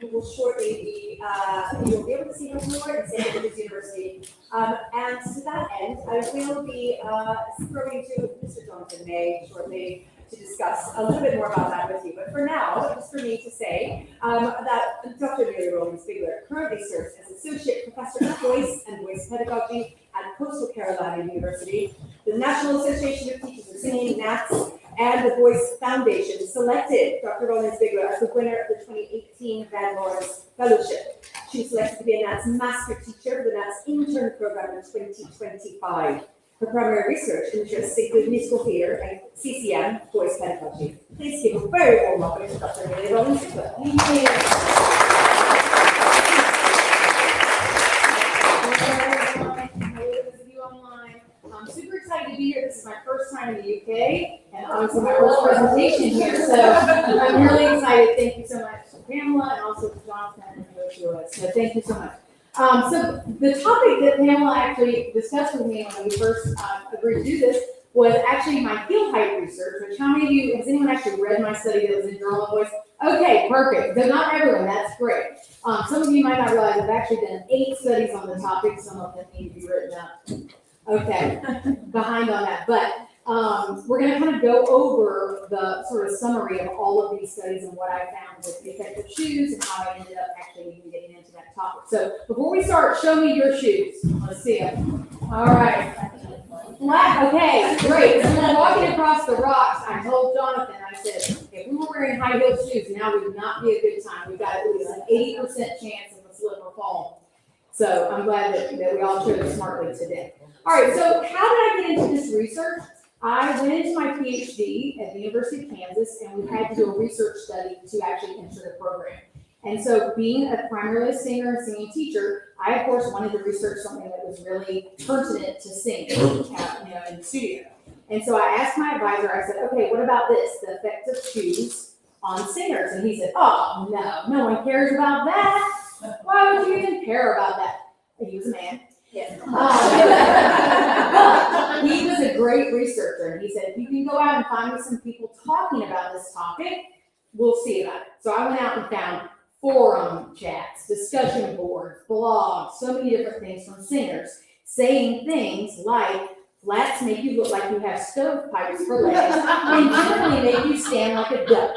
who will shortly be, you'll be able to see her more in St. Andrews University. And to that end, I will be throwing to Mr. Jonathan May shortly to discuss a little bit more about that with you. But for now, just for me to say that Dr. Amelia Rollings Bigler currently serves as Associate Professor of Voice and Voice Pedagogy at Coastal Carolina University. The National Association of Teachers of Singing, NATS, and the Voice Foundation selected Dr. Rollings Bigler as the winner of the 2018 Van Lawrence Fellowship. She was selected to be a NATS Master Teacher for the NATS Intern Program in 2025. Her primary research interests include musical theater and CCM, voice pedagogy. Please give a very warm welcome to Dr. Amelia Rollings Bigler. I'm super excited to be here. This is my first time in the UK, and obviously my first presentation here, so I'm really excited. Thank you so much to Pamela and also to Jonathan and AOTOS. So thank you so much. So the topic that Pamela actually discussed with me when we first agreed to do this was actually my heel height research, which how many of you, has anyone actually read my study that was in Journal of Voice? Okay, perfect. Though not everyone, that's great. Some of you might not realize I've actually done 8 studies on the topic. Some of them need to be written up. Okay, behind on that. But we're going to kind of go over the sort of summary of all of these studies and what I found with the effect of shoes and how I ended up actually even getting into that topic. So before we start, show me your shoes. Let's see them. All right. Flat. Okay, great. So when walking across the rocks, I told Jonathan, I said, if we were wearing high heel shoes, now would not be a good time. We've got at least an 80% chance of a slip or fall. So I'm glad that we all chose smartly today. All right, so how did I get into this research? I went into my PhD at the University of Kansas, and we had to do a research study to actually enter the program. And so being a primarily singer and singing teacher, I, of course, wanted to research something that was really pertinent to singing, in the studio. And so I asked my advisor, I said, okay, what about this, the effect of shoes on singers? And he said, oh, no one cares about that. Why would you even care about that? He was a man. Yes. He was a great researcher, and he said, if you can go out and find me some people talking about this topic, we'll see about it. So I went out and found forum chats, discussion boards, blogs, so many different things from singers saying things like, flats make you look like you have stovepipes for legs and generally make you stand like a duck.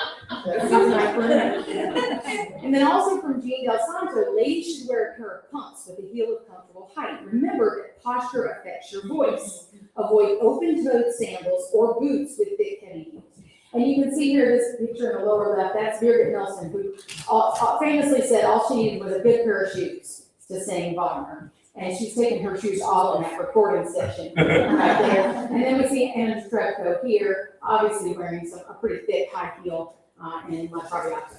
And then also from Jean Del Santo, ladies should wear a pair of pumps with a heel of comfortable height. Remember that posture affects your voice. Avoid open-toed sandals or boots with thick, heavy heels. And you can see here this picture in the lower left, that's Birgit Nilsson, who famously said all she needed was a good pair of shoes to sing Wagner. And she's taking her shoes off in that recording session right there. And then we see Anna Trebko here, obviously wearing a pretty thick high heel in La Traviata.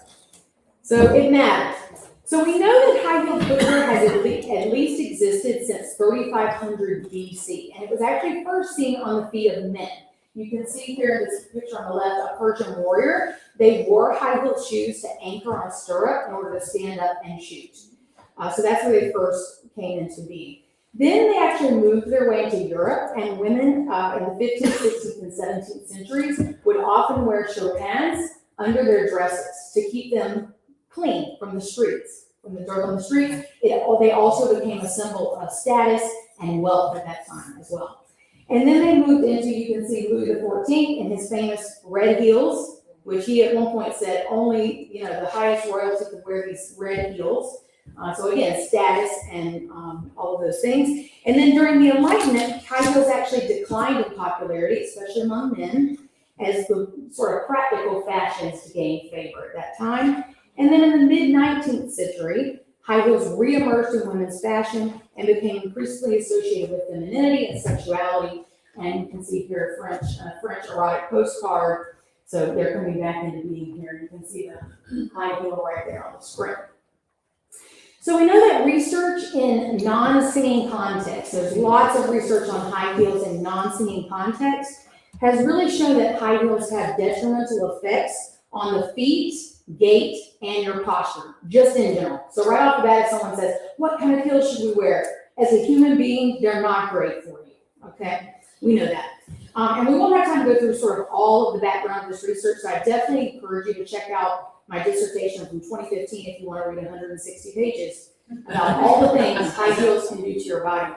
So it matters. So we know that high heel footwear has at least existed since 3500 BC, and it was actually first seen on the feet of men. You can see here in this picture on the left, a Persian warrior. They wore high heel shoes to anchor on a stirrup in order to stand up and shoot. So that's where they first came into being. Then they actually moved their way into Europe, and women in the 15th, 16th, and 17th centuries would often wear chopins under their dresses to keep them clean from the streets, from the dirt on the streets. They also became a symbol of status and wealth at that time as well. And then they moved into, you can see Louis XIV in his famous red heels, which he at one point said only, the highest royalty could wear these red heels. So again, status and all of those things. And then during the Enlightenment, high heels actually declined in popularity, especially among men, as the sort of practical fashions to gain favor at that time. And then in the mid-19th century, high heels reemerged in women's fashion and became increasingly associated with femininity and sexuality. And you can see here a French erotic postcard. So they're coming back into being here. You can see the high heel right there on the screen. So we know that research in non-singing context, there's lots of research on high heels in non-singing context, has really shown that high heels have detrimental effects on the feet, gait, and your posture, just in general. So right off the bat, if someone says, what kind of heels should we wear? As a human being, they're not great for you, okay? We know that. And we won't have time to go through sort of all of the background of this research, so I definitely encourage you to check out my dissertation from 2015, if you want to read 160 pages, about all the things high heels can do to your body.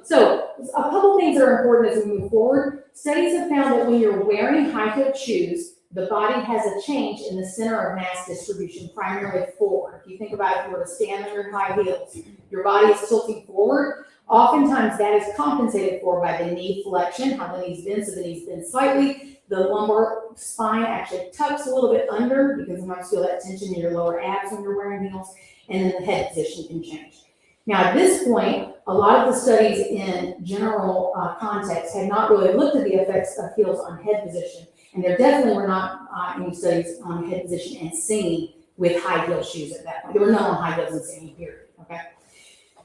So a couple things that are important as we move forward. Studies have found that when you're wearing high-toed shoes, the body has a change in the center of mass distribution, primarily forward. If you think about if you were to stand on your high heels, your body is tilting forward. Oftentimes that is compensated for by the knee flexion, how the knees bend, so the knees bend slightly. The lumbar spine actually tucks a little bit under because you might feel that tension in your lower abs when you're wearing heels, and then the head position can change. Now at this point, a lot of the studies in general context had not really looked at the effects of heels on head position, and there definitely were not any studies on head position and singing with high heel shoes at that point. There were none on high heels and singing, period, okay?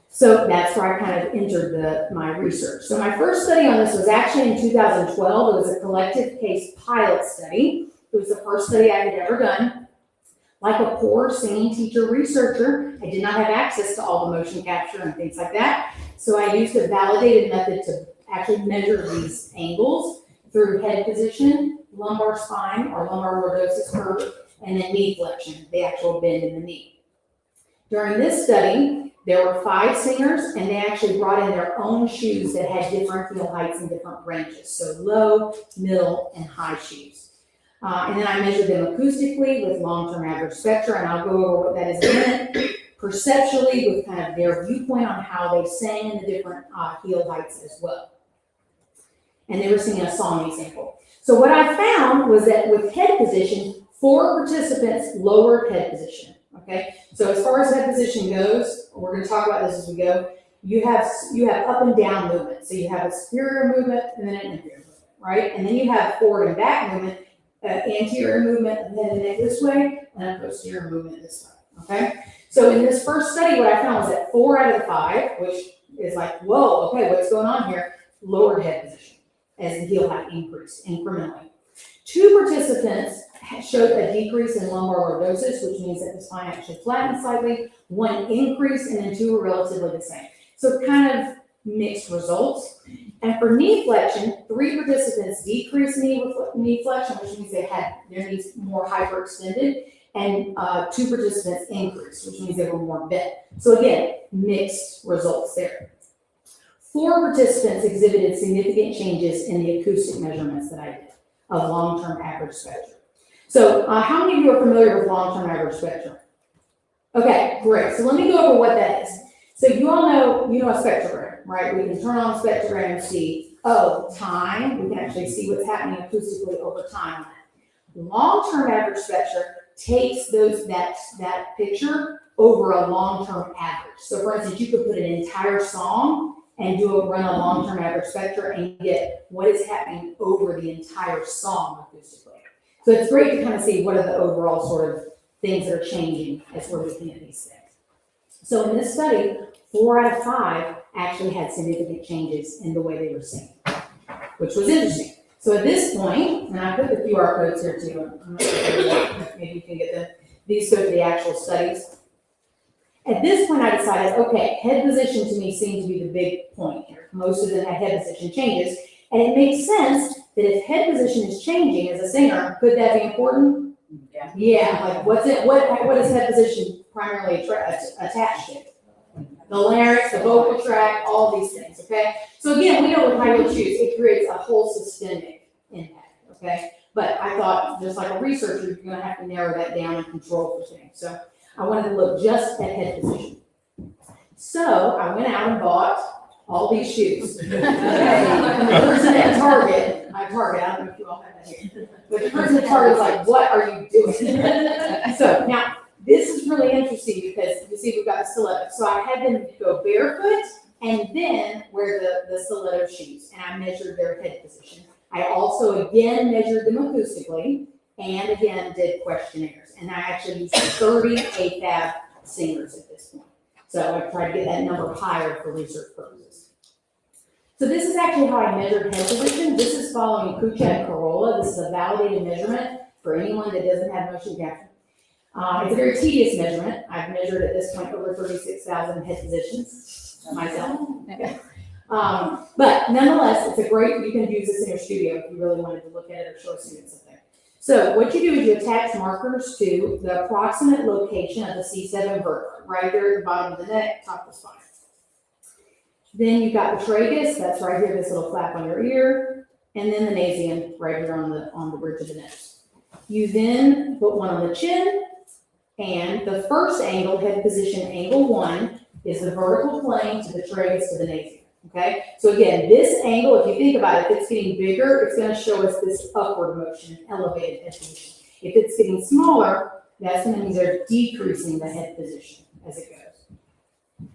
So that's where I kind of entered my research. So my first study on this was actually in 2012. It was a collective case pilot study. It was the first study I had ever done. Like a poor singing teacher researcher, I did not have access to all the motion capture and things like that. So I used a validated method to actually measure these angles through head position, lumbar spine or lumbar lordosis curve, and then knee flexion, the actual bend in the knee. During this study, there were 5 singers, and they actually brought in their own shoes that had different heel heights and different ranges, so low, middle, and high shoes. And then I measured them acoustically with long-term average spectra, and I'll go over what that is in a minute. Perceptually, with kind of their viewpoint on how they sang in the different heel heights as well. And they were singing a song example. So what I found was that with head position, 4 participants lowered head position. Okay, so as far as head position goes, we're going to talk about this as we go. You have up and down movement. So you have a superior movement and then an inferior movement, right? And then you have forward and back movement, anterior movement, and then the neck this way, and a posterior movement this way. Okay, so in this first study, what I found was that 4 out of the 5, which is like, whoa, okay, what's going on here? Lowered head position as the heel height increased incrementally. 2 participants showed a decrease in lumbar lordosis, which means that the spine actually flattened slightly. 1 increase, and then 2 were relatively the same. So kind of mixed results. And for knee flexion, 3 participants decreased knee flexion, which means they had their knees more hyperextended, and 2 participants increased, which means they were more bent. So again, mixed results there. 4 participants exhibited significant changes in the acoustic measurements that I did of long-term average spectrum. So how many of you are familiar with long-term average spectrum? Okay, great. So let me go over what that is. So you all know, a spectrogram, right? We can turn on a spectrogram and see, time. We can actually see what's happening acoustically over time on that. Long-term average spectrum takes that picture over a long-term average. So for instance, you could put an entire song and run a long-term average spectra and get what is happening over the entire song acoustically. So it's great to kind of see what are the overall sort of things that are changing as we're looking at these things. So in this study, 4 out of 5 actually had significant changes in the way they were singing, which was interesting. So at this point, and I put the QR codes here too, I'm not sure maybe you can get them. These go to the actual studies. At this point, I decided, okay, head position to me seems to be the big point here. Most of them had head position changes, and it makes sense that if head position is changing as a singer, could that be important? Yeah. Yeah. Like, what is head position primarily attached to? The larynx, the vocal tract, all these things. Okay. So again, we know with high heel shoes, it creates a whole systemic impact. Okay. But I thought, just like a researcher, you're going to have to narrow that down and control for things. So I wanted to look just at head position. So I went out and bought all these shoes. And the person at Target, I don't know if you all have that here, but the person at Target was like, what are you doing? So now, this is really interesting because you see we've got the stiletto. So I had them go barefoot and then wear the stiletto shoes, and I measured their head position. I also again measured them acoustically, and again did questionnaires. And I actually used 30 AFAB singers at this point. So I tried to get that number higher for research purposes. So this is actually how I measured head position. This is following Kucha and Corolla. This is a validated measurement for anyone that doesn't have motion capture. It's a very tedious measurement. I've measured at this point over 36,000 head positions myself. Okay. But nonetheless, it's a great, you can use this in your studio if you really wanted to look at it or show a student something. So what you do is you attach markers to the approximate location of the C7 vertebra, right there at the bottom of the neck, top of the spine. Then you've got the tragus, that's right here, this little flap on your ear, and then the nasium right here on the bridge of the nose. You then put one on the chin, and the first angle, head position, angle 1, is the vertical plane to the tragus to the nasium. Okay, so again, this angle, if you think about it, if it's getting bigger, it's going to show us this upward motion, elevated head position. If it's getting smaller, that's going to mean they're decreasing the head position as it goes.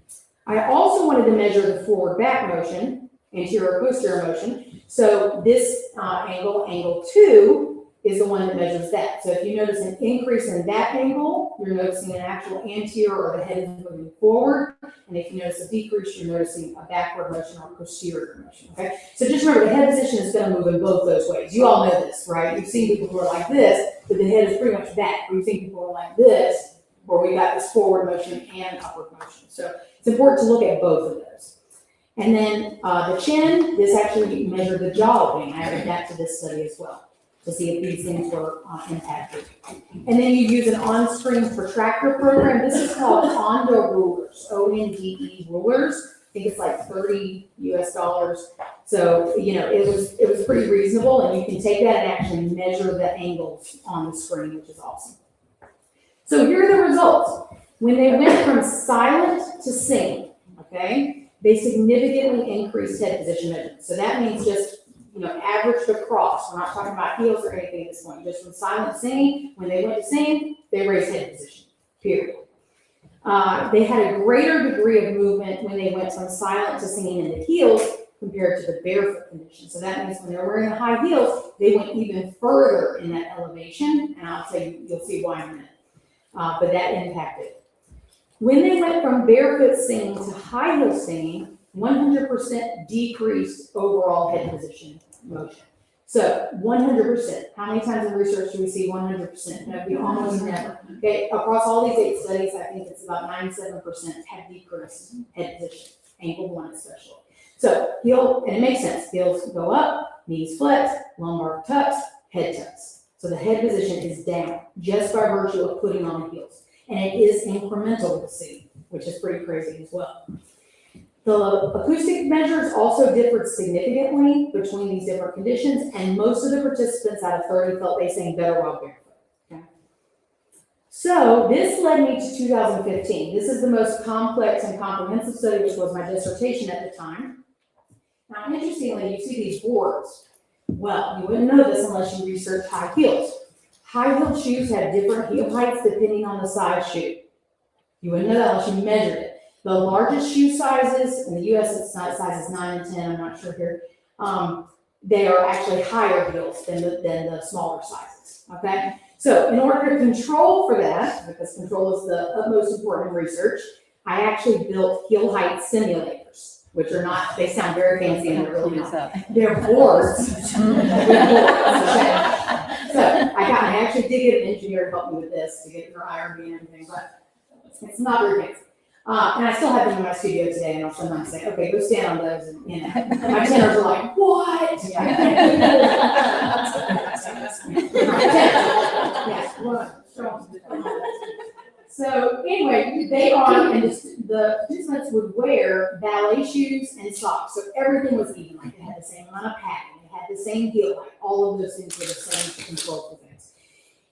I also wanted to measure the forward back motion, anterior posterior motion. So this angle, angle 2, is the one that measures that. So if you notice an increase in that angle, you're noticing an actual anterior, or the head is moving forward. And if you notice a decrease, you're noticing a backward motion or posterior motion, okay? So just remember, the head position is going to move in both those ways. You all know this, right? You've seen people who are like this, but the head is pretty much back. We've seen people who are like this, where we got this forward motion and upward motion. So it's important to look at both of those. And then the chin, this actually measured the jaw opening. I added that to this study as well, to see if these things were impacted. And then you use an on-screen protractor program. This is called Ondo rulers, O-N-D-E rulers. I think it's like $30 US. So, you know, it was pretty reasonable, and you can take that and actually measure the angles on the screen, which is awesome. So here are the results. When they went from silent to singing, okay, they significantly increased head position measurements. So that means just, you know, averaged across. We're not talking about heels or anything at this point. Just from silent singing, when they went to sing, they raised head position, period. They had a greater degree of movement when they went from silent to singing in the heels compared to the barefoot condition. So that means when they're wearing the high heels, they went even further in that elevation, and I'll tell you, you'll see why in a minute. But that impacted. When they went from barefoot singing to high heel singing, 100% decreased overall head position motion. So 100%. How many times in research do we see 100%? No, we almost never. Okay, across all these 8 studies, I think it's about 97% have decreased head position, ankle 1 especially. So heel, and it makes sense. Heels go up, knees flex, lumbar tucks, head tucks. So the head position is down just by virtue of putting on the heels. And it is incremental to see, which is pretty crazy as well. The acoustic measures also differed significantly between these different conditions, and most of the participants out of 30 felt they sang better while barefoot. Okay? So this led me to 2015. This is the most complex and comprehensive study, which was my dissertation at the time. Now, interestingly, you see these boards. Well, you wouldn't know this unless you research high heels. High-heeled shoes have different heel heights depending on the size shoe. You wouldn't know that unless you measured it. The largest shoe sizes, in the US it's sizes 9 and 10, I'm not sure here, they are actually higher heels than the smaller sizes, okay? So in order to control for that, because control is the utmost important in research, I actually built heel height simulators, which are not, they sound very fancy and they're really not. They're boards. Okay? So I actually did get an engineer to help me with this to get your IRB and everything, but it's not very fancy. And I still have them in my studio today, and I'll sometimes say, okay, go stand on those, and you know, my tenors are like, what? So anyway, they are, and the participants would wear ballet shoes and socks, so everything was even. Like they had the same amount of padding, they had the same heel height, all of those things were the same control for things.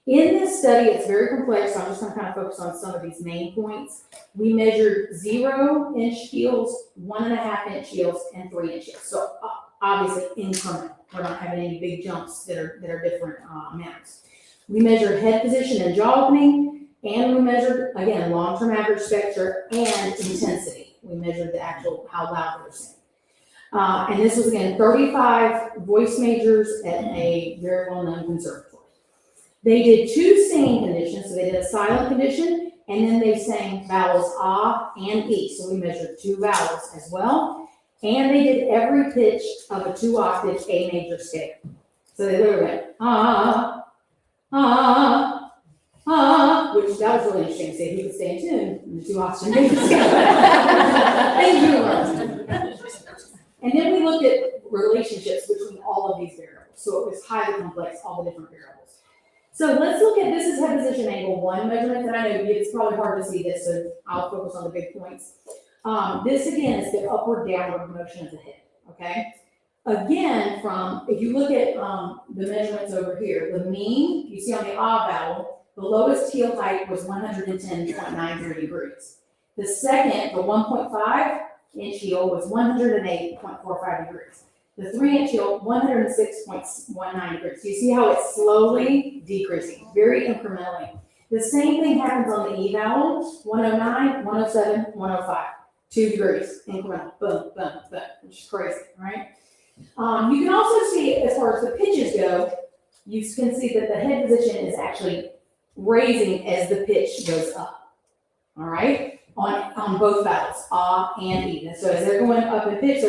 In this study, it's very complex, so I'm just going to kind of focus on some of these main points. We measured 0-inch heels, 1.5-inch heels, and 3-inch heels. So obviously incremental. We're not having any big jumps that are different amounts. We measured head position and jaw opening, and we measured, again, long-term average spectra and intensity. We measured the actual, how loud they're singing. And this was, again, 35 voice majors at a very well-known conservatory. They did 2 singing conditions, so they did a silent condition, and then they sang vowels ah and e. So we measured 2 vowels as well, and they did every pitch of a 2-octave A major scale. So they literally went ah, ah, ah, which that was really interesting to see if he could stay in tune in the 2-octave major scale. Thank you. And then we looked at relationships between all of these variables. So it was highly complex, all the different variables. So let's look at, this is head position angle 1 measurement, and I know it's probably hard to see this, so I'll focus on the big points. This again is the upward downward motion of the head, okay? Again, if you look at the measurements over here, the mean, you see on the vowel, the lowest heel height was 110.93 degrees. The second, the 1.5 inch heel was 108.45 degrees. The 3-inch heel, 106.19 degrees. You see how it's slowly decreasing, very incrementally. The same thing happens on the E vowel, 109, 107, 105. 2 degrees, incremental, boom, boom, boom, which is crazy, right? You can also see, as far as the pitches go, you can see that the head position is actually raising as the pitch goes up, all right? On both vowels, and E. So as they're going up in pitch,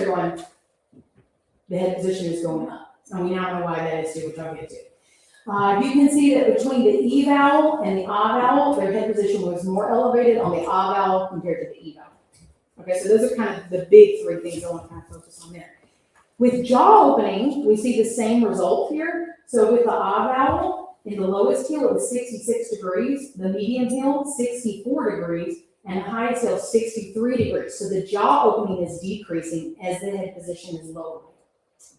the head position is going up. And we now know why that is too, which I'll get to. You can see that between the E vowel and the vowel, their head position was more elevated on the vowel compared to the E vowel. Okay, so those are kind of the big 3 things I want to kind of focus on there. With jaw opening, we see the same result here. So with the vowel, in the lowest heel, it was 66 degrees, the medium heel, 64 degrees, and the highest heel, 63 degrees. So the jaw opening is decreasing as the head position is lowering.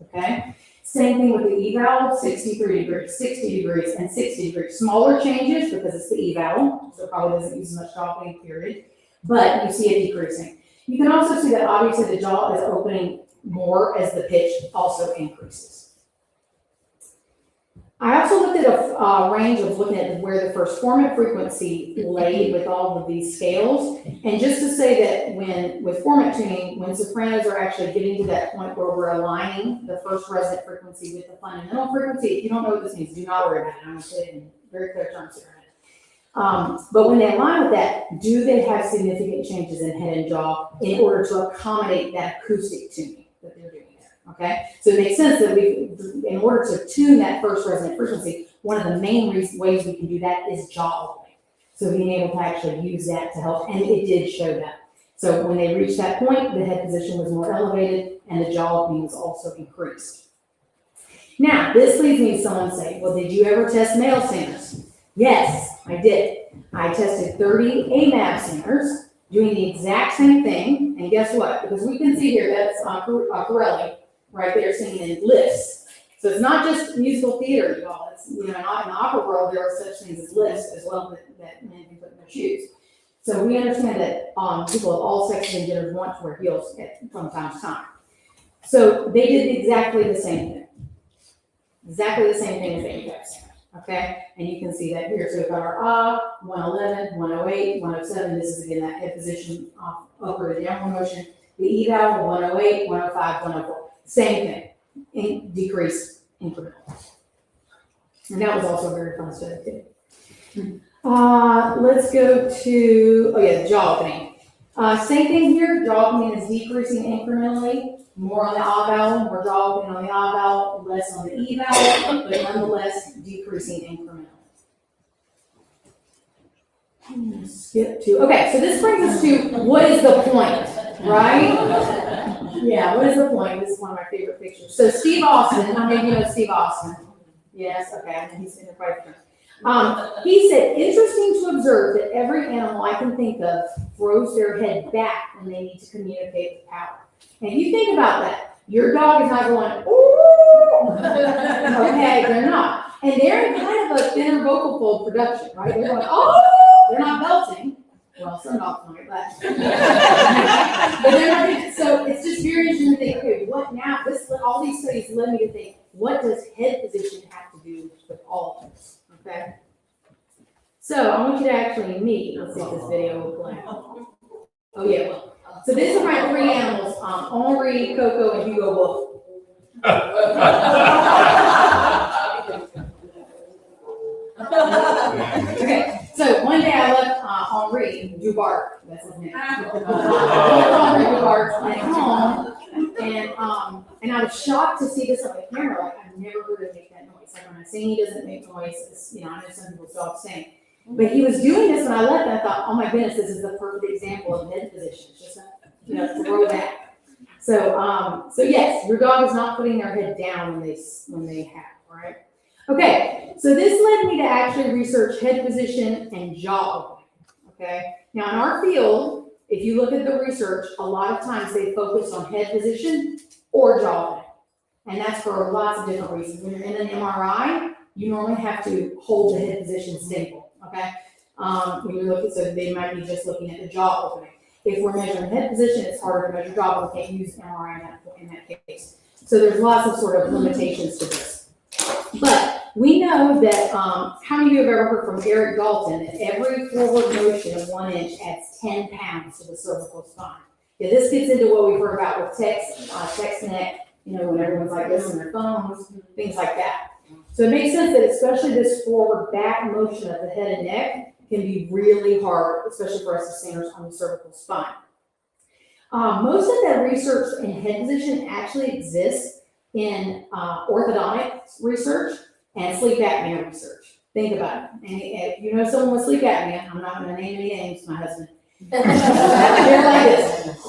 Okay? Same thing with the E vowel, 63 degrees, 60 degrees, and 60 degrees. Smaller changes because it's the E vowel, so it probably doesn't use much jaw opening, period. But you see it decreasing. You can also see that obviously the jaw is opening more as the pitch also increases. I also looked at a range of looking at where the first formant frequency laid with all of these scales. And just to say that with formant tuning, when sopranos are actually getting to that point where we're aligning the first resonant frequency with the fundamental frequency, if you don't know what this means, do not worry about it. I'm going to say it in very clear terms here. But when they align with that, do they have significant changes in head and jaw in order to accommodate that acoustic tuning that they're doing there? Okay, so it makes sense that in order to tune that first resonant frequency, one of the main ways we can do that is jaw opening. So being able to actually use that to help, and it did show that. So when they reached that point, the head position was more elevated and the jaw opening was also increased. Now, this leads me to someone saying, well, did you ever test male singers? Yes, I did. I tested 30 AMAB singers doing the exact same thing, and guess what? Because we can see here that's Corelli right there singing in lifts. So it's not just musical theater, y'all. It's, in the opera world, there are such things as lifts as well that men can put in their shoes. So we understand that people of all sexes and genders want to wear heels from time to time. So they did exactly the same thing. Exactly the same thing as AMAB singers. Okay, and you can see that here. So we've got our 111, 108, 107. This is again that head position upward and downward motion. The E vowel, 108, 105, 104. Same thing, decrease incremental. And that was also a very fun study too. Let's go to, jaw opening. Same thing here, jaw opening is decreasing incrementally. More on the vowel, more jaw opening on the vowel, less on the E vowel, but nonetheless decreasing incrementally. Skip to, okay, so this brings us to what is the point, right? Yeah, what is the point? This is one of my favorite pictures. So Steve Austin, how many of you know Steve Austin? Yes, okay, I think he's in the quite a he said, interesting to observe that every animal I can think of throws their head back when they need to communicate with power. And if you think about that, your dog is not going, ooh, okay, they're not. And they're in kind of a thinner vocal fold production, right? They're going, oh, they're not belting. Well, some dogs might, but they're not. So it's just very interesting to think, okay, what now? All these studies led me to think, what does head position have to do with all of this? Okay. So I want you to actually meet. Let's see if this video will play. Oh yeah, well. So this is my 3 animals: Henri, Coco, and Hugo Wolf. Okay. So one day I left Henri Dubart. That's his name. Henri Dubart at home, and I was shocked to see this on the camera. Like I've never heard him make that noise. Like when I sing, he doesn't make noise. I know some people's dogs sing. But he was doing this when I left, and I thought, oh my goodness, this is the perfect example of head position. It's just throw back. So yes, your dog is not putting their head down when they have, right? Okay, so this led me to actually research head position and jaw opening. Okay, now in our field, if you look at the research, a lot of times they focus on head position or jaw opening. And that's for lots of different reasons. When you're in an MRI, you normally have to hold the head position stable, okay? When you're looking, so they might be just looking at the jaw opening. If we're measuring head position, it's harder to measure jaw, but we can't use MRI in that case. So there's lots of sort of limitations to this. But we know that, how many of you have ever heard from Eric Dalton that every forward motion of 1 inch adds 10 pounds to the cervical spine? Yeah, this gets into what we've heard about with text neck, you know, when everyone's like this on their phones, things like that. So it makes sense that especially this forward back motion of the head and neck can be really hard, especially for us as singers on the cervical spine. Most of that research in head position actually exists in orthodontic research and sleep apnea research. Think about it. And if you know someone with sleep apnea, I'm not going to name any names, my husband. They're like this.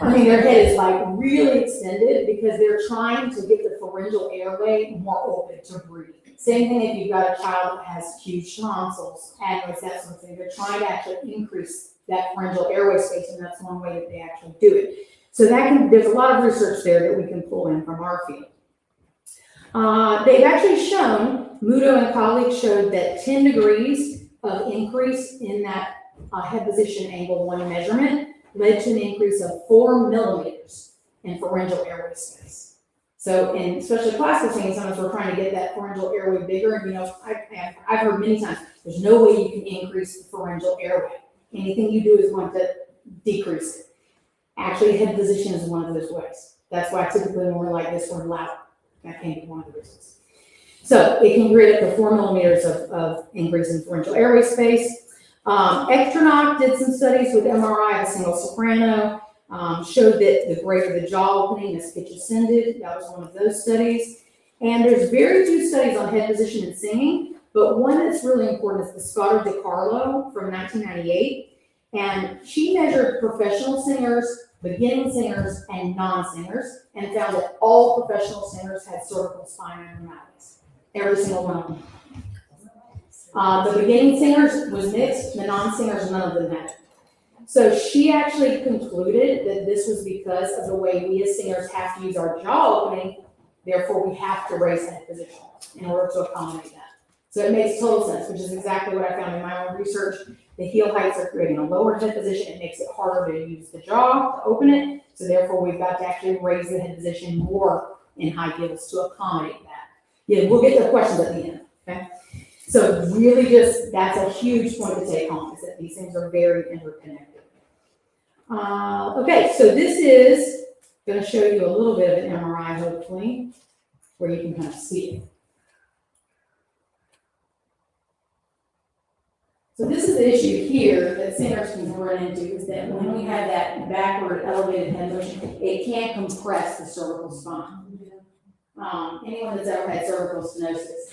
I mean, their head is like really extended because they're trying to get the pharyngeal airway more open to breathe. Same thing if you've got a child that has huge tonsils, adenoids, that sort of thing. They're trying to actually increase that pharyngeal airway space, and that's one way that they actually do it. So there's a lot of research there that we can pull in from our field. They've actually shown, Muto and colleagues showed that 10 degrees of increase in that head position angle 1 measurement led to an increase of 4 millimeters in pharyngeal airway space. So, and especially plastic things, sometimes we're trying to get that pharyngeal airway bigger. And, you know, I've heard many times, there's no way you can increase the pharyngeal airway. Anything you do is going to decrease it. Actually, head position is one of those ways. That's why typically when we're like this, we're loud. That can be one of the reasons. So it can create up to 4 millimeters of increase in pharyngeal airway space. Extronoc did some studies with MRI of a single soprano, showed that the greater the jaw opening as pitch ascended. That was one of those studies. And there's very few studies on head position and singing, but one that's really important is the Scotto DiCarlo from 1998. And she measured professional singers, beginning singers, and non-singers, and found that all professional singers had cervical spine abnormalities. Every single one of them. The beginning singers was mixed, the non-singers, none of them had it. So she actually concluded that this was because of the way we as singers have to use our jaw opening, therefore we have to raise that position in order to accommodate that. So it makes total sense, which is exactly what I found in my own research. The heel heights are creating a lower head position. It makes it harder to use the jaw to open it. So therefore we've got to actually raise the head position more in high heels to accommodate that. Yeah, we'll get to questions at the end, okay? So really just, that's a huge point to take home, is that these things are very interconnected. Okay, so this is going to show you a little bit of an MRI, hopefully, where you can kind of see it. So this is the issue here that singers can run into, is that when we have that backward elevated head motion, it can compress the cervical spine. Anyone that's ever had cervical stenosis,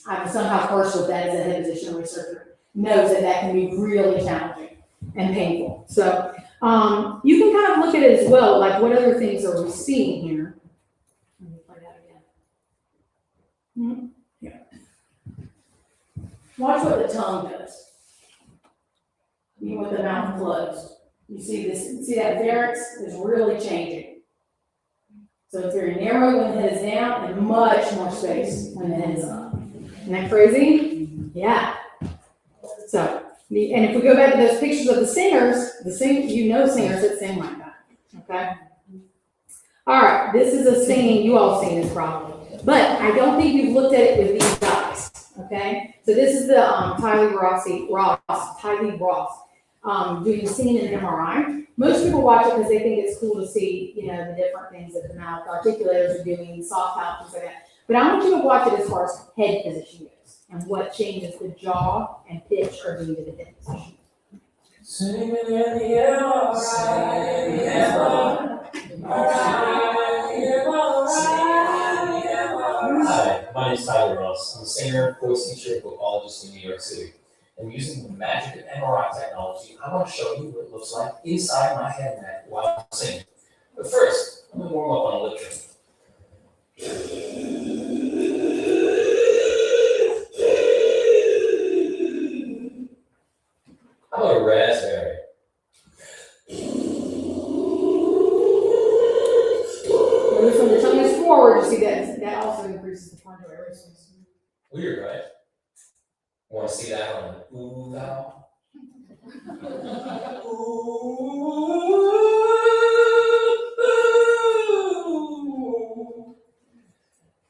I'm somehow cursed with that as a head position researcher, knows that that can be really challenging and painful. So you can kind of look at it as well, like what other things are we seeing here? Let me play that again. Yeah. Watch what the tongue does. Even with the mouth closed. You see this, see that pharynx is really changing. So it's very narrow when the head is down and much more space when the head is up. Isn't that crazy? Yeah. So, and if we go back to those pictures of the singers, you know singers that sing like that. Okay? All right, this is a singing, you all seen this probably. But I don't think you've looked at it with these guys. Okay? So this is the Tylee Ross doing singing in an MRI. Most people watch it because they think it's cool to see, you know, the different things that the mouth articulators are doing, soft mouth, things like that. But I want you to watch it as far as head position goes and what changes the jaw and pitch are doing to the head position. Singing in the air, Hi, my name is Tylee Ross. I'm a singer, voice teacher, and vocalist in New York City. And using the magic of MRI technology, I want to show you what it looks like inside my head and neck while I'm singing. But first, let me warm up on a lip trick. How about a raspberry? Notice when the tongue is forward, you see that also increases the frontal aerospace. Weird, right? Want to see that on an ooh vowel?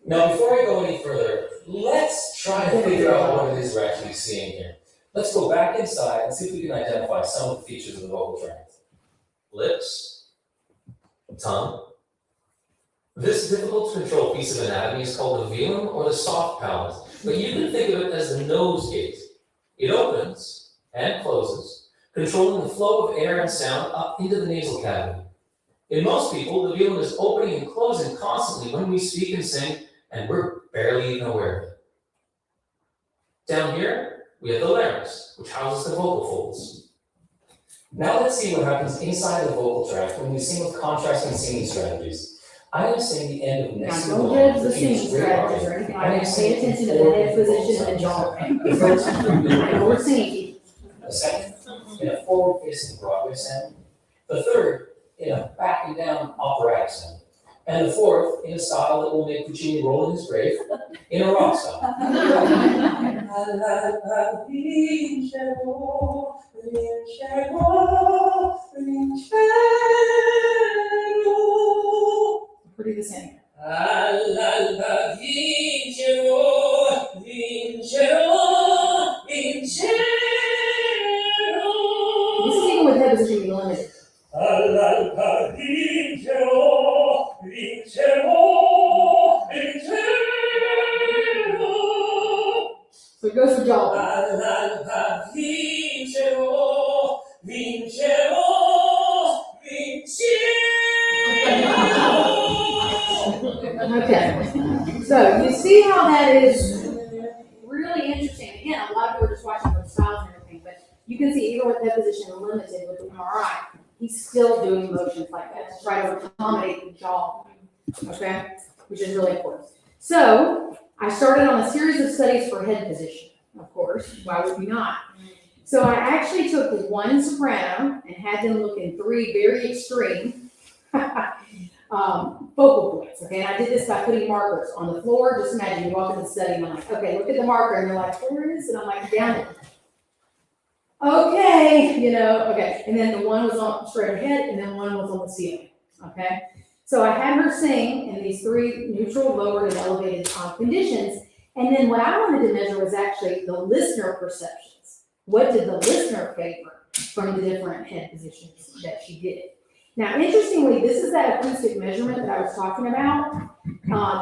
Now, before I go any further, let's try to figure out what it is we're actually seeing here. Let's go back inside and see if we can identify some of the features of the vocal tract. Lips, tongue. This difficult to control piece of anatomy is called the velum or the soft palate, but you can think of it as the nose gate. It opens and closes, controlling the flow of air and sound up into the nasal cavity. In most people, the velum is opening and closing constantly when we speak and sing, and we're barely even aware of it. Down here, we have the larynx, which houses the vocal folds. Now let's see what happens inside the vocal tract when we sing with contrasting singing strategies. I'm going to sing the end of next Now, don't judge the singing strategies or anything. I pay attention to the head position and the jaw. The first I know we're singing. the second in a forward-facing Broadway sound, the third in a backing down operatic sound, and the fourth in a style that will make Puccini roll in his grave in a rock style. Pretty the same. This is even with head position being limited. So it goes for jaw. Okay, so you see how that is really interesting. Again, a lot of people are just watching those styles and everything, but you can see even with head position limited with the MRI, he's still doing motions like that to try to accommodate the jaw, okay, which is really important. So I started on a series of studies for head position, of course, why would we not? So I actually took one soprano and had them look in three very extreme focal points, okay? And I did this by putting markers on the floor. Just imagine you walk in the study and I'm like, okay, look at the marker. And they're like, where is it? I'm like, down it. Okay, okay. And then the one was on straight ahead and then one was on the ceiling, okay? So I had her sing in these three neutral, lowered, and elevated conditions. And then what I wanted to measure was actually the listener perceptions. What did the listener favor from the different head positions that she did? Now, interestingly, this is that acoustic measurement that I was talking about.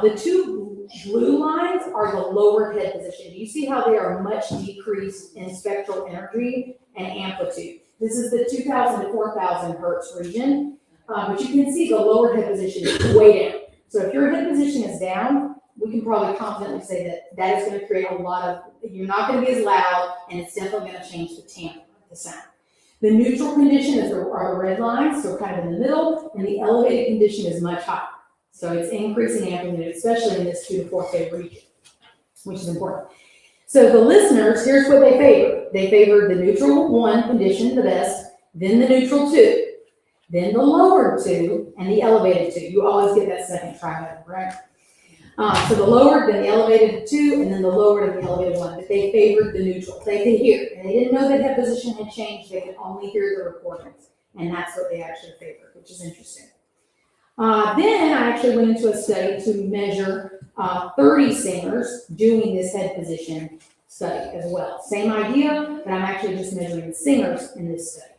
The two blue lines are the lower head position. You see how they are much decreased in spectral energy and amplitude. This is the 2,000 to 4,000 hertz region, but you can see the lower head position is way down. So if your head position is down, we can probably confidently say that that is going to create a lot of, you're not going to be as loud, and it's definitely going to change the timbre, the sound. The neutral condition are the red lines, so kind of in the middle, and the elevated condition is much higher. So it's increasing amplitude, especially in this 2 to 4 K region, which is important. So the listeners, here's what they favor. They favor the neutral 1 condition the best, then the neutral 2, then the lowered 2, and the elevated 2. You always get that second trimeter, right? So the lowered, then the elevated 2, and then the lowered and the elevated 1. But they favored the neutral. They could hear. And they didn't know that head position had changed. They could only hear the recordings. And that's what they actually favored, which is interesting. Then I actually went into a study to measure 30 singers doing this head position study as well. Same idea, but I'm actually just measuring the singers in this study,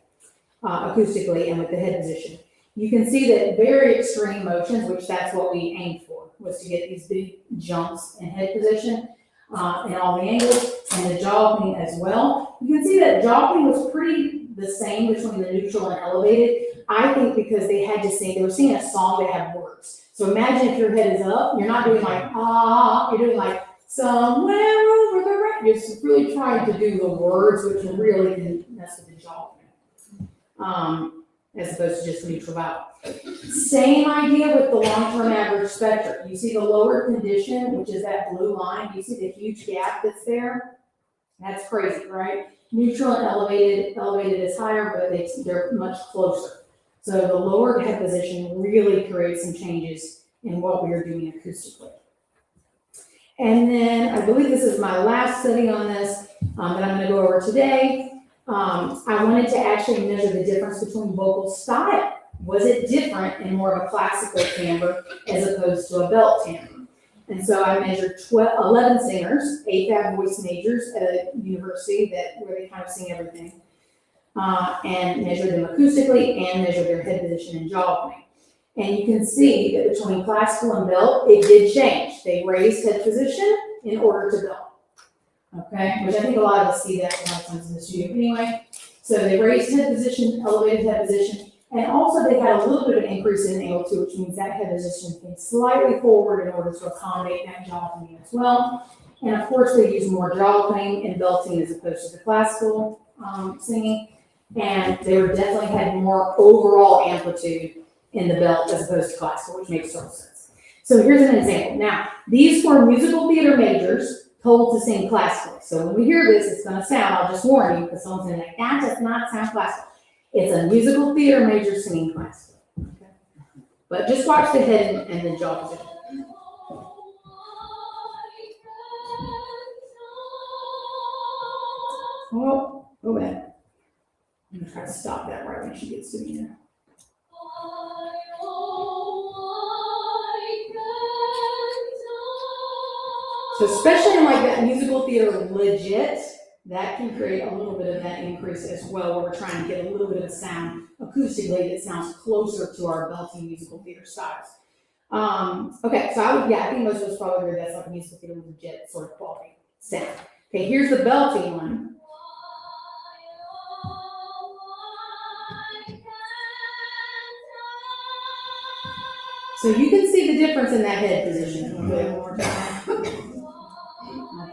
acoustically and with the head position. You can see that very extreme motions, which that's what we aimed for, was to get these big jumps in head position and all the angles, and the jaw opening as well. You can see that jaw opening was pretty the same between the neutral and elevated. I think because they had to sing, they were singing a song that had words. So imagine if your head is up, you're not doing like, ah, you're doing like, somewhere over the right. You're just really trying to do the words, which really can mess with the jaw opening. As opposed to just neutral vowel. Same idea with the long-term average spectrum. You see the lower condition, which is that blue line. You see the huge gap that's there? That's crazy, right? Neutral and elevated is higher, but they're much closer. So the lowered head position really creates some changes in what we are doing acoustically. And then I believe this is my last study on this that I'm going to go over today. I wanted to actually measure the difference between vocal style. Was it different in more of a classical timbre as opposed to a belt timbre? And so I measured 11 singers, AFAB voice majors at a university where they kind of sing everything, and measured them acoustically and measured their head position and jaw opening. And you can see that between classical and belt, it did change. They raised head position in order to belt. Okay, which I think a lot of us see that a lot of times in the studio anyway. So they raised head position, elevated head position, and also they had a little bit of an increase in AOTOS, which means that head position came slightly forward in order to accommodate that jaw opening as well. And of course, they use more jaw opening and belting as opposed to the classical singing. And they definitely had more overall amplitude in the belt as opposed to classical, which makes total sense. So here's an example. Now, these were musical theater majors told to sing classically. So when we hear this, it's going to sound, I'll just warn you, because someone's going to be like, that does not sound classical. It's a musical theater major singing classical. Okay? But just watch the head and the jaw position. Oh, man. I'm going to try to stop that right when she gets to me here. So especially in like that musical theater legit, that can create a little bit of that increase as well, where we're trying to get a little bit of sound acoustically that sounds closer to our belting musical theater styles. Okay, so I think most of us probably agree that's like a musical theater legit sort of quality sound. Okay, here's the belting one. So you can see the difference in that head position. I'll do it one more time.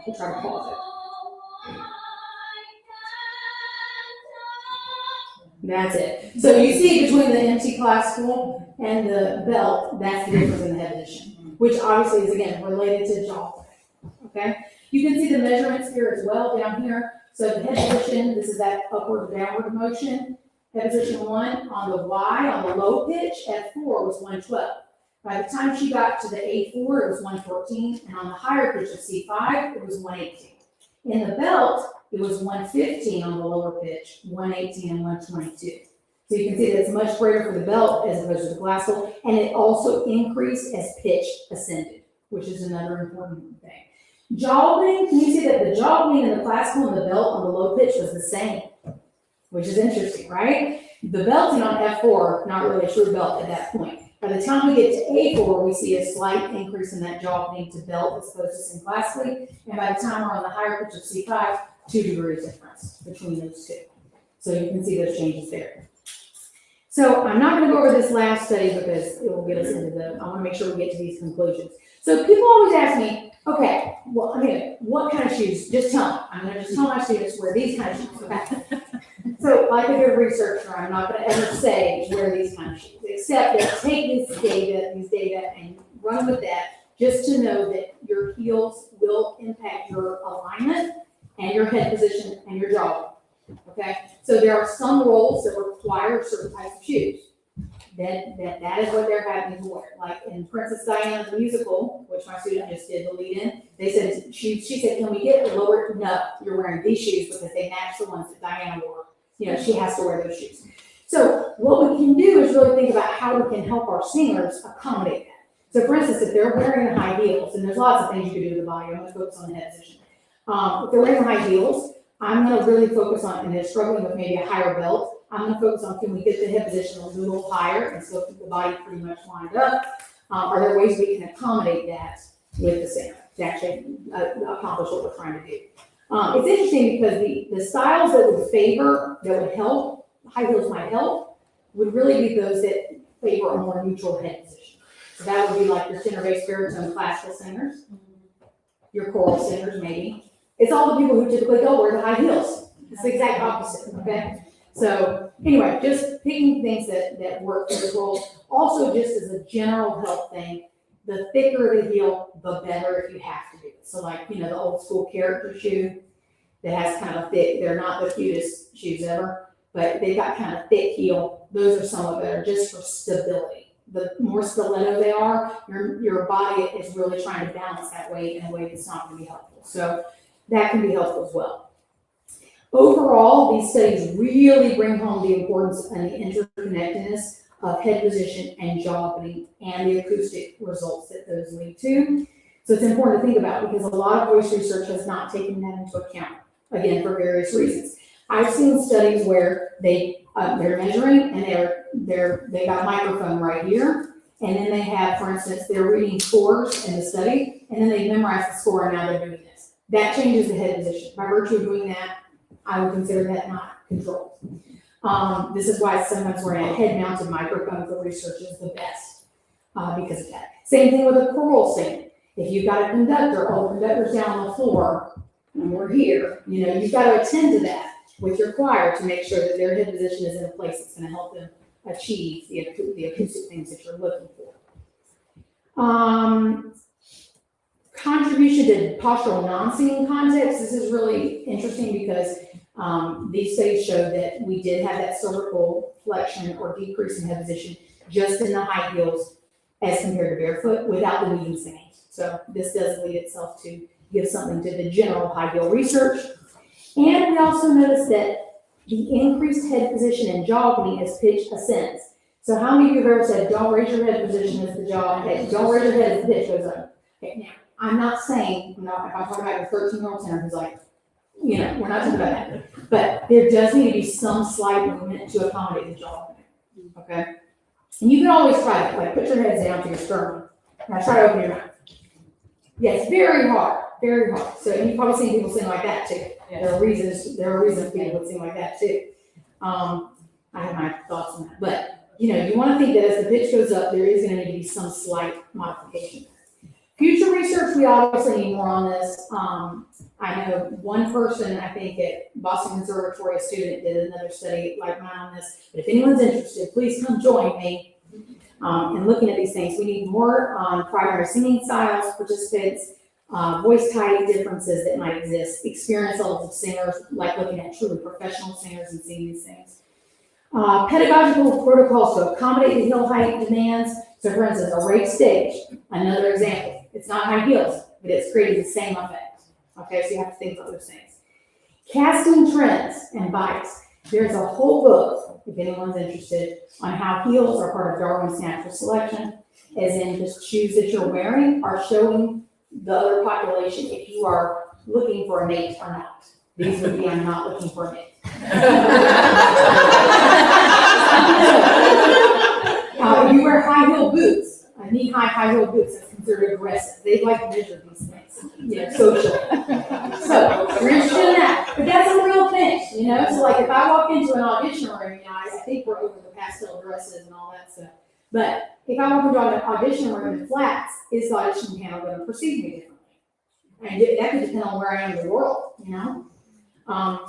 I'll try to pause it. That's it. So you see between the empty classical and the belt, that's the difference in the head position, which obviously is, again, related to jaw. Okay? You can see the measurements here as well down here. So the head position, this is that upward downward motion. Head position 1 on the Y, on the low pitch, F4 was 112. By the time she got to the A4, it was 114, and on the higher pitch of C5, it was 118. In the belt, it was 115 on the lower pitch, 118 and 122. So you can see that it's much greater for the belt as opposed to the classical, and it also increased as pitch ascended, which is another important thing. Jaw opening, can you see that the jaw opening in the classical and the belt on the low pitch was the same, which is interesting, right? The belting on F4, not really a true belt at that point. By the time we get to A4, we see a slight increase in that jaw opening to belt as opposed to sing classically. And by the time we're on the higher pitch of C5, 2 degrees difference between those two. So you can see those changes there. So I'm not going to go over this last study because it will get us into I want to make sure we get to these conclusions. So people always ask me, okay, well, what kind of shoes? Just tell me. I'm going to just tell my students wear these kind of shoes. Okay. So like a good researcher, I'm not going to ever say wear these kind of shoes, except that take these data and run with that just to know that your heels will impact your alignment and your head position and your jaw. Okay, so there are some roles that require certain types of shoes. That is what they're having to wear. Like in Princess Diana's musical, which my student just did the lead in, they said she said, can we get lower? No, you're wearing these shoes because they match the ones that Diana wore. You know, she has to wear those shoes. So what we can do is really think about how we can help our singers accommodate that. So for instance, if they're wearing high heels, and there's lots of things you can do with the body, I'm going to focus on the head position. If they're wearing high heels, I'm going to really focus on, and they're struggling with maybe a higher belt, I'm going to focus on, can we get the head position a little higher and still keep the body pretty much lined up? Are there ways we can accommodate that with the singer to actually accomplish what we're trying to do? It's interesting because the styles that would favor, that would help, high heels might help, would really be those that favor a more neutral head position. So that would be like your tenor, bass, baritone, classical singers, your choral singers maybe. It's all the people who typically go wear the high heels. It's the exact opposite, okay? So anyway, just picking things that work for the role. Also, just as a general health thing, the thicker the heel, the better if you have to do it. So like, the old school character shoe, that has kind of a thick, they're not the cutest shoes ever, but they've got kind of thick heel. Those are somewhat better just for stability. The more stiletto they are, your body is really trying to balance that weight in a way that's not going to be helpful. So that can be helpful as well. Overall, these studies really bring home the importance and the interconnectedness of head position and jaw opening and the acoustic results that those lead to. So it's important to think about because a lot of voice research has not taken that into account, again, for various reasons. I've seen studies where they're measuring and they got a microphone right here, and then they have, for instance, they're reading scores in the study, and then they memorize the score, and now they're doing this. That changes the head position. By virtue of doing that, I would consider that not controlled. This is why sometimes wearing a head-mounted microphone for research is the best because of that. Same thing with a choral singing. If you've got a conductor, all the conductors down on the floor, and we're here, you've got to attend to that with your choir to make sure that their head position is in a place that's going to help them achieve the acoustic things that you're looking for. Contribution to postural non-singing context. This is really interesting because these studies show that we did have that cervical flexion or decrease in head position just in the high heels as compared to barefoot without the leading singing. So this does lead itself to give something to the general high heel research. And we also noticed that the increased head position and jaw opening as pitch ascends. So how many of you have ever said, don't raise your head position as the jaw, don't raise your head as the pitch goes up? Okay, now, I'm not saying, if I'm talking about your 13-year-old center who's like, we're not talking about that. But there does need to be some slight movement to accommodate the jaw opening, okay? And you can always try that, like put your heads down to your sternum. Now try to open your mouth. Yeah, it's very hard, very hard. So you've probably seen people sing like that too. Yeah. There are reasons people would sing like that too. I have my thoughts on that. But, you want to think that as the pitch goes up, there is going to need to be some slight modification. Future research, we obviously need more on this. I know one person, I think at Boston Conservatory, a student did another study like mine on this. But if anyone's interested, please come join me in looking at these things. We need more on primary singing styles, participants, voice type differences that might exist, experience levels of singers, like looking at truly professional singers and seeing these things. Pedagogical protocols to accommodate the heel height demands. So for instance, a raised stage, another example. It's not high heels, but it's creating the same effect. Okay, so you have to think about those things. Casting trends and bias. There's a whole book, if anyone's interested, on how heels are part of Darwin's natural selection, as in the shoes that you're wearing are showing the other population if you are looking for a mate or not. These would be, I'm not looking for a mate. If you wear high heel boots, knee-high high heel boots, that's considered aggressive. They like to measure these things, socially. So you're interested in that, but that's a real thing, So like if I walk into an audition room, I think we're over the pastel dresses and all that stuff. But if I walk into an audition room in flats, is the audition panel going to perceive me differently? And that could depend on where I am in the world,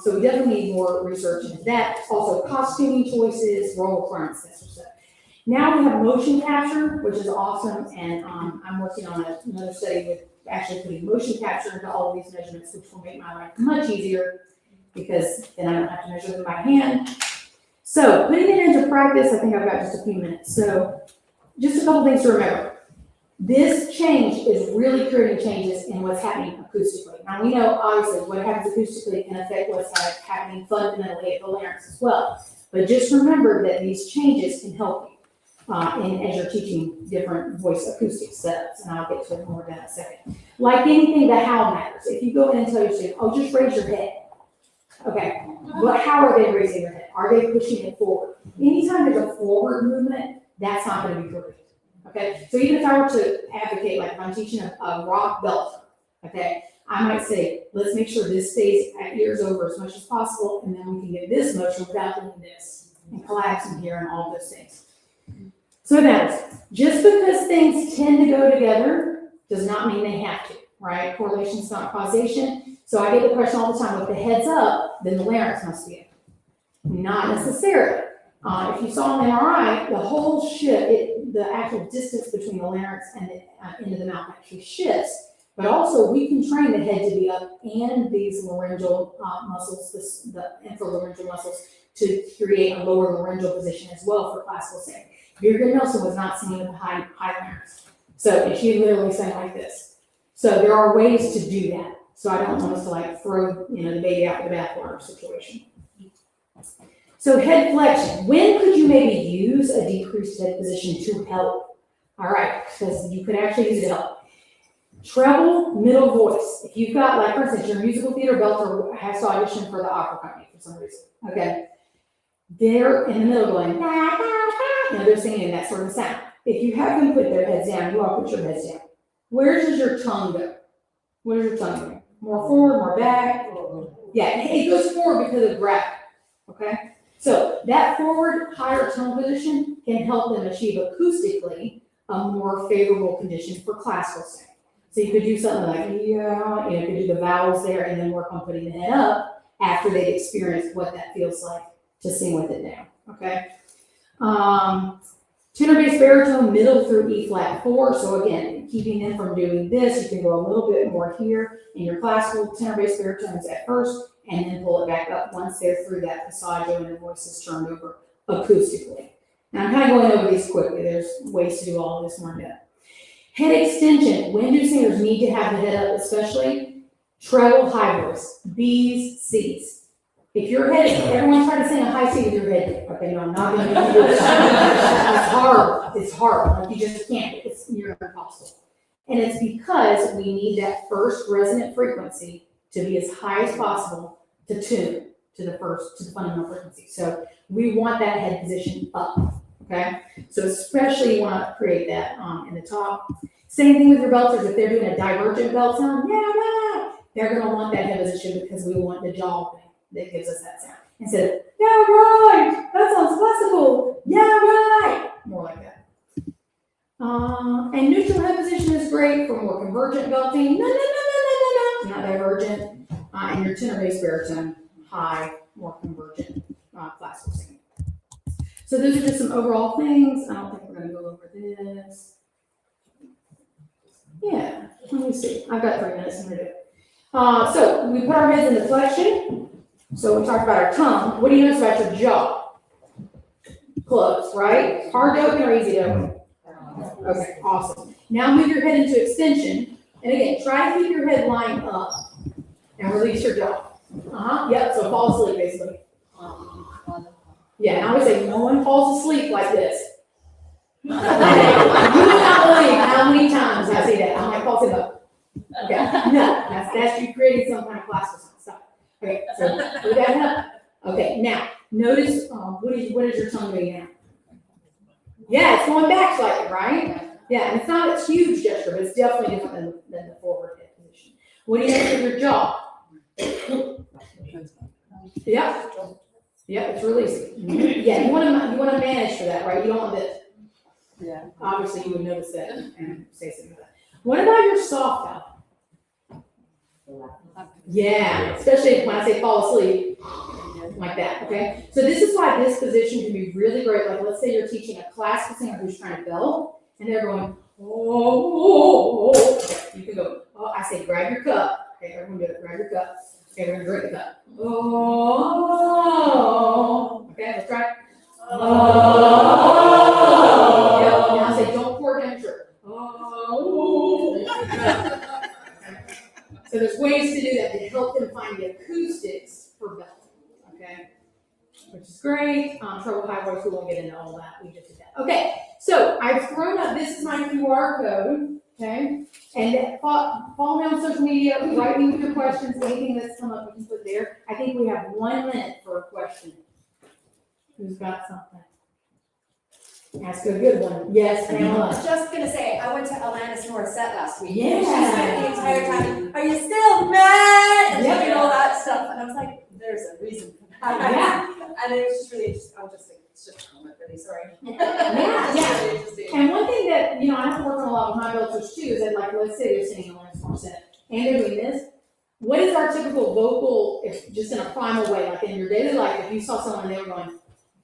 So we definitely need more research into that. Also, costuming choices, role requirements, that sort of stuff. Now we have motion capture, which is awesome, and I'm working on another study with actually putting motion capture into all of these measurements, which will make my life much easier because then I don't have to measure them by hand. So putting it into practice, I think I've got just a few minutes. So just a couple things to remember. This change is really creating changes in what's happening acoustically. Now we know obviously what happens acoustically can affect what's happening fundamentally at the larynx as well. But just remember that these changes can help you as you're teaching different voice acoustic setups, and I'll get to more of that in a second. Like anything, the how matters. If you go in and tell your student, oh, just raise your head. Okay, but how are they raising their head? Are they pushing it forward? Anytime there's a forward movement, that's not going to be correct. Okay, so even if I were to advocate, like if I'm teaching a rock belt, okay, I might say, let's make sure this stays at ears over as much as possible, and then we can get this motion without doing this, and collapsing here and all those things. So it matters. Just because things tend to go together does not mean they have to, right? Correlation is not causation. So I get the question all the time, if the head's up, then the larynx must be up. Not necessarily. If you saw an MRI, the whole shift, the actual distance between the larynx and the end of the mouth actually shifts But also, we can train the head to be up and these laryngeal muscles, the infralaryngeal muscles, to create a lower laryngeal position as well for classical singing. Birgit Nilsson was not singing with the high larynx. So, and she literally sang like this. So there are ways to do that. So I don't want us to like throw, the baby out with the bathwater situation. So head flexion. When could you maybe use a decreased head position to help? All right, because you could actually use it to help. Treble middle voice. If you've got, like, for instance, your musical theater belter has to audition for the opera company for some reason. Okay. They're in the middle going, da, da, da, they're singing that sort of sound. If you have them put their heads down, you all put your heads down. Where does your tongue go? Where does your tongue go? More forward, more back? Yeah, it goes forward because of gravity. Okay? So that forward, higher tongue position can help them achieve acoustically a more favorable condition for classical singing. So you could do something like, you could do the vowels there and then work on putting the head up after they've experienced what that feels like to sing with it down. Okay? Tenor bass baritone, middle through E flat 4. So again, keeping them from doing this, you can go a little bit more here in your classical tenor bass baritones at first, and then pull it back up once they're through that passaggio and the voice is turned over acoustically. Now I'm kind of going over these quickly. There's ways to do all of this more in depth. Head extension. When do singers need to have the head up, especially? Treble high voice, B's, C's. If your head, everyone's trying to sing a high C with your head. Okay, no, I'm not going to do this. It's hard. It's hard. Like, you just can't. It's near impossible. And it's because we need that first resonant frequency to be as high as possible to tune to the fundamental frequency. So we want that head position up. Okay, so especially you want to create that in the top. Same thing with your belters. If they're doing a divergent belt sound, they're going to want that head position because we want the jaw thing that gives us that sound. Instead of, yeah, right, that sounds classical, yeah, right, more like that. And neutral head position is great for more convergent belting, not divergent, and your tenor bass baritone, high, more convergent classical singing. So those are just some overall things. I don't think we're going to go over this. Yeah, let me see. I've got 3 minutes to do it. So we put our heads in the flexion. So we talked about our tongue. What do you notice about your jaw? Closed, right? Hard to open or easy to open? Okay, awesome. Now move your head into extension. And again, try to keep your head lined up and release your jaw. Yep, so fall asleep basically. Yeah, and I always say no one falls asleep like this. You would not believe how many times I say that. I'm like, fall asleep. Okay, no, that's you creating some kind of classical stuff. Okay, so do that up. Okay, now notice what is your tongue doing now? Yeah, it's going back slightly, right? Yeah, and it's not a huge gesture, but it's definitely different than the forward head position. What do you notice with your jaw? Yep. Yep, it's releasing. Yeah, you want to manage for that, right? You don't want this. Yeah. Obviously, you would notice that and say something about that. What about your soft mouth? Yeah, especially when I say fall asleep, like that, okay? So this is why this position can be really great. Like, let's say you're teaching a classical singer who's trying to belt, and they're going, oh. You can go, I say, grab your cup. Okay, everyone do it, grab your cup. Okay, we're gonna drink the cup. Oh. Okay, let's try it. Oh. Yep, now say, don't pour it down your shirt. Oh. So there's ways to do that to help them find the acoustics for belting, okay? Which is great. Treble high voice, we won't get into all that. We just did that. Okay, so I've thrown up, this is my QR code, okay? And follow me on social media, write me with your questions, anything that's come up, we can put there. I think we have 1 minute for a question. Who's got something? Ask a good one. Yes, Pamela. I was just gonna say, I went to Alanis Morissette last week. Yeah. She spent the entire time, are you still mad? And Yeah. doing all that stuff. And I was like, there's a reason for that. Yeah. And it was just really interesting. I was just like, it's just a moment, really, sorry. Yeah. Really interesting. And one thing that, I have to work on a lot with my belters too, is that, like, let's say they're singing Alanis Morissette and they're doing this. What is our typical vocal, if just in a primal way, like in your daily life, if you saw someone and they were going,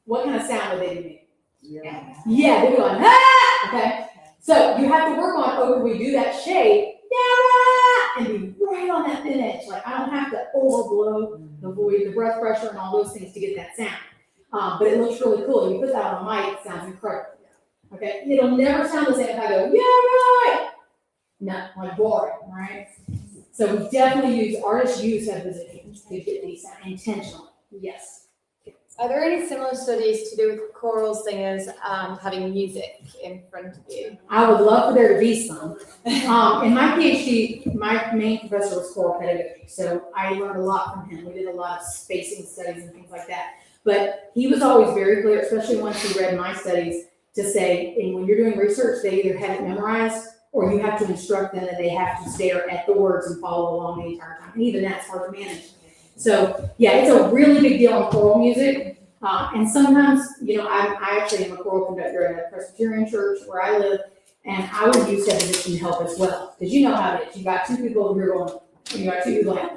what kind of sound would they be making? Yeah, they'd be going, ah! Okay. So you have to work on, when we do that shape, yeah, and be right on that thin edge. Like I don't have to overblow the voice, the breath pressure, and all those things to get that sound. But it looks really cool. You put that on a mic, it sounds incredible. Okay, it'll never sound the same if I go, yeah, right. No, like boring, right? So we definitely use artists use that position to get these sound intentionally. Yes. Are there any similar studies to do with choral singers having music in front of you? I would love for there to be some. In my PhD, my main professor was choral pedagogy, so I learned a lot from him. We did a lot of spacing studies and things like that. But he was always very clear, especially once he read my studies, to say, and when you're doing research, they either have it memorized or you have to instruct them that they have to stare at the words and follow along the entire time. And even that's hard to manage. So yeah, it's a really big deal in choral music. And sometimes, you know, I actually am a choral conductor at a Presbyterian church where I live, and I would use that position to help as well. Because you know how it is. You got two people over here going, you got two people like,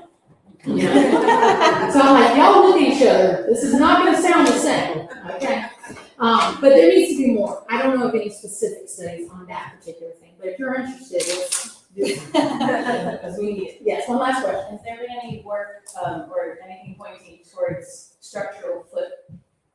you know. So I'm like, y'all look at each other. This is not going to sound the same. Okay. But there needs to be more. I don't know of any specific studies on that particular thing. But if you're interested, let's do it. Because we need it. Yes, one last question. Has there been any work or anything pointing towards structural foot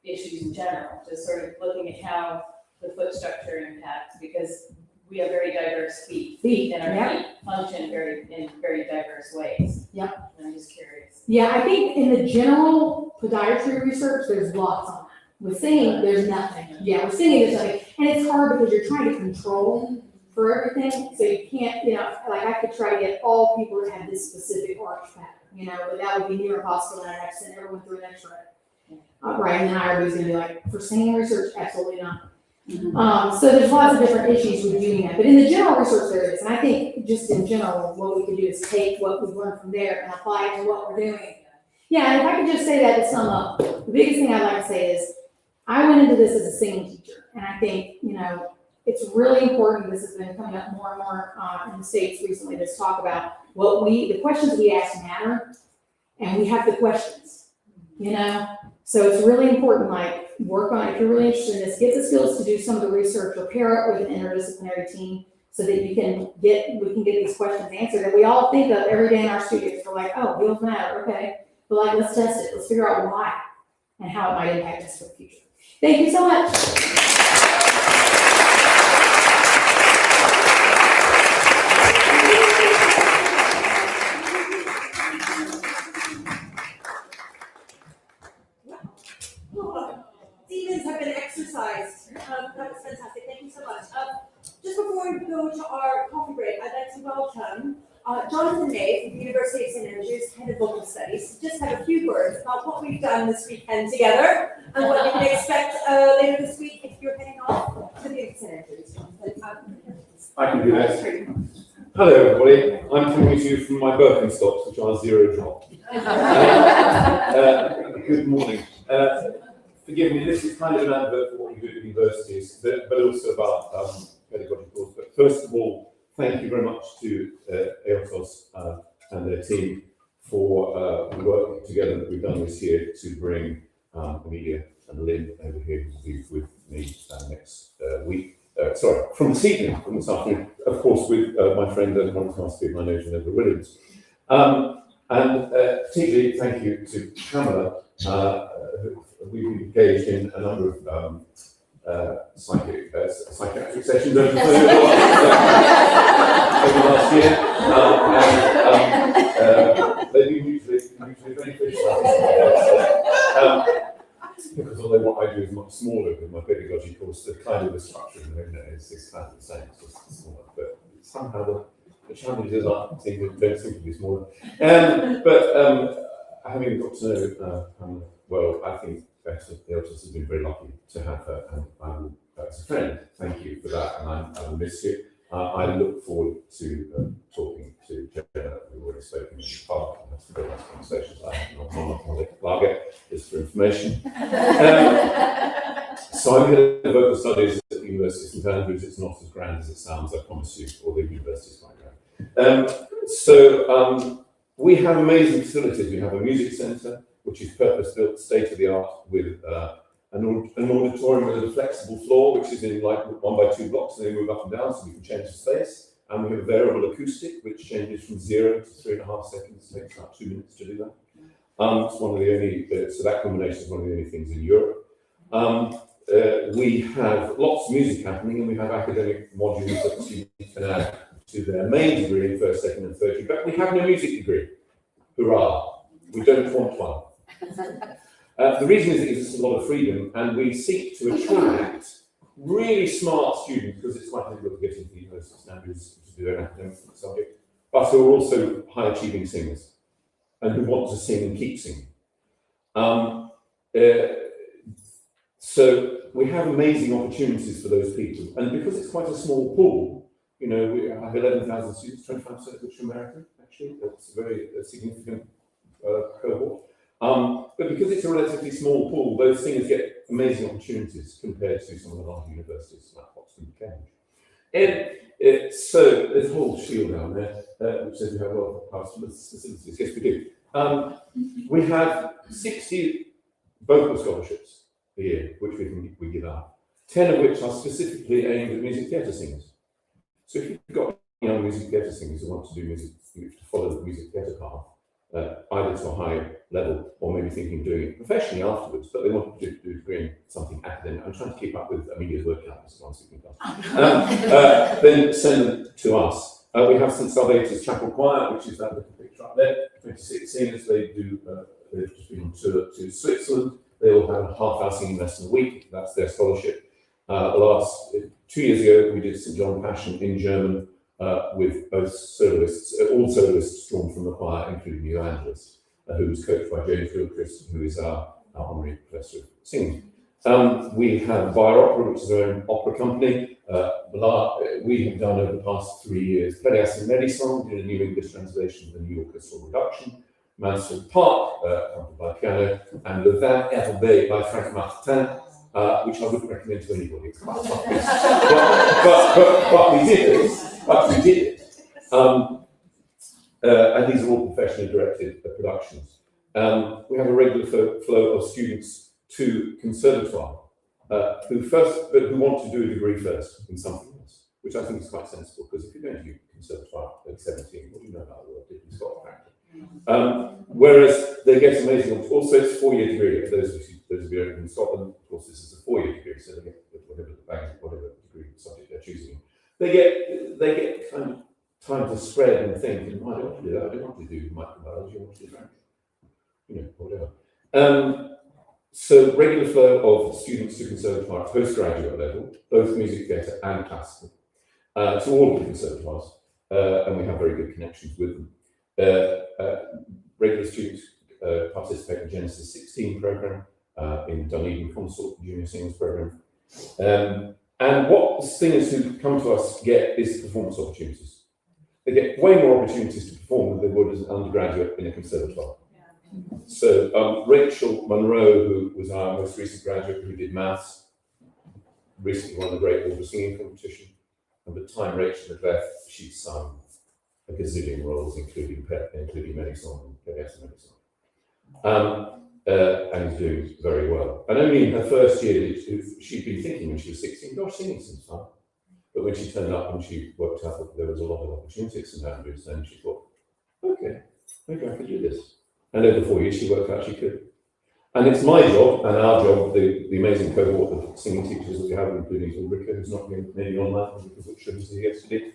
issues in general? Just sort of looking at how the foot structure impacts, because we have very diverse feet and our feet function in very diverse ways. Yep. And I'm just curious. Yeah, I think in the general podiatry research, there's lots on that. With singing, there's nothing. Yeah, with singing, there's nothing. And it's hard because you're trying to control for everything. So you can't, you know, like I could try to get all people to have this specific arch pattern, you know, but that would be near impossible, and I'd have to send everyone through an x-ray. Right, and then IRB's gonna be like, for singing research, absolutely not. So there's lots of different issues with doing that. But in the general research there is, and I think just in general, what we could do is take what we've learned from there and apply it to what we're doing. Yeah, and if I could just say that to sum up, the biggest thing I'd like to say is, I went into this as a singing teacher, and I think, you know, it's really important. This has been coming up more and more in the States recently, this talk about the questions we ask matter, and we have the questions, you know? So it's really important, like, work on it. If you're really interested in this, get the skills to do some of the research, or pair it with an interdisciplinary team so that we can get these questions answered that we all think of every day in our studios. We're like, oh, wheels matter, okay. But like, let's test it. Let's figure out why and how it might impact us for the future. Thank you so much. Demons have been exercised. That was fantastic. Thank you so much. Just before we go to our coffee break, I'd like to welcome Jonathan May from the University of St. Andrews, Head of Vocal Studies. Just have a few words about what we've done this weekend together and what you can expect later this week if you're heading off to the St. Andrews. I can do that. Hello, everybody. I'm coming to you from my Birkenstocks, which are zero drop. Good morning. Forgive me, this is kind of an advert for what we do at universities, but also about pedagogic course. But first of all, thank you very much to AOTOS and their team for the work together that we've done this year to bring Amelia and Lynn over here to be with me next week. From this afternoon, of course, with my friend and one of my nose, Jenna Williams. And particularly thank you to Pamela. We've engaged in a number of psychiatric sessions over the last year. They've been mutually beneficial. Because although what I do is much smaller with my pedagogy course, the kind of the structure of it is kind of the same, it's just smaller. But somehow the challenges don't seem to be smaller. But having got to know well, I think the AOTOS has been very lucky to have her, and I will, as a friend, thank you for that, and I will miss you. I look forward to talking to Jenna. We've already spoken in the park, and that's a very nice conversation. I have not on Lager, just for information. So I'm head of vocal studies at the University of St Andrews. It's not as grand as it sounds, I promise you, or the university's quite grand. We have amazing facilities. We have a music centre, which is purpose-built, state-of-the-art, with an auditorium with a flexible floor, which is in like 1 by 2 blocks, and they move up and down, so we can change the space. and we have a variable acoustic, which changes from 0 to 3.5 seconds. It takes about 2 minutes to do that. It's one of the only, so that combination is one of the only things in Europe. We have lots of music happening, and we have academic modules that students can add to their main degree in first, second, and third year. But we have no music degree. Hurrah! We don't want one. The reason is it gives us a lot of freedom, and we seek to attract really smart students, because it's quite difficult to get into the university standards to do an academic subject, but who are also high achieving singers and who want to sing and keep singing. So we have amazing opportunities for those people, and because it's quite a small pool, you know, we have 11,000 students, 25% which are American, actually. That's a very significant cohort. But because it's a relatively small pool, those singers get amazing opportunities compared to some of the larger universities like Oxford and Cambridge. And so there's a whole shield down there, which says we have a lot of pastoral facilities. Yes, we do. We have 60 vocal scholarships a year, which we give out, 10 of which are specifically aimed at music theatre singers. So if you've got young music theatre singers who want to do music, to follow the music theatre path, either to a high level or maybe thinking of doing it professionally afterwards, but they want to do a degree in something academic. I'm trying to keep up with Amelia's work calendar, so I'm speaking fast. Then send them to us. We have St Salvator's Chapel Choir, which is that little picture up there. 26 singers. They've just been on tour to Switzerland. They all have a half-hour singing lesson a week. That's their scholarship. The last 2 years ago, we did St John Passion in German with both soloists, all soloists drawn from the choir, including the evangelist, who was coached by James Gilchrist, who is our honorary professor of singing. We have Via Opera, which is our own opera company. We have done over the past 3 years Fettes and Medisong, did a new English translation of the New York Orchestral Reduction, Mansfield Park, accompanied by piano, and Le Vin Herbé by Frank Martin, which I wouldn't recommend to anybody. It's quite tough. But we did it. And these are all professionally directed productions. We have a regular flow of students to conservatoire who want to do a degree first in something else, which I think is quite sensible, because if you're going to do conservatoire at 17, what do you know about the world? You've got practice. Whereas they get amazing. Also, it's a 4-year degree. Those of you who are in Scotland, of course, this is a 4-year degree, so they get whatever degree subject they're choosing. They get kind of time to spread and think, I don't want to do that. I don't want to do microbiology. I want to do French. You know, whatever. So regular flow of students to conservatoire at postgraduate level, both music theatre and classical, to all of the conservatoires, and we have very good connections with them. Regular students participate in Genesis 16 programme, in Dunedin Consort Junior Singers programme. And what the singers who come to us get is performance opportunities. They get way more opportunities to perform than they would as an undergraduate in a conservatoire. So Rachel Monroe, who was our most recent graduate who did maths, recently won the Great Order Singing Competition. And by the time Rachel had left, she'd sung a gazillion roles, including Medisong and Fettes and Medisong. And is doing very well. And only in her first year, she'd been thinking when she was 16, gosh, singing seems fun. But when she turned up and she worked out that there was a lot of opportunities in Andrews, then she thought, okay, maybe I could do this. And over 4 years, she worked out she could. And it's my job and our job, the amazing cohort of singing teachers that we have, including Ulrika, who's not maybe online, because Ulrika was here yesterday.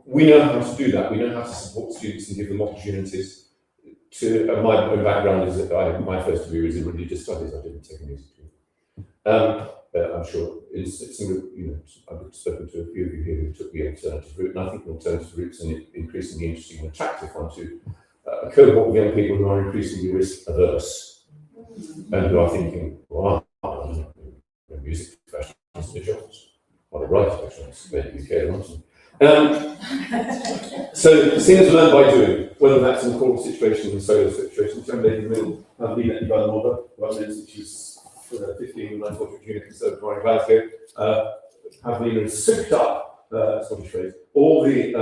We know how to do that. We know how to support students and give them opportunities. My own background is that my first degree was in religious studies. I didn't take a music degree. I'm sure I've spoken to a few of you here who took the alternative route, and I think the alternative route is an increasingly interesting and attractive one to a cohort of young people who are increasingly risk averse and who are thinking, wow, music professionals, the jobs, or the right professionals, maybe UK London. So singers learn by doing, whether that's in a choral situation or solo situation. Young lady in the middle, Lynn Helding, which is 15 when I taught at Junior Conservatoire in Glasgow, Amelia soaked up, Scottish phrase, all the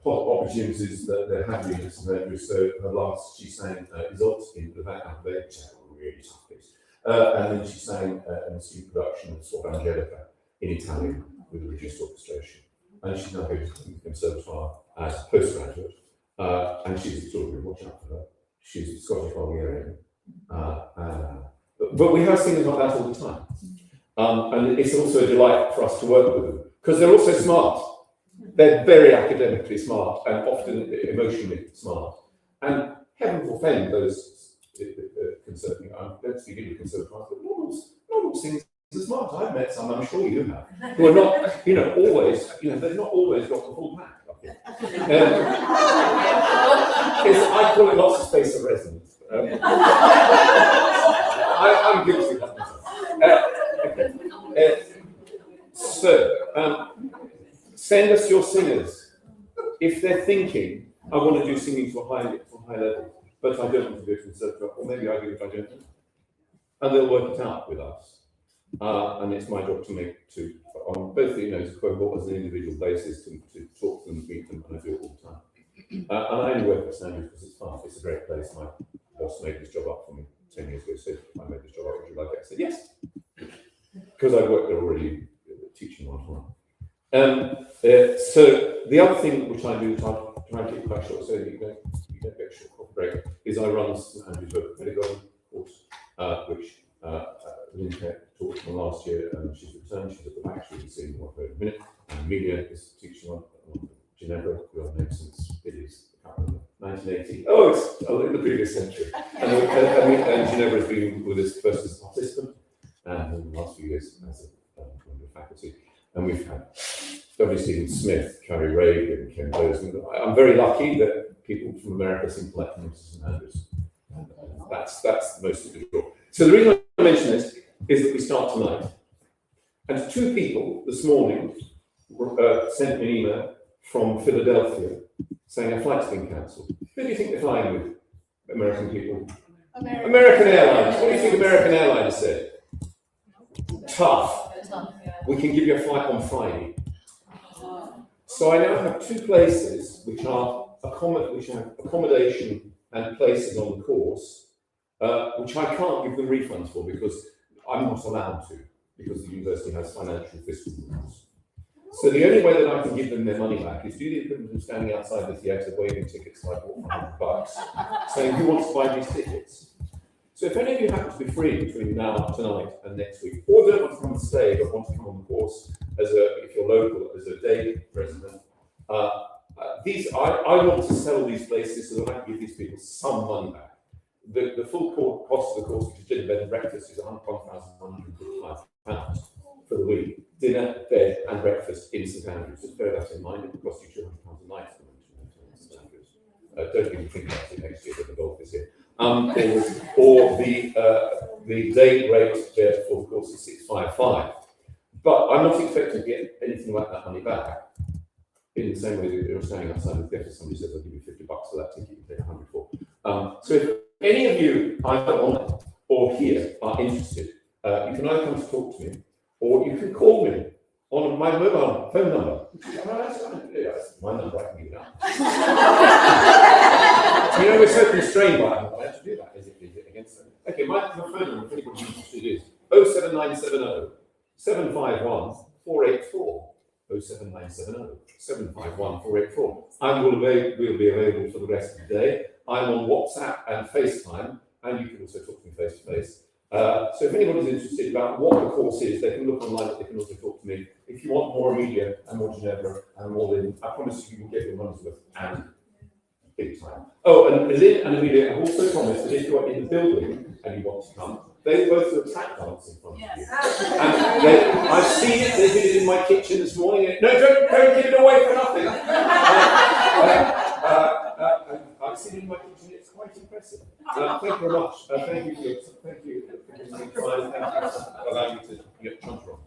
opportunities that there have been at St Andrews. So her last, she sang Isolde in the background there, which is a really tough piece. And then she sang in a student production of Suor Angelica in Italian with a reduced orchestration. and she's now going to the Conservatoire as a postgraduate, and she's extraordinary. Watch out for her. She's a Scottish Bulgarian. But we have singers like that all the time. And it's also a delight for us to work with them, because they're also smart. They're very academically smart and often emotionally smart. And heaven forfend those conservative, let's begin with conservative, but not all singers are smart. I've met some, I'm sure you have, who are not, always, they've not always got the full pack up here. I call it lots of space of resonance. I'm guilty of that myself. Send us your singers. If they're thinking, I want to do singing to a high level, but I don't want to go to the conservatoire, or maybe I do if I don't know. And they'll work it out with us. And it's my job on both the quote as an individual basis to talk to them, meet them, and I do it all the time. And I only work at Stanley because it's fun. It's a great place. My boss made this job up for me 10 years ago. So I made this job up. Would you like it? I said yes, because I worked there already teaching one-to-one. So the other thing which I do, try and keep quite short, so you don't get a short coffee break, is I run St Andrew's Local Pedagogy course, which Lynn taught from last year, and she's returned. She's at the back. She'll be seeing what in a minute. And Amelia is teaching on Geneva, who I've known since it is 1980. Oh, it's in the previous century. And Geneva has been with us first as a participant, and in the last few years as a member of faculty. And we've had W. Stephen Smith, Carrie Reagan, Ken Bozeman. I'm very lucky that people from America seem to like coming to St Andrews. That's most of the draw. So the reason I mention this is that we start tonight. And two people this morning sent me an email from Philadelphia saying a flight's been cancelled. Who do you think they're flying with? American people? American Airlines. What do you think American Airlines said? Tough. We can give you a flight on Friday. So I now have two places which have accommodation and places on the course, which I can't give them refunds for because I'm not allowed to, because the university has financial fiscal rules. So the only way that I can give them their money back is do the equivalent of standing outside the theatre waving tickets like $100, saying who wants to buy these tickets? So if any of you happen to be free between now, tonight, and next week, or don't want to come and stay but want to come on the course if you're local, as a day resident, I want to sell these places so that I can give these people some money back. The full cost of the course, which is dinner, bed and breakfast, is £1,155 for the week. Dinner, bed and breakfast in St Andrews. Just bear that in mind. It will cost you £200 a night in St Andrews. Don't even think about it next year, but the golf is here. Or the day rate for the course is $655. But I'm not expecting to get anything like that money back. In the same way that you're standing outside the theatre, somebody says, I'll give you $50 for that ticket, you take 100 for. So if any of you, either online or here, are interested, you can either come to talk to me, or you can call me on my mobile phone number. That's my number, I can give it out. We're so constrained by it, I have to do that. Is it against them? Okay, my phone number, if anybody's interested, is 07970 751 484. 07970 751 484. We'll be available for the rest of the day. I'm on WhatsApp and FaceTime, and you can also talk to me face to face. So if anybody's interested about what the course is, they can look online, but they can also talk to me. If you want more Amelia and more Geneva and more Lynn, I promise you will get your money's worth and big time. Oh, and Lynn and Amelia have also promised that if you're in the building and you want to come, they both do a tap dance in front of you. And I've seen it, they did it in my kitchen this morning. No, don't give it away for nothing. I've seen it in my kitchen, it's quite impressive. Thank you very much. Thank you for giving me time. Thank you for allowing me to get chance from.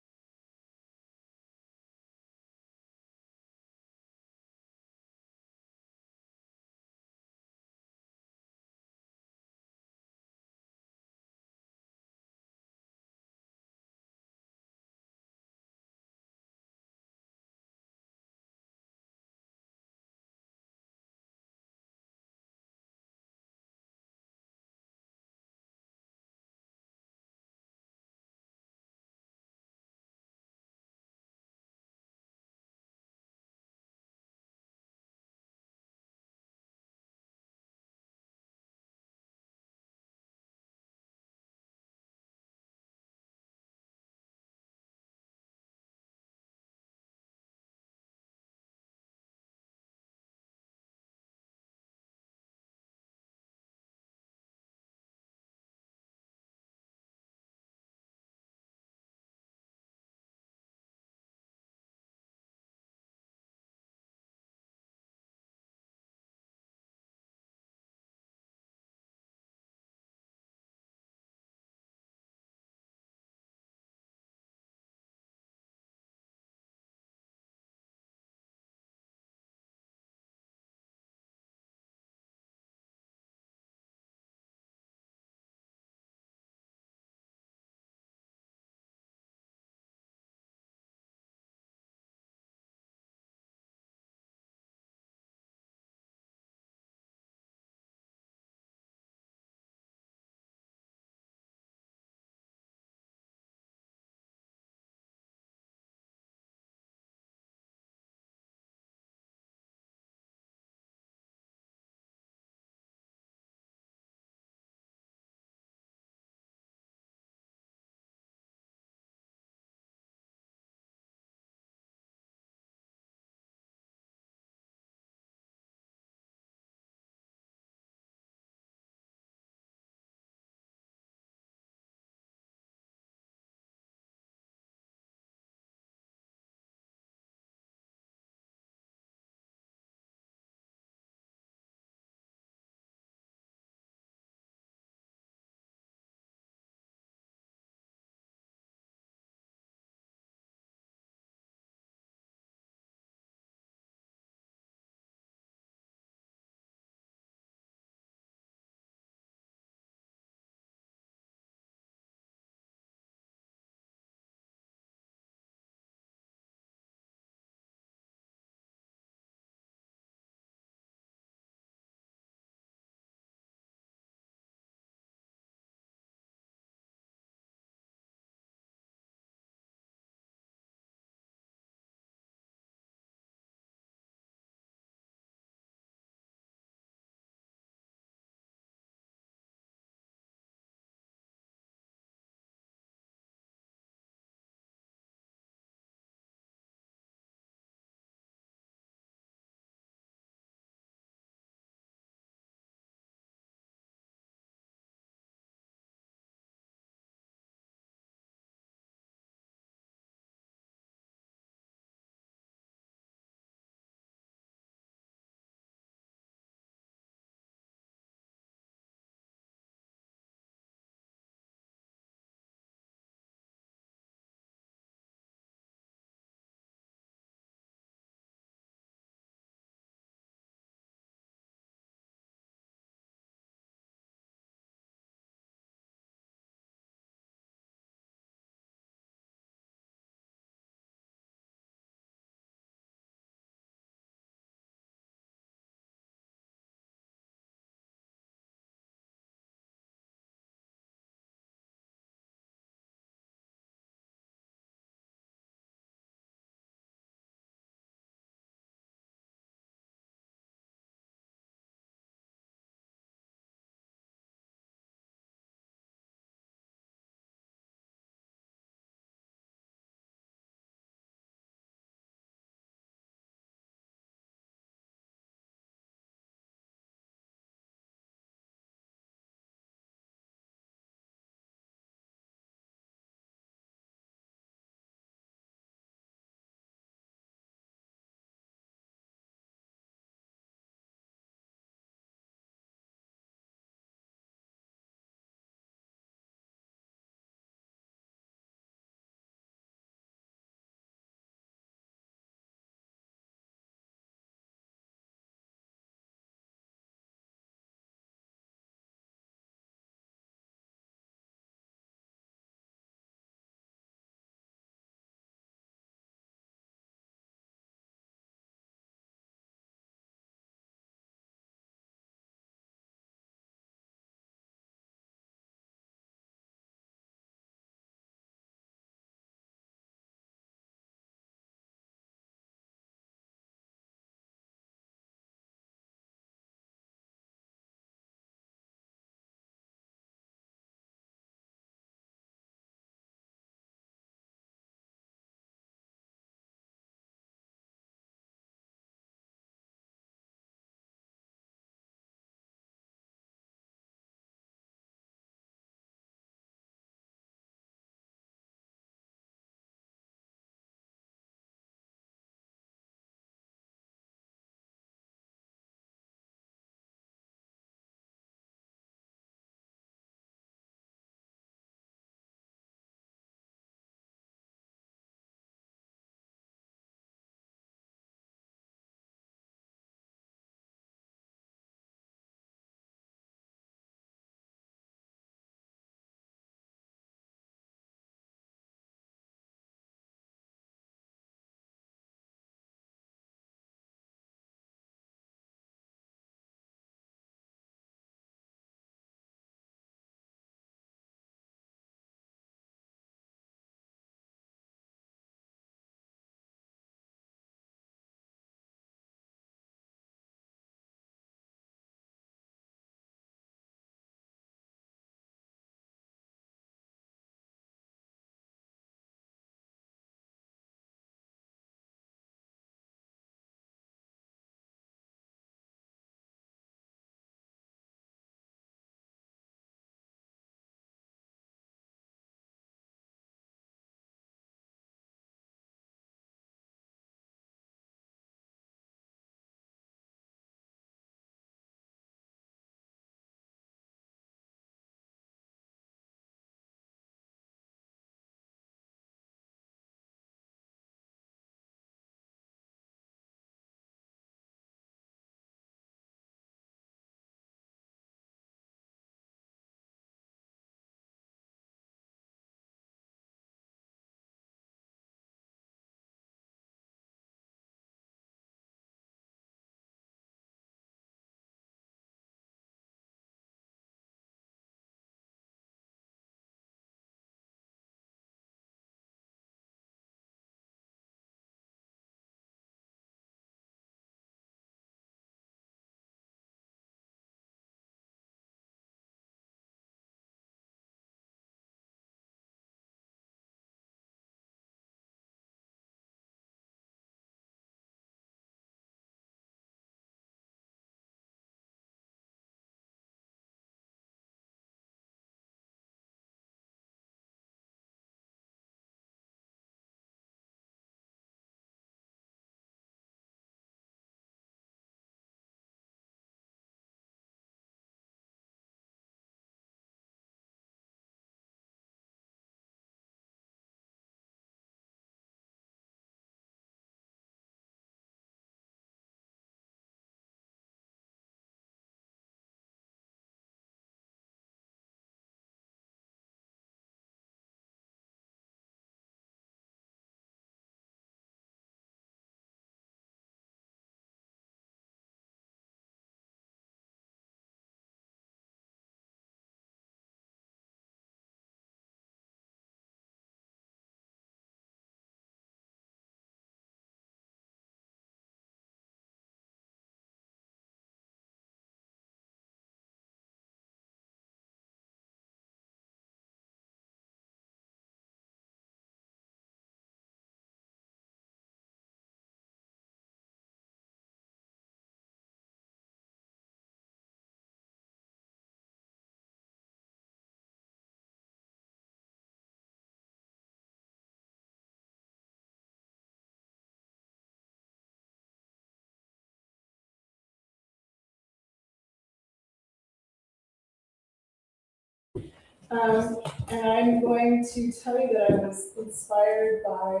And I'm going to tell you that I was inspired by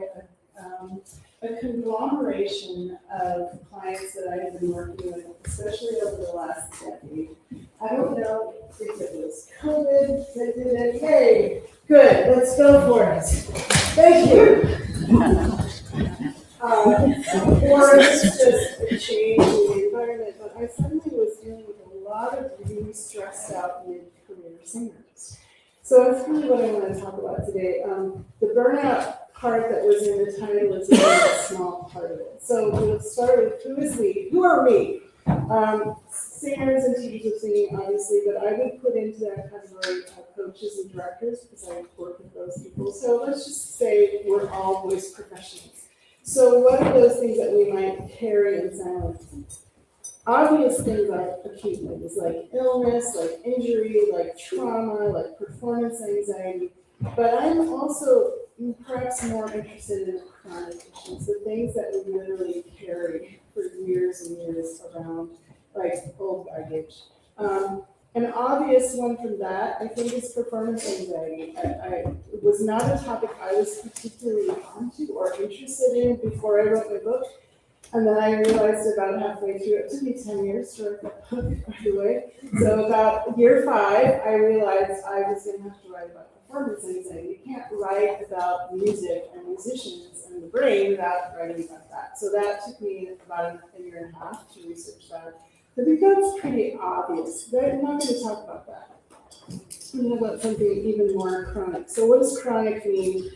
a conglomeration of clients that I have been working with, especially over the last decade. I don't know if it was COVID that did it. Hey, good, let's go for it. Thank you. Or it's just a change in the environment, but I suddenly was dealing with a lot of really stressed out mid-career singers. So that's really what I want to talk about today. The burnout part that was in the title is a very small part of it. So we'll start with who is we? Who are we? Singers and teachers of singing, obviously, but I would put into that category coaches and directors because I work with those people. So let's just say we're all voice professionals. So what are those things that we might carry in silence? Obvious things are acute things like illness, like injury, like trauma, like performance anxiety. But I'm also perhaps more interested in the chronic issues, the things that we literally carry for years and years around, like old baggage. An obvious one from that, I think, is performance anxiety. It was not a topic I was particularly onto or interested in before I wrote my book. And then I realized about halfway through, it took me 10 years to write that book, by the way. So about year 5, I realized I was going to have to write about performance anxiety. You can't write about music and musicians and the brain without writing about that. So that took me about a year and a half to research that. I think that's pretty obvious. I'm not going to talk about that. I'm going to talk about something even more chronic. So what does chronic mean?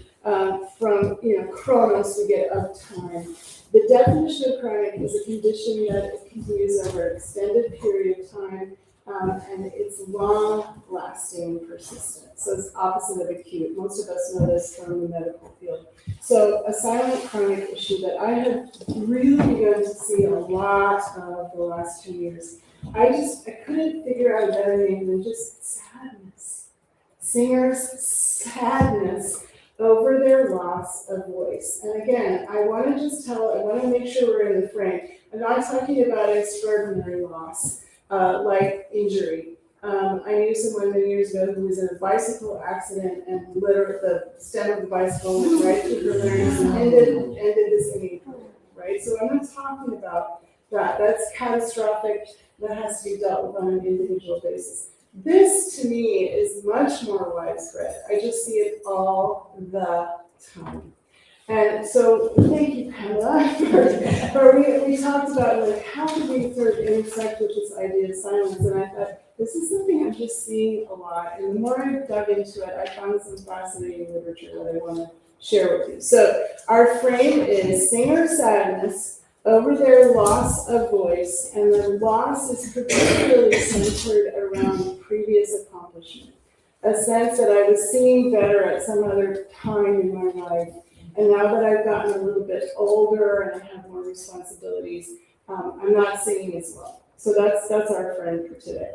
From chronos, we get of time. The definition of chronic is a condition that continues over an extended period of time, and it's long-lasting and persistent. So it's opposite of acute. Most of us know this from the medical field. So a silent chronic issue that I have really begun to see a lot of the last 2 years. I couldn't figure out a better name than just sadness. Singers' sadness over their loss of voice. And again, I want to make sure we're in the frame. I'm not talking about extraordinary loss, like injury. I knew someone many years ago who was in a bicycle accident and literally the stem of the bicycle went right through her larynx and ended the singing career, right? So I'm not talking about that. That's catastrophic. That has to be dealt with on an individual basis. This, to me, is much more widespread. I just see it all the time. And so, thank you, Pamela, for we talked about, like, how do we sort of intersect with this idea of silence? And I thought, this is something I'm just seeing a lot. And the more I dug into it, I found some fascinating literature that I want to share with you. So, our frame is singer sadness over their loss of voice, and the loss is particularly centered around previous accomplishment. A sense that I was singing better at some other time in my life, and now that I've gotten a little bit older and I have more responsibilities, I'm not singing as well. So that's our friend for today.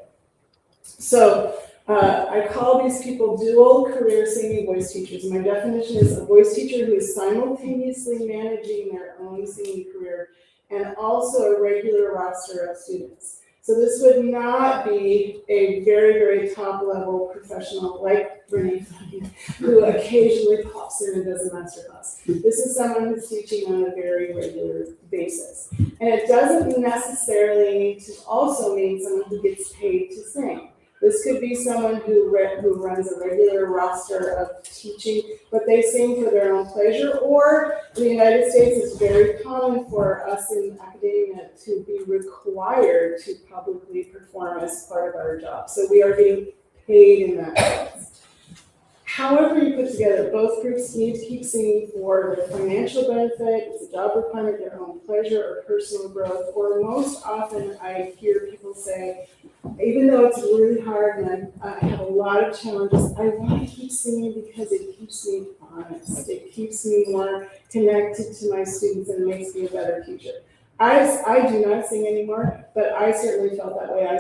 So I call these people dual career singing voice teachers. My definition is a voice teacher who is simultaneously managing their own singing career and also a regular roster of students. So this would not be a very, very top level professional like Renee who occasionally pops in and does a master class. This is someone who's teaching on a very regular basis. And it doesn't necessarily need to also mean someone who gets paid to sing. This could be someone who runs a regular roster of teaching, but they sing for their own pleasure, or in the United States, it's very common for us in academia to be required to publicly perform as part of our job. So we are being paid in that sense. However you put together, both groups need to keep singing for their financial benefit, it's a job requirement, their own pleasure or personal growth, or most often I hear people say, even though it's really hard and I have a lot of challenges, I want to keep singing because it keeps me honest. It keeps me more connected to my students and makes me a better teacher. I do not sing anymore, but I certainly felt that way. I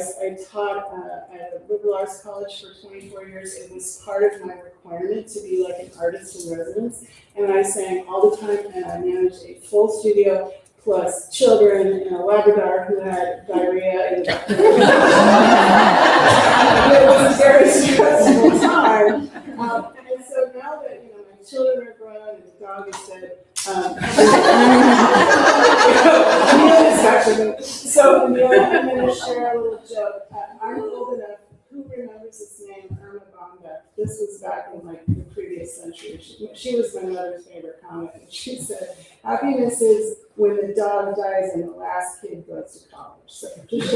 taught at a liberal arts college for 24 years. It was part of my requirement to be like an artist in residence, and I sang all the time, and I managed a full studio plus children and a Labrador who had diarrhea in the back. It was a very stressful time. dog is dead. Amelia is actually, so Amelia, I'm gonna share a little joke. I'm old enough, who remembers this name, Irma Bonda? This was back in like the previous century. She was my mother's favorite comic, and she said, happiness is when the dog dies and the last kid goes to college. So just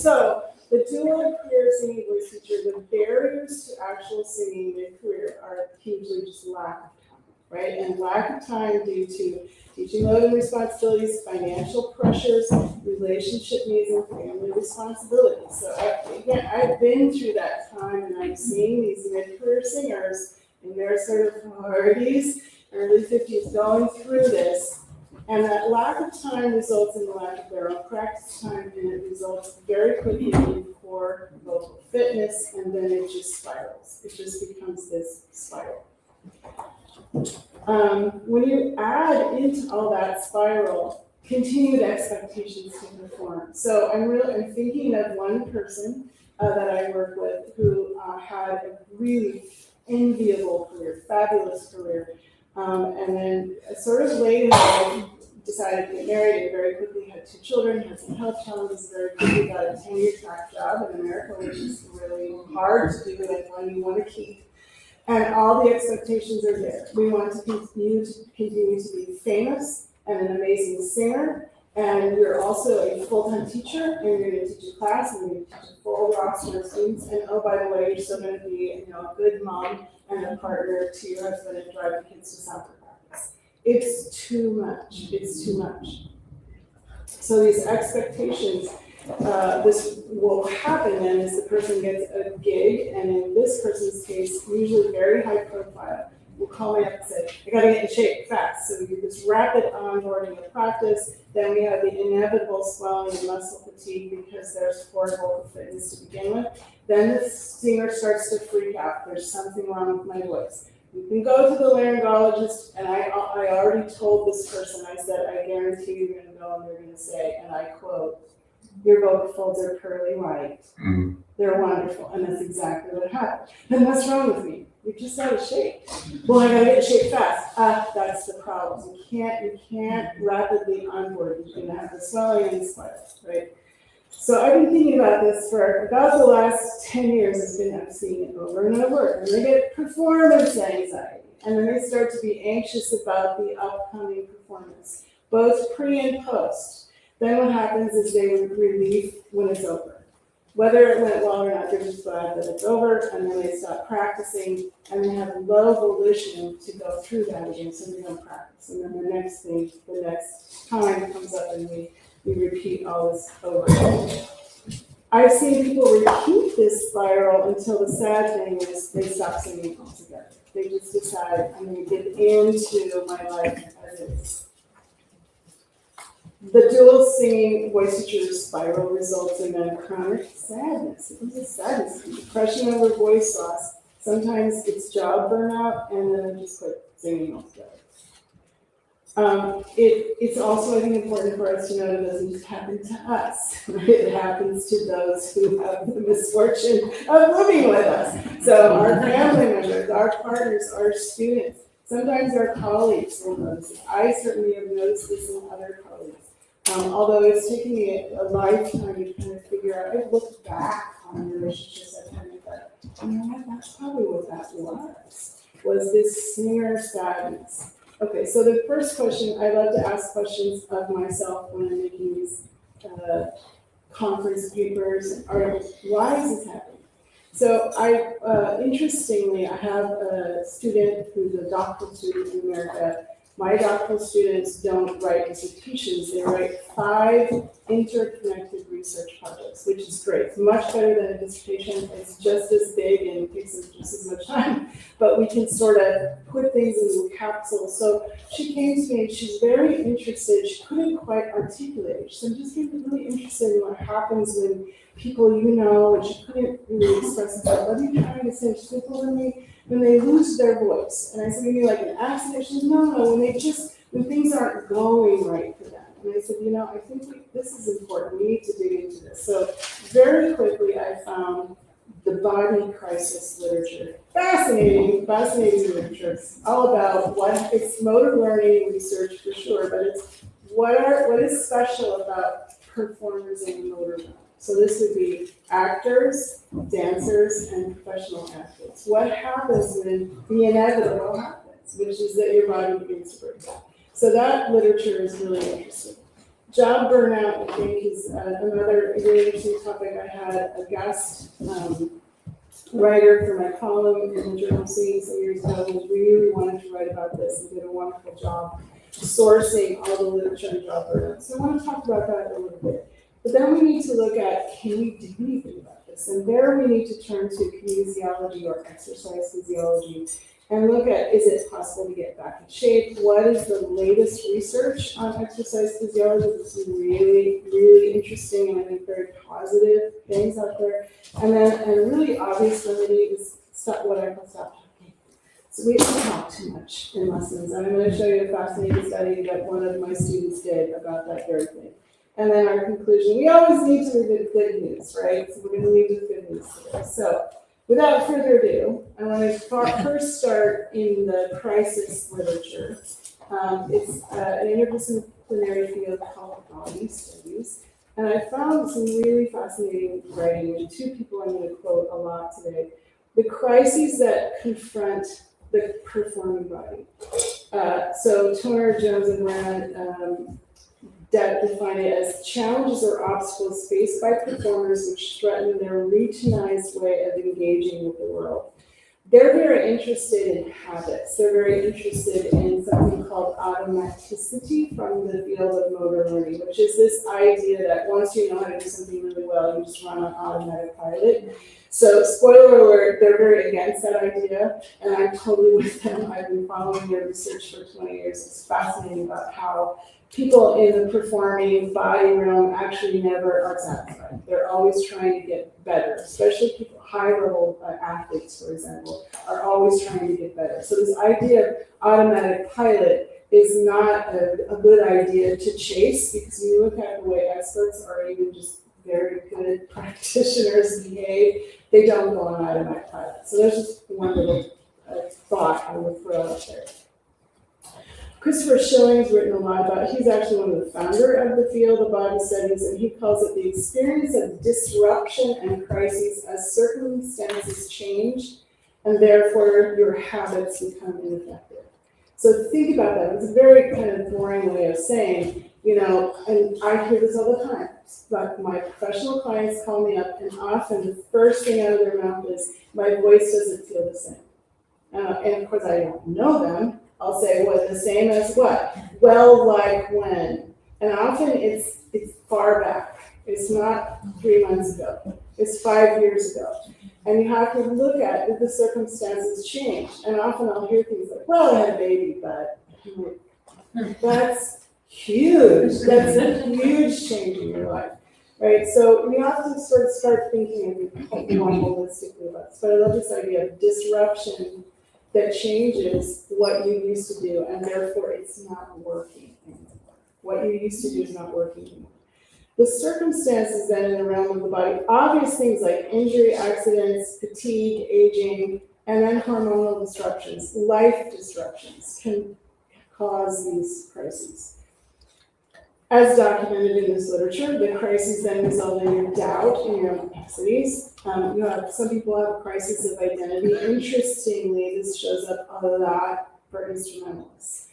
So, the dual career singing voice teacher, the barriers to actual singing mid-career are hugely just lack of time, right? And lack of time due to teaching load and responsibilities, financial pressures, relationship needs, and family responsibilities. So I've been through that time, and I'm seeing these mid-career singers in their sort of 40s, early 50s going through this. And that lack of time results in the lack of their own practice time, and it results very quickly in poor vocal fitness, and then it just spirals. It just becomes this spiral. When you add into all that spiral, continued expectations to perform. So I'm thinking of one person that I work with who had a really enviable career, fabulous career, and then sort of late in life, decided to get married and very quickly had 2 children, had some health challenges, very quickly got a tenure track job in America, which is really hard to do, and one you want to keep. And all the expectations are there. We want to continue to be famous and an amazing singer, and you're also a full-time teacher, and you're going to teach a class, and you're going to teach a full roster of students, and oh, by the way, you're still going to be, a good mom and a partner to your husband and drive the kids to soccer practice. It's too much. It's too much. So these expectations, this will happen then as the person gets a gig, and in this person's case, usually very high profile, will call me up and say, I gotta get in shape fast. So you this rapid onboarding of practice, then we have the inevitable swelling and muscle fatigue because there's poor vocal fitness to begin with. Then the singer starts to freak out. There's something wrong with my voice. You can go to the laryngologist, and I already told this person, I said, I guarantee you're gonna go and they're gonna say, and I quote, your vocal folds are pearly white. Mm-hmm. They're wonderful, and that's exactly what happened. Then what's wrong with me? You're just out of shape. Well, I gotta get in shape fast. That's the problem. You can't rapidly onboard. You're gonna have the swelling and the spiral, right? So I've been thinking about this for about the last 10 years. I'm seeing it over and over. And they get performance anxiety. And then they start to be anxious about the upcoming performance, both pre and post. Then what happens is they relieve when it's over. Whether it went well or not, they're just glad that it's over, and then they stop practicing, and they have low volition to go through that again, so they don't practice. And then the next time comes up, and we repeat all this over again. I've seen people repeat this spiral until the sad thing is they stop singing altogether. They just decide, I'm going to get into my life as is. The dual singing voice teacher spiral results in a chronic sadness. It was a sadness, depression over voice loss. Sometimes it's job burnout, and then they just quit singing altogether. It's also, I think, important for us to know it doesn't just happen to us. Right? It happens to those who have the misfortune of living with us. So our family members, our partners, our students, sometimes our colleagues will notice it. I certainly have noticed this in other colleagues. Although it's taken me a lifetime to kind of figure out, I've looked back on relationships I've had and thought, you know what, that's probably what that was this singer sadness. Okay, so the first question, I love to ask questions of myself when I'm making these conference papers, are why is this happening? So interestingly, I have a student who's a doctoral student in America. My doctoral students don't write dissertations, they write 5 interconnected research projects, which is great. It's much better than a dissertation. It's just as big and it takes just as much time, but we can sort of put things into a capsule. So she came to me and she's very interested. She couldn't quite articulate. She said, I'm just really interested in what happens when people and she couldn't really express herself. What are you trying to say? She said, well, when they lose their voice. And I said, maybe like an accident? She said, no, when things aren't going right for them. And I said, I think this is important. We need to dig into this. So very quickly, I found the body crisis literature. Fascinating literature, all about it's motor learning research for sure, but it's what is special about performers in the motor realm. So this would be actors, dancers, and professional athletes. What happens when the inevitable happens, which is that your body begins to break down. So that literature is really interesting. Job burnout, I think, is another really interesting topic. I had a guest writer for my column in the journal Seeing some years ago who really wanted to write about this and did a wonderful job sourcing all the literature on job burnout. So I want to talk about that a little bit. But then we need to look at, can we do anything about this? And there we need to turn to kinesiology or exercise physiology and look at, is it possible to get back in shape? What is the latest research on exercise physiology? There's some really, really interesting and I think very positive things out there. And then a really obvious remedy is stop talking. So we don't talk too much in lessons. And I'm going to show you a fascinating study that one of my students did about that very thing. And then our conclusion, we always need to leave with good news, right? So we're going to leave with good news today. So without further ado, I want to first start in the crisis literature. It's an interdisciplinary field called body studies. And I found some really fascinating writing, and two people I'm going to quote a lot today. The crises that confront the performing body. So Toner, Jones, and Rand define it as challenges or obstacles faced by performers which threaten their routinized way of engaging with the world. They're very interested in habits. They're very interested in something called automaticity from the field of motor learning, which is this idea that once you know how to do something really well, you just run on automatic pilot. So spoiler alert, they're very against that idea, and I'm totally with them. I've been following their research for 20 years. It's fascinating about how people in the performing body realm actually never are satisfied. They're always trying to get better, especially people, high-level athletes, for example, are always trying to get better. So this idea of automatic pilot is not a good idea to chase, because when you look at the way experts or even just very good practitioners behave, they don't go on automatic pilot. So there's just one little thought I would throw out there. Christopher Schilling's written a lot about it. He's actually one of the founder of the field of body studies, and he calls it the experience of disruption and crises as circumstances change, and therefore your habits become ineffective. So think about that. It's a very kind of boring way of saying, and I hear this all the time, but my professional clients call me up, and often the first thing out of their mouth is, my voice doesn't feel the same. And of course I don't know them. I'll say, what, the same as what? Well, like when? And often it's far back. It's not 3 months ago. It's 5 years ago. And you have to look at if the circumstances change. And often I'll hear things like, well, I had a baby, but that's huge. That's a huge change in your life, right? So we have to sort of start thinking more holistically about this. But I love this idea of disruption that changes what you used to do, and therefore it's not working anymore. What you used to do is not working anymore. The circumstances then in the realm of the body, obvious things like injury, accidents, fatigue, aging, and then hormonal disruptions, life disruptions can cause these crises. As documented in this literature, the crises then result in your doubt in your own capacities. Some people have a crisis of identity. Interestingly, this shows up a lot for instrumentalists.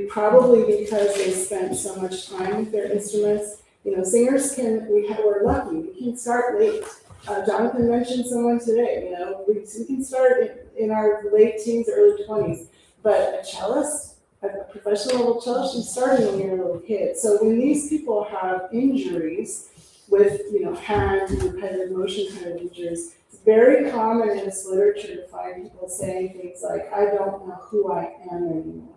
Probably because they spent so much time with their instruments. Singers we're lucky, we can start late. Jonathan mentioned someone today, we can start in our late teens, early 20s, but a cellist, a professional level cellist, you started when you're a little kid. So when these people have injuries with, hand and repetitive motion kind of injuries, it's very common in this literature to find people saying things like, I don't know who I am anymore.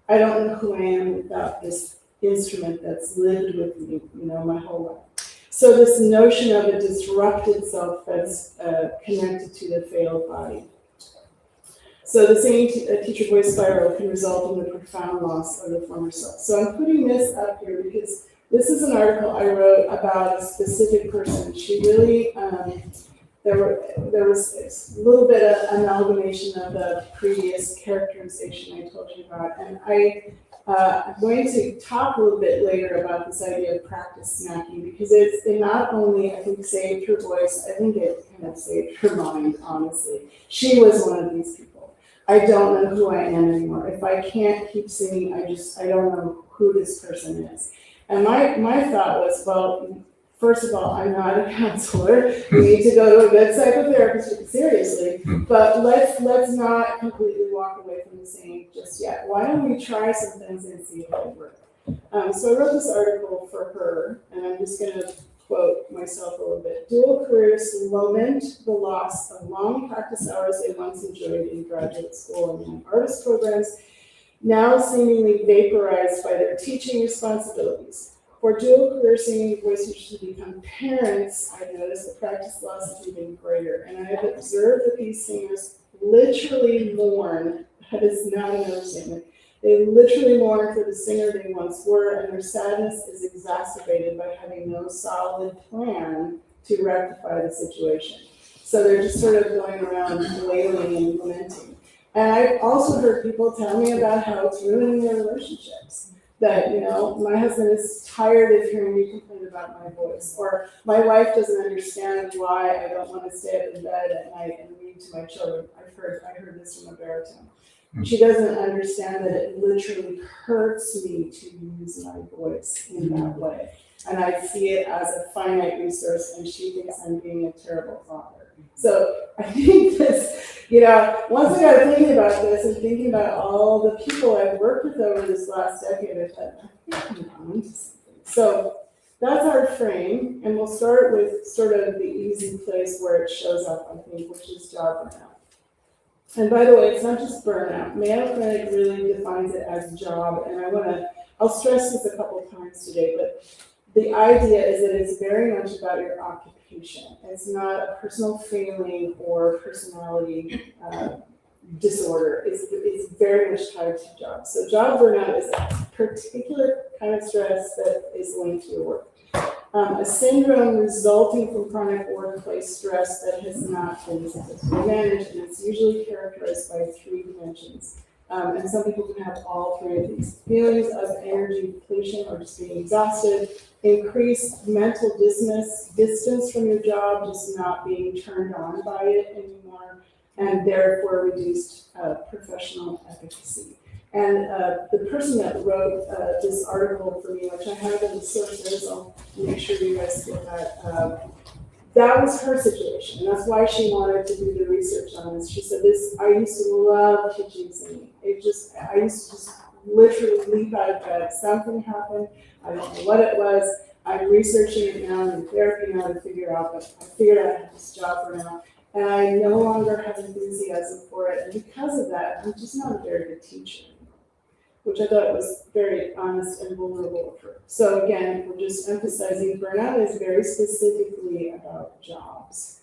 I don't know who I am without this instrument that's lived with me, my whole life. So this notion of a disrupted self that's connected to the failed body. So the same teacher voice spiral can result in the profound loss of the former self. So I'm putting this up here because this is an article I wrote about a specific person. She really, there was a little bit of amalgamation of the previous characterization I told you about, and I'm going to talk a little bit later about this idea of practice snacking, because it not only, I think, saved her voice, I think it kind of saved her mind, honestly. She was one of these people. I don't know who I am anymore. If I can't keep singing, I don't know who this person is. And my thought was, well, first of all, I'm not a counselor. We need to go to a good psychotherapist seriously, but let's not completely walk away from the same just yet. Why don't we try some things and see if they work? So I wrote this article for her, and I'm just going to quote myself a little bit. Dual careers lament the loss of long practice hours they once enjoyed in graduate school and young artist programs, now seemingly vaporized by their teaching responsibilities. For dual career singing voice teachers to become parents, I've noticed the practice loss is even greater. And I have observed that these singers literally mourn, that is not an understatement, they literally mourn for the singer they once were, and their sadness is exacerbated by having no solid plan to rectify the situation. So they're just sort of going around wailing and lamenting. And I've also heard people tell me about how it's ruining their relationships. That, my husband is tired of hearing me complain about my voice, or my wife doesn't understand why I don't want to stay up in bed at night and read to my children. I heard this from a baritone. She doesn't understand that it literally hurts me to use my voice in that way. And I see it as a finite resource, and she thinks I'm being a terrible father. So I think this, once I got thinking about this and thinking about all the people I've worked with over this last decade, I thought, I think I'm onto something. So that's our frame, and we'll start with sort of the easy place where it shows up, I think, which is job burnout. And by the way, it's not just burnout. Mayo Clinic really defines it as job, and I'll stress this a couple of times today, but the idea is that it's very much about your occupation. It's not a personal failing or personality disorder. It's very much tied to jobs. So job burnout is a particular kind of stress that is linked to your work. A syndrome resulting from chronic workplace stress that has not been successfully managed, and it's usually characterized by 3 dimensions. And some people can have all 3 of these. Feelings of energy depletion or just being exhausted, increased mental distance from your job, just not being turned on by it anymore, and therefore reduced professional efficacy. And the person that wrote this article for me, which I have in the sources, I'll make sure you guys get that. That was her situation, and that's why she wanted to do the research on this. She said, I used to love teaching singing. I used to just literally leap out of bed. Something happened. I don't know what it was. I'm researching it now, I'm in therapy now to figure out, but I figured out I have this job for now. And I no longer have enthusiasm for it. And because of that, I'm just not a very good teacher, which I thought was very honest and vulnerable of her. So again, we're just emphasizing burnout is very specifically about jobs.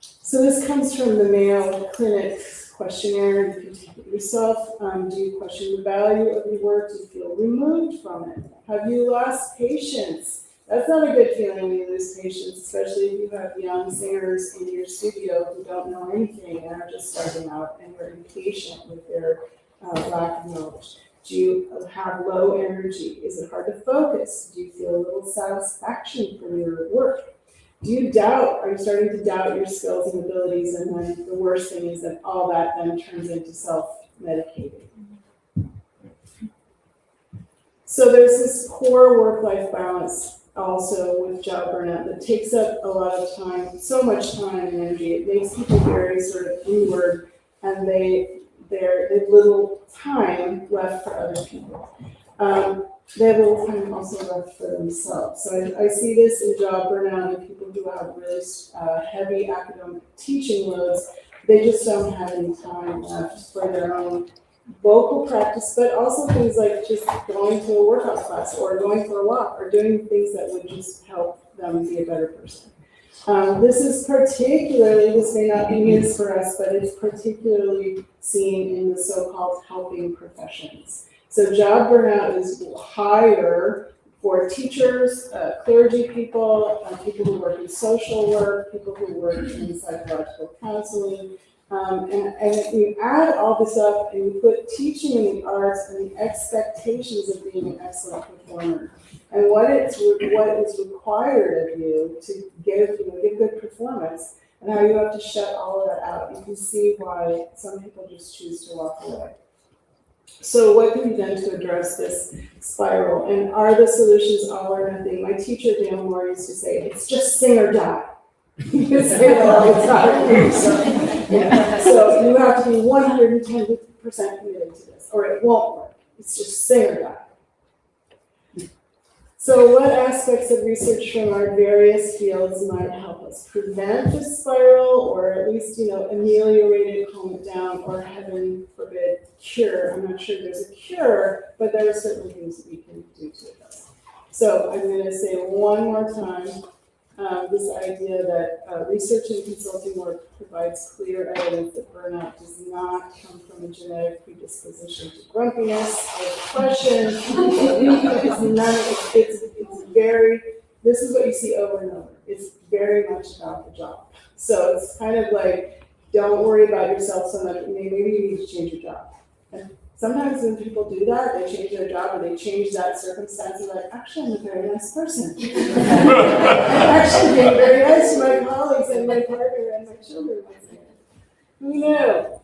So this comes from the Mayo Clinic questionnaire. You can take it yourself. Do you question the value of your work? Do you feel removed from it? Have you lost patience? That's not a good feeling when you lose patience, especially if you have young singers in your studio who don't know anything and are just starting out and you're impatient with their lack of knowledge. Do you have low energy? Is it hard to focus? Do you feel a little satisfaction from your work? Do you doubt? Are you starting to doubt your skills and abilities? And then the worst thing is that all that then turns into self-medicating. So there's this poor work-life balance also with job burnout that takes up a lot of time, so much time and energy. It makes people very sort of inward, and they have little time left for other people. They have little time also left for themselves. So I see this in job burnout in people who have really heavy academic teaching loads. They just don't have any time left for their own vocal practice, but also things like just going to a workout class or going for a walk or doing things that would just help them be a better person. This may not be news for us, but it's particularly seen in the so-called helping professions. So job burnout is higher for teachers, clergy people, people who work in social work, people who work in psychological counseling. And you add all this up and you put teaching in the arts and the expectations of being an excellent performer. And what is required of you to give good performance, and how you have to shut all of that out. You can see why some people just choose to walk away. So what can be done to address this spiral? And are the solutions all or nothing? My teacher, Dan Moore, used to say, it's just sing or die. You can say that all the time. So you have to be 110% committed to this, or it won't work. It's just sing or die. So what aspects of research from our various fields might help us prevent this spiral, or at least, ameliorate it, calm it down, or heaven forbid, cure? I'm not sure there's a cure, but there are certain things that we can do to it. So I'm going to say one more time, this idea that research and consulting work provides clear evidence that burnout does not come from a genetic predisposition to grumpiness or depression. This is what you see over and over. It's very much about the job. So it's kind of like, don't worry about yourself so much. Maybe you need to change your job. And sometimes when people do that, they change their job or they change that circumstance, and like, actually, I'm a very nice person. I'm actually being very nice to my colleagues and my partner and my children. Who knew?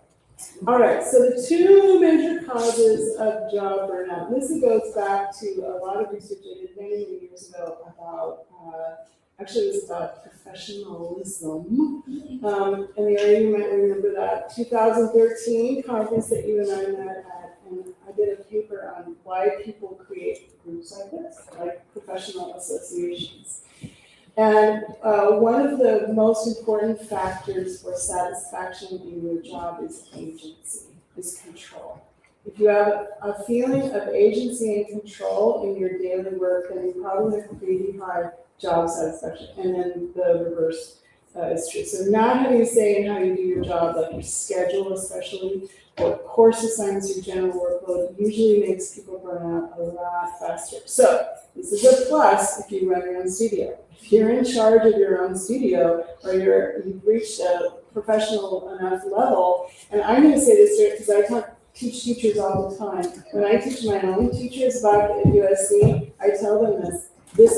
All right, so the two major causes of job burnout. This goes back to a lot of research I did many, many years ago about, actually it was about professionalism. And the area you might remember that 2013 conference that you and I met at, and I did a paper on why people create groups like this, like professional associations. And one of the most important factors for satisfaction in your job is agency, is control. If you have a feeling of agency and control in your daily work, then you probably have pretty high job satisfaction. And then the reverse is true. So not having a say in how you do your job, like your schedule especially, or course assignments, your general workload, usually makes people burn out a lot faster. So this is a plus if you run your own studio. If you're in charge of your own studio, or you've reached a professional enough level, and I'm going to say this here because I teach teachers all the time. When I teach my own teachers back at USC, I tell them this. This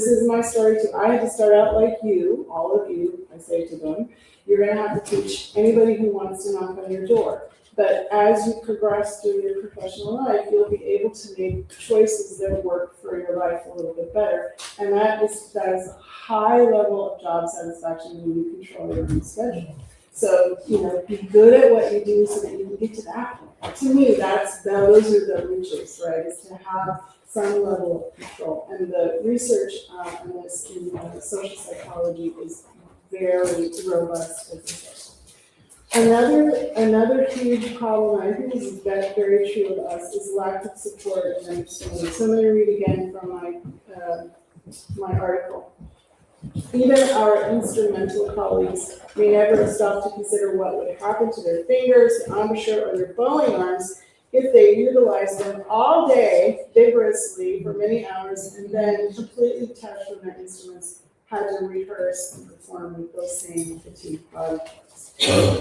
is my story too. I had to start out like you, all of you, I say to them. You're going to have to teach anybody who wants to knock on your door. But as you progress through your professional life, you'll be able to make choices that work for your life a little bit better. And that is a high level of job satisfaction when you control your own schedule. So, be good at what you do so that you can get to that point. To me, those are the riches, right? Is to have some level of control. And the research on this in social psychology is very robust, as I said. Another huge problem, I think this is very true of us, is lack of support and understanding. So let me read again from my article. Even our instrumental colleagues may never stop to consider what would happen to their fingers, their embouchure, or their bowling arms if they utilized them all day vigorously for many hours and then completely detached from their instruments, had to rehearse and perform with those same fatigued body parts.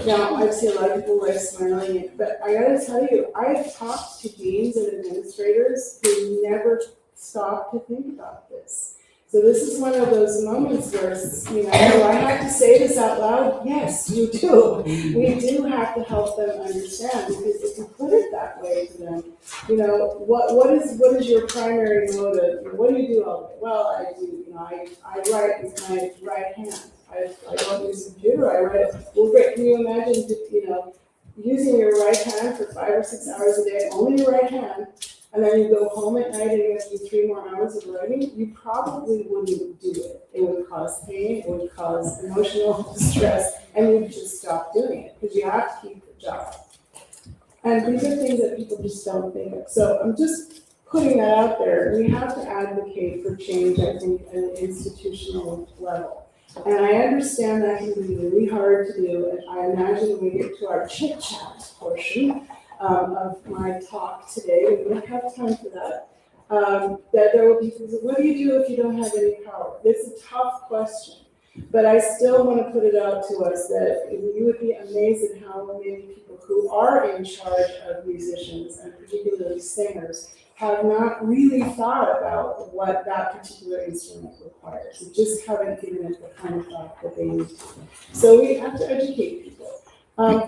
Now, I see a lot of people like smiling, but I gotta tell you, I've talked to deans and administrators who never stop to think about this. So this is one of those moments where, do I have to say this out loud? Yes, you do. We do have to help them understand, because if you put it that way to them, what is your primary motive? What do you do all day? Well, I write with my right hand. I don't use a computer, I write it. Well, great, can you imagine, using your right hand for 5 or 6 hours a day, only your right hand, and then you go home at night and you have to do 3 more hours of writing, you probably wouldn't do it. It would cause pain, it would cause emotional distress, and you'd just stop doing it, because you have to keep the job. And these are things that people just don't think of. So I'm just putting that out there. We have to advocate for change, I think, at an institutional level. And I understand that can be really hard to do, and I imagine when we get to our chit-chat portion of my talk today, we won't have time for that. that there will be things, what do you do if you don't have any power? It's a tough question. But I still want to put it out to us that you would be amazed at how many people who are in charge of musicians, and particularly singers, have not really thought about what that particular instrument requires. They just haven't given it the kind of thought that they need to. So we have to educate people.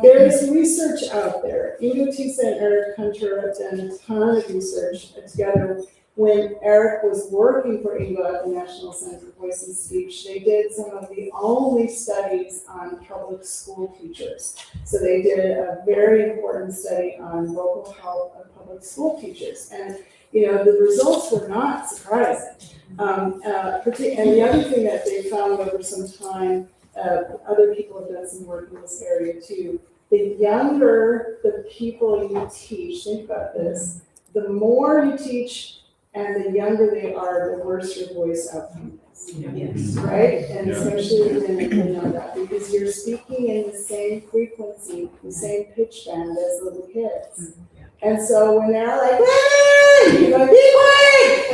There is research out there. AOTOS and Eric Hunter have done a ton of research together. When Eric was working for INGO at the National Center for Voice and Speech, they did some of the only studies on public school teachers. So they did a very important study on vocal health of public school teachers. And, you know, the results were not surprising. And the other thing that they found over some time, other people have done some work in this area too, the younger the people you teach, think about this, the more you teach and the younger they are, the worse your voice outcome is. Yes. Right? And Yeah. especially with women, we know that because you're speaking in the same frequency, the same pitch band as little kids. And so when they're like, "Hey!" you're like, "Be quiet!"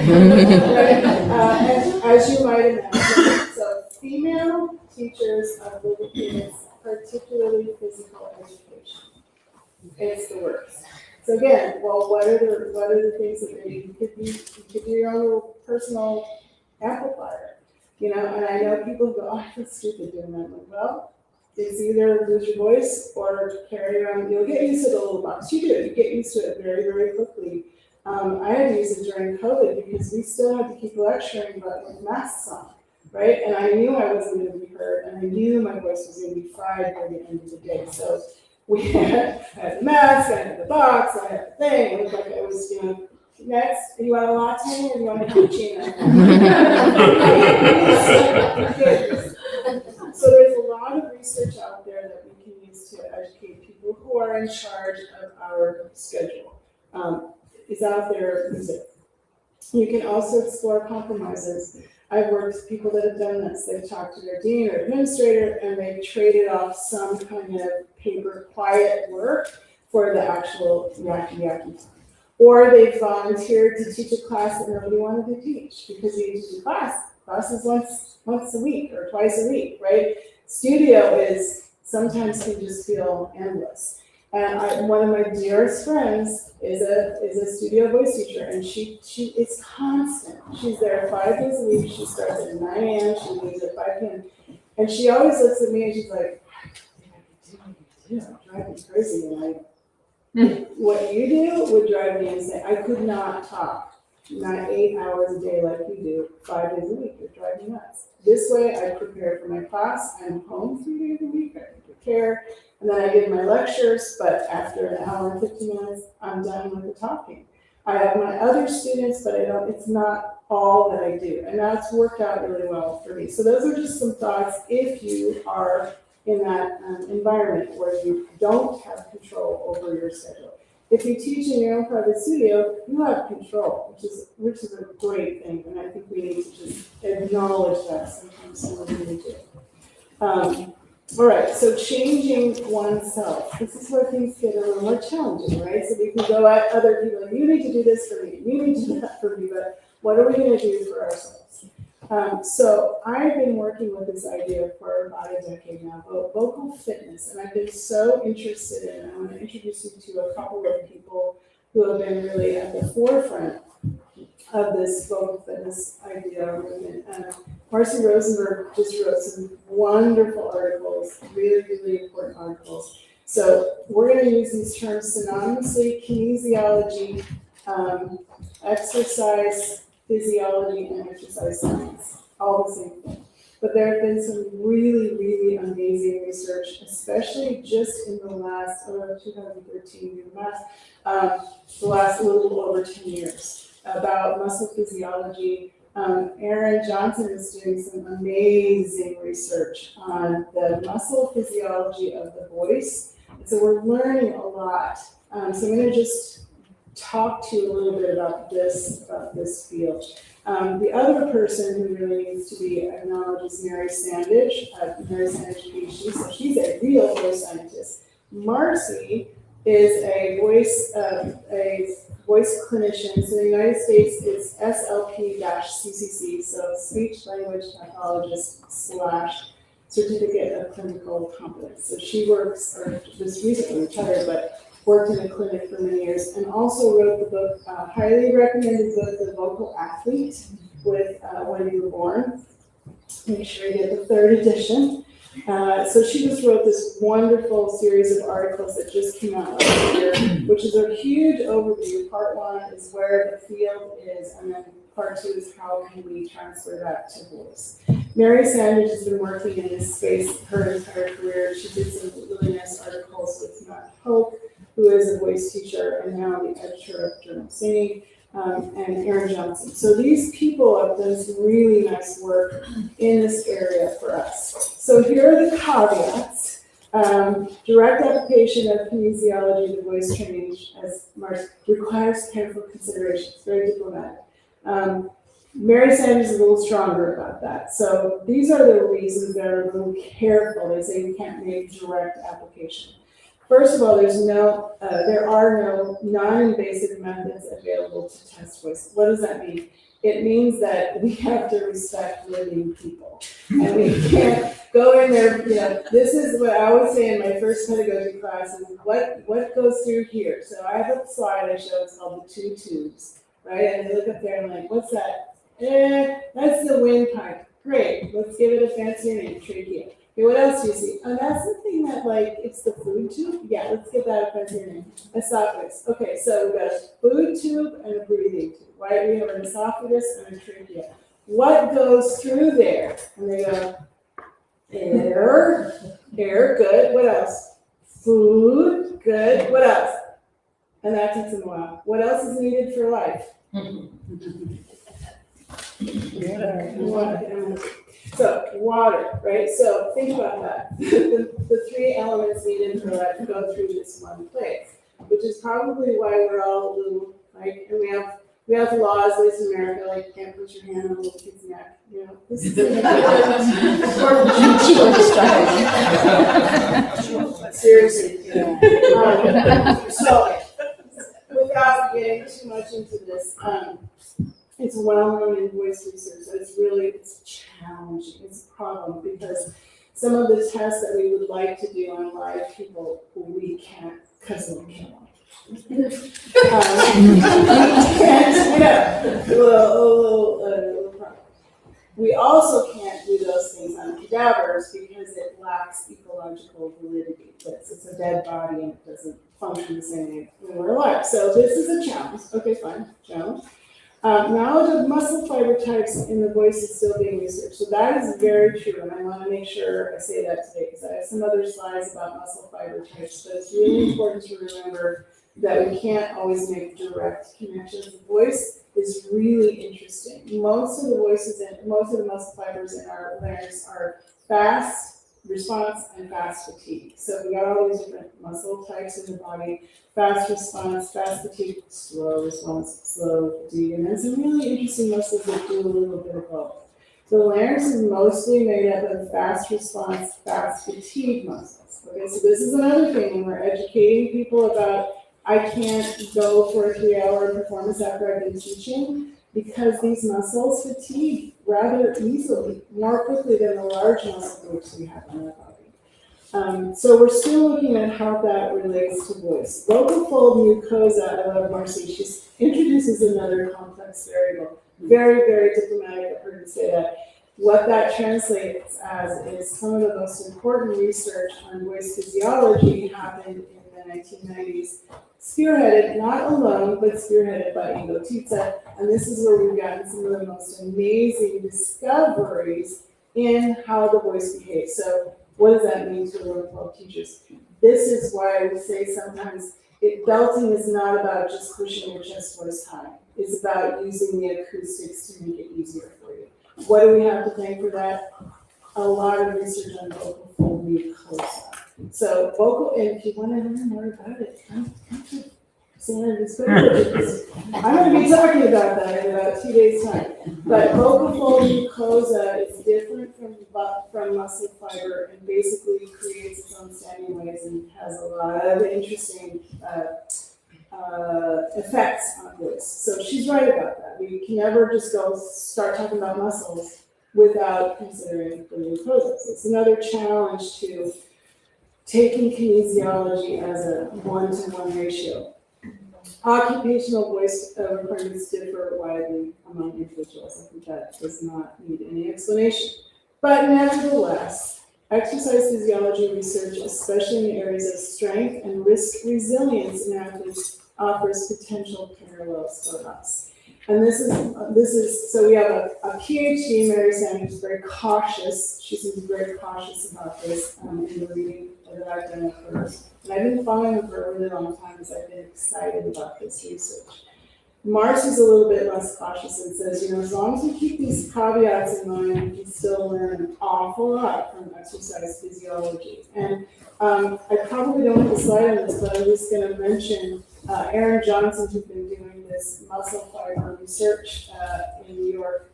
Right? And as you might imagine, so female teachers of little kids, particularly physical education, it's the worst. So again, well, what are the things that you could do your own little personal amplifier, you know? And I know people go, "Oh, I feel stupid doing that." I'm like, well, it's either lose your voice or carry around. You'll get used to the little box. You do. You get used to it very, very quickly. I had to use it during COVID because we still had to keep lecturing, but with masks on, right? And I knew I wasn't going to be heard, and I knew my voice was going to be fried by the end of the day. So I had the mask, I had the box, I had the thing. It looked like I was, you know, next, you want a latte or you want a cappuccino? So there's a lot of research out there that we can use to educate people who are in charge of our schedule. It's out there, use it. You can also explore compromises. I've worked with people that have done this. They've talked to their dean or administrator and they've traded off some kind of paper quiet work for the actual yucky time. Or they've volunteered to teach a class that nobody wanted to teach because you need to do classes once a week or twice a week, right? Studio is sometimes can just feel endless. And one of my dearest friends is a studio voice teacher, and she it's constant. She's there 5 days a week. She starts at 9 a.m. She leaves at 5 p.m. And she always looks at me and she's like, "I drive me crazy." And what you do would drive me insane. I could not talk, not 8 hours a day like you do, 5 days a week. It would drive me nuts. This way, I prepare for my class. I'm home 3 days a week. I can prepare. And then I give my lectures, but after an hour and 50 minutes, I'm done with the talking. I have my other students, but it's not all that I do. And that's worked out really well for me. So those are just some thoughts if you are in that environment where you don't have control over your schedule. If you teach in your own private studio, you have control, which is a great thing. And I think we need to just acknowledge that sometimes we need to. All right, so changing oneself. This is where things get a little more challenging, right? So we can go at other people, you need to do this for me, you need to do that for me, but what are we going to do for ourselves? So I've been working with this idea for about a decade now, vocal fitness, and I've been so interested in it. I want to introduce you to a couple of people who have been really at the forefront of this vocal fitness idea movement. Marcy Rosenberg just wrote some wonderful articles, really, really important articles. So we're going to use these terms synonymously: kinesiology, exercise physiology, and exercise science, all the same thing. But there have been some really, really amazing research, especially just in the last, 2013, the last little over 10 years, about muscle physiology. Aaron Johnson is doing some amazing research on the muscle physiology of the voice. And so we're learning a lot. So I'm going to just talk to you a little bit about this field. The other person who really needs to be acknowledged is Mary Sandage, PhD. So she's a real voice scientist. Marcy is a voice clinician. So in the United States, it's SLP-CCC, so speech language pathologist / certificate of clinical competence. So she works, or just recently retired, but worked in a clinic for many years, and also wrote the book, highly recommended book, The Vocal Athlete, with When You Were Born. Make sure you get the 3rd edition. So she just wrote this wonderful series of articles that just came out last year, which is a huge overview. Part 1 is where the field is, and then part 2 is how can we transfer that to voice. Mary Sanders has been working in this space her entire career. She did some really nice articles with Matt Hope, who is a voice teacher and now the editor of Journal Singing, and Aaron Johnson. So these people have done some really nice work in this area for us. So here are the caveats. Direct application of kinesiology to voice training, as Mark, requires careful consideration. It's very diplomatic. Mary Sanders is a little stronger about that. So these are the reasons that are a little careful. They say we can't make direct application. First of all, there are no non-invasive methods available to test voice. What does that mean? It means that we have to respect living people. And we can't go in there, this is what I always say in my first pedagogy class, is what goes through here. So I have a slide I show, it's called the 2 tubes, right? And I look up there and I'm like, what's that? That's the windpipe. Great, let's give it a fancier name, trachea. Okay, what else do you see? Oh, that's the thing that, it's the food tube? Yeah, let's give that a fancier name. Esophagus. Okay, so we've got a food tube and a breathing tube, right? We have an esophagus and a trachea. What goes through there? And they go, air, good. What else? Food, good. What else? And that takes them a while. What else is needed for life? Water. So water, right? So think about that. The 3 elements needed for life go through this one place, which is probably why we're all a little, right? And we have laws, at least in America, like you can't put your hand on a little kid's neck. This is seriously. So without getting too much into this, it's well-known in voice research. So it's challenging. It's a problem because some of the tests that we would like to do on live people, we can't because we'll kill them. We also can't do those things on cadavers because it lacks ecological validity. It's a dead body and it doesn't function the same way when we're alive. So this is a challenge. Okay, fine, challenge. Knowledge of muscle fiber types in the voice is still being researched. So that is very true, and I want to make sure I say that today because I have some other slides about muscle fiber types, but it's really important to remember that we can't always make direct connections. The voice is really interesting. Most of the muscle fibers in our larynx are fast response and fast fatigue. So we got all these different muscle types in the body: fast response, fast fatigue, slow response, slow fatigue, and then some really interesting muscles that do a little bit of both. So the larynx is mostly made up of fast response, fast fatigue muscles. Okay, so this is another thing when we're educating people about, I can't go for a 3-hour performance after I've been teaching because these muscles fatigue rather easily, more quickly than the large muscle groups we have in our body. So we're still looking at how that relates to voice. Vocal fold mucosa, I love Marcy, she introduces another complex variable. Very, very diplomatic of her to say that. What that translates as is some of the most important research on voice physiology happened in the 1990s, spearheaded, not alone, but spearheaded by Ingo Tietze. And this is where we've gotten some of the most amazing discoveries in how the voice behaves. So what does that mean to low-level teachers? This is why we say sometimes belting is not about just pushing your chest voice high. It's about using the acoustics to make it easier for you. What do we have to thank for that? A lot of research on vocal fold mucosa. So vocal, and if you want to learn more about it, come to Santa Discovery. I'm going to be talking about that in about 2 days' time. But vocal fold mucosa is different from muscle fiber and basically creates its own standing waves and has a lot of interesting effects on voice. So she's right about that. We can never just go start talking about muscles without considering the mucosas. It's another challenge to taking kinesiology as a 1-to-1 ratio. Occupational voice requirements differ widely among individuals. I think that does not need any explanation. But nevertheless, exercise physiology research, especially in the areas of strength and risk resilience in athletes, offers potential parallels for us. And this is so we have a PhD, Mary Sanders, very cautious. She seems very cautious about this in the reading that I've done of hers. And I've been following her for a really long time because I've been excited about this research. Marcy's a little bit less cautious and says, as long as we keep these caveats in mind, we can still learn an awful lot from exercise physiology. And I probably don't have a slide on this, but I'm just going to mention Aaron Johnson, who's been doing this muscle fiber research in New York,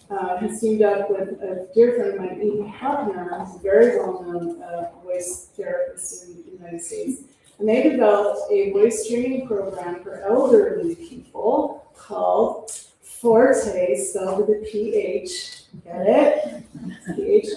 has teamed up with a dear friend of mine, Edie Hopner, who's a very well-known voice therapist in the United States. And they developed a voice training program for elderly people called Forte, spelled with a PH. Get it?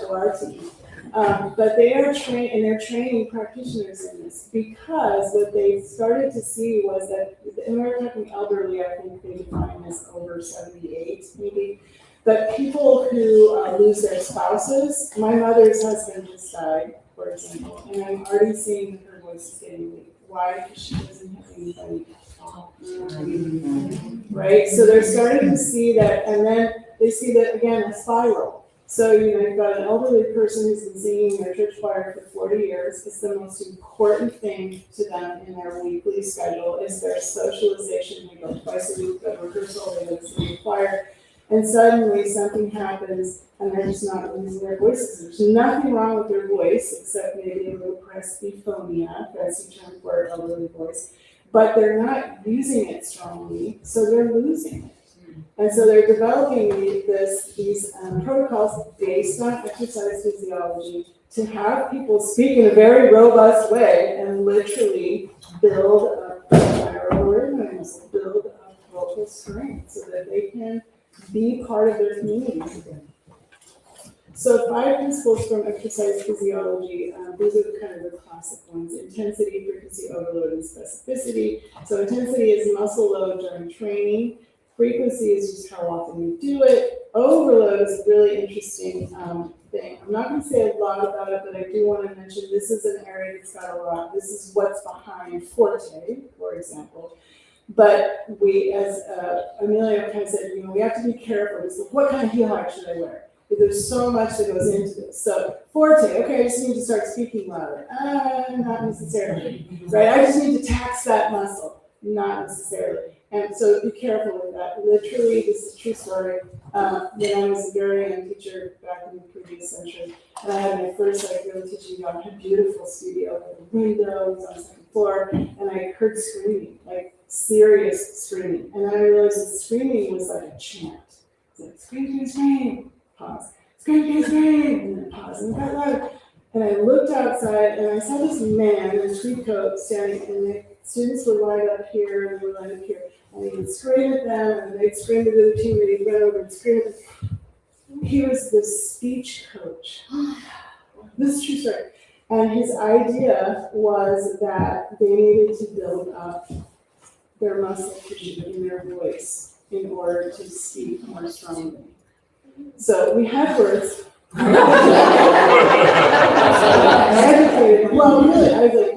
PHORT. But they are they're training practitioners in this because what they started to see was that, and we're talking elderly, I think they define as over 78 maybe, but people who lose their spouses, my mother's husband just died, for example, and I'm already seeing her voice is getting weak. Why? Because she doesn't have anybody to talk to. Right? So they're starting to see that, and then they see that again, a spiral. So, you've got an elderly person who's been singing in their church choir for 40 years. It's the most important thing to them in their weekly schedule is their socialization. They go twice a week, go to rehearsal, they go to sing choir. And suddenly something happens and they're just not using their voices. There's nothing wrong with their voice except maybe a little presbyphonia, fancy term for elderly voice. But they're not using it strongly, so they're losing it. And so they're developing these protocols based on exercise physiology to have people speak in a very robust way and literally build up neuroorganisms, build up vocal strength so that they can be part of their communities again. So 5 principles from exercise physiology, these are kind of the classic ones: intensity, frequency, overload, and specificity. So intensity is muscle load during training. Frequency is just how often you do it. Overload is a really interesting thing. I'm not going to say a lot about it, but I do want to mention this is an area that's got a lot. This is what's behind Forte, for example. But we, as Amelia kind of said, we have to be careful. It's like, what kind of heel height should I wear? Because there's so much that goes into this. So Forte, okay, I just need to start speaking louder. Not necessarily, right? I just need to tax that muscle. Not necessarily. And so be careful with that. Literally, this is a true story. When I was a very young teacher back in the previous century, and I had my first really teaching job, I had a beautiful studio with windows on the second floor, and I heard screaming, like serious screaming. And then I realized that screaming was like a chant. It's like, scream, scream, pause. Scream, scream, and then pause, and it got louder. And I looked outside, and I saw this man in a tweed coat standing, and the students were lined up here, and they were lined up here. And he would scream at them, and they'd scream at the other team, and he'd run over and scream at them. He was the speech coach. This is true story. And his idea was that they needed to build up their muscle tissue in their voice in order to speak more strongly. So we had words. Well, really, I was like,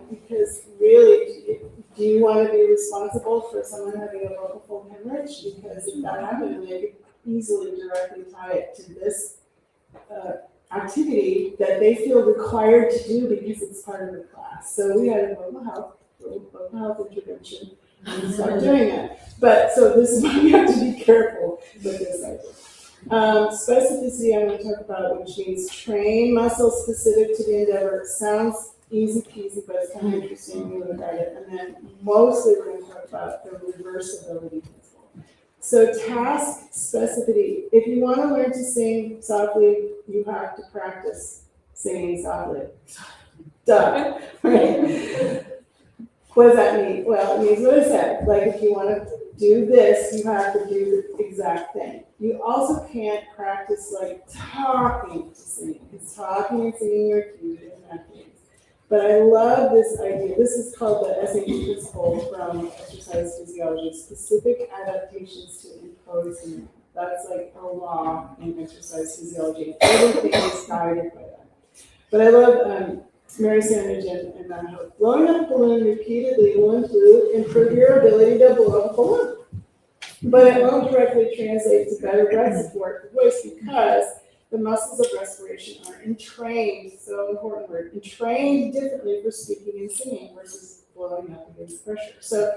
because really, do you want to be responsible for someone having a vocal fold hemorrhage? Because if that happened, they could easily directly tie it to this activity that they feel required to do because it's part of the class. So we had a vocal health intervention and start doing that. But so this is why we have to be careful with this idea. Specificity I'm going to talk about, which means train muscle specific to the endeavor. It sounds easy peasy, but it's kind of interesting when you look at it. And then mostly we're going to talk about the reversibility principle. So task specificity. If you want to learn to sing softly, you have to practice singing softly. Duh. Right? What does that mean? Well, it means what I said, like if you wanna do this, you have to do the exact thing. You also can't practice like talking to singing, because talking and singing are two different things. But I love this idea. This is called the SAT principle from exercise physiology, specific adaptations to imposing. That's like a law in exercise physiology. Everything is guided by that. But I love Mary Sanders and Lynn Helding. Blowing up a balloon repeatedly will improve your ability to blow up a balloon. But it won't directly translate to better breath support for voice because the muscles of respiration are entrained, so important word, entrained differently for speaking and singing versus blowing up against pressure. So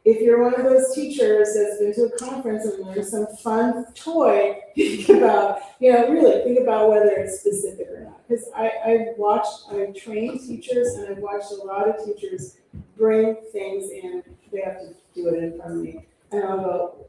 if you're one of those teachers that's been to a conference and learned some fun toy, think about, really think about whether it's specific or not. Because I've trained teachers and I've watched a lot of teachers bring things in, they have to do it in front of me. And I'll go,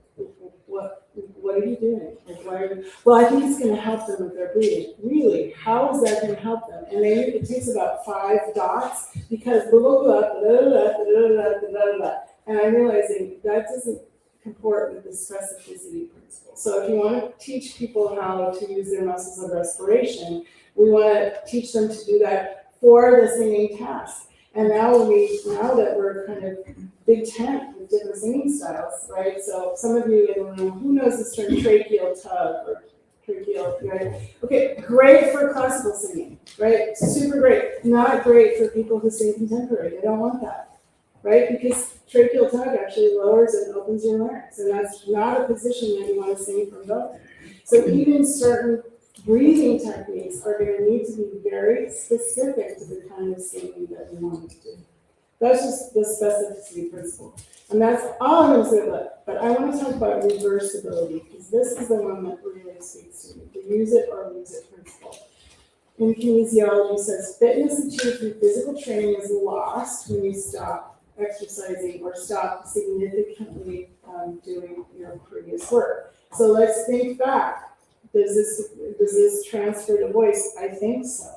what are you doing? Like, why are you? Well, I think it's going to help them with their breathing. Really? How is that going to help them? And then it takes about 5 dots because blah, blah, blah, blah. And I'm realizing that doesn't comport with the specificity principle. So if you want to teach people how to use their muscles of respiration, we want to teach them to do that for the singing task. And now that we're kind of big tent with different singing styles, right? So some of you in the room, who knows this term tracheal tug or tracheal, right? Okay, great for classical singing, right? Super great. Not great for people who sing contemporary. They don't want that, right? Because tracheal tug actually lowers and opens your larynx, and that's not a position that you want to sing from both. So even certain breathing techniques are going to need to be very specific to the kind of singing that we want to do. That's just the specificity principle. And that's all I'm going to say about it. But I want to talk about reversibility, because this is the one that really speaks to me. The use it or lose it principle. In kinesiology, it says fitness achieved through physical training is lost when you stop exercising or stop significantly doing your previous work. So let's think back. Does this transfer to voice? I think so.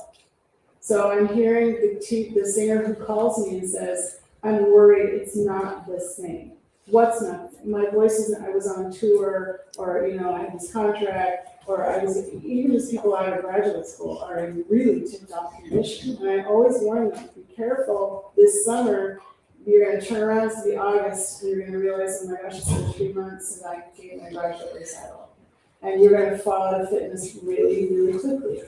So I'm hearing the singer who calls me and says, I'm worried it's not the same. What's not? My voice isn't, I was on tour, or, I had this contract, or I was, even just people out of graduate school are in really tip-top condition. And I always warn them, be careful this summer, you're going to turn around to the August, and you're going to realize, oh my gosh, it's been 3 months since I gave my graduate recital. And you're going to fall out of fitness really, really quickly.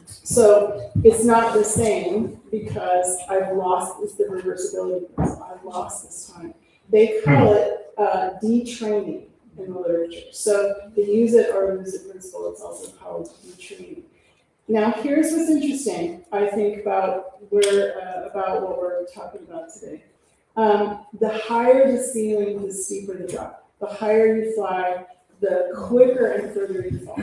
So it's not the same because I've lost, it's the reversibility principle. I've lost this time. They call it detraining in the literature. So the use it or lose it principle, it's also called detraining. Now here's what's interesting, I think, about what we're talking about today. The higher the ceiling, the steeper the drop. The higher you fly, the quicker and further you fall.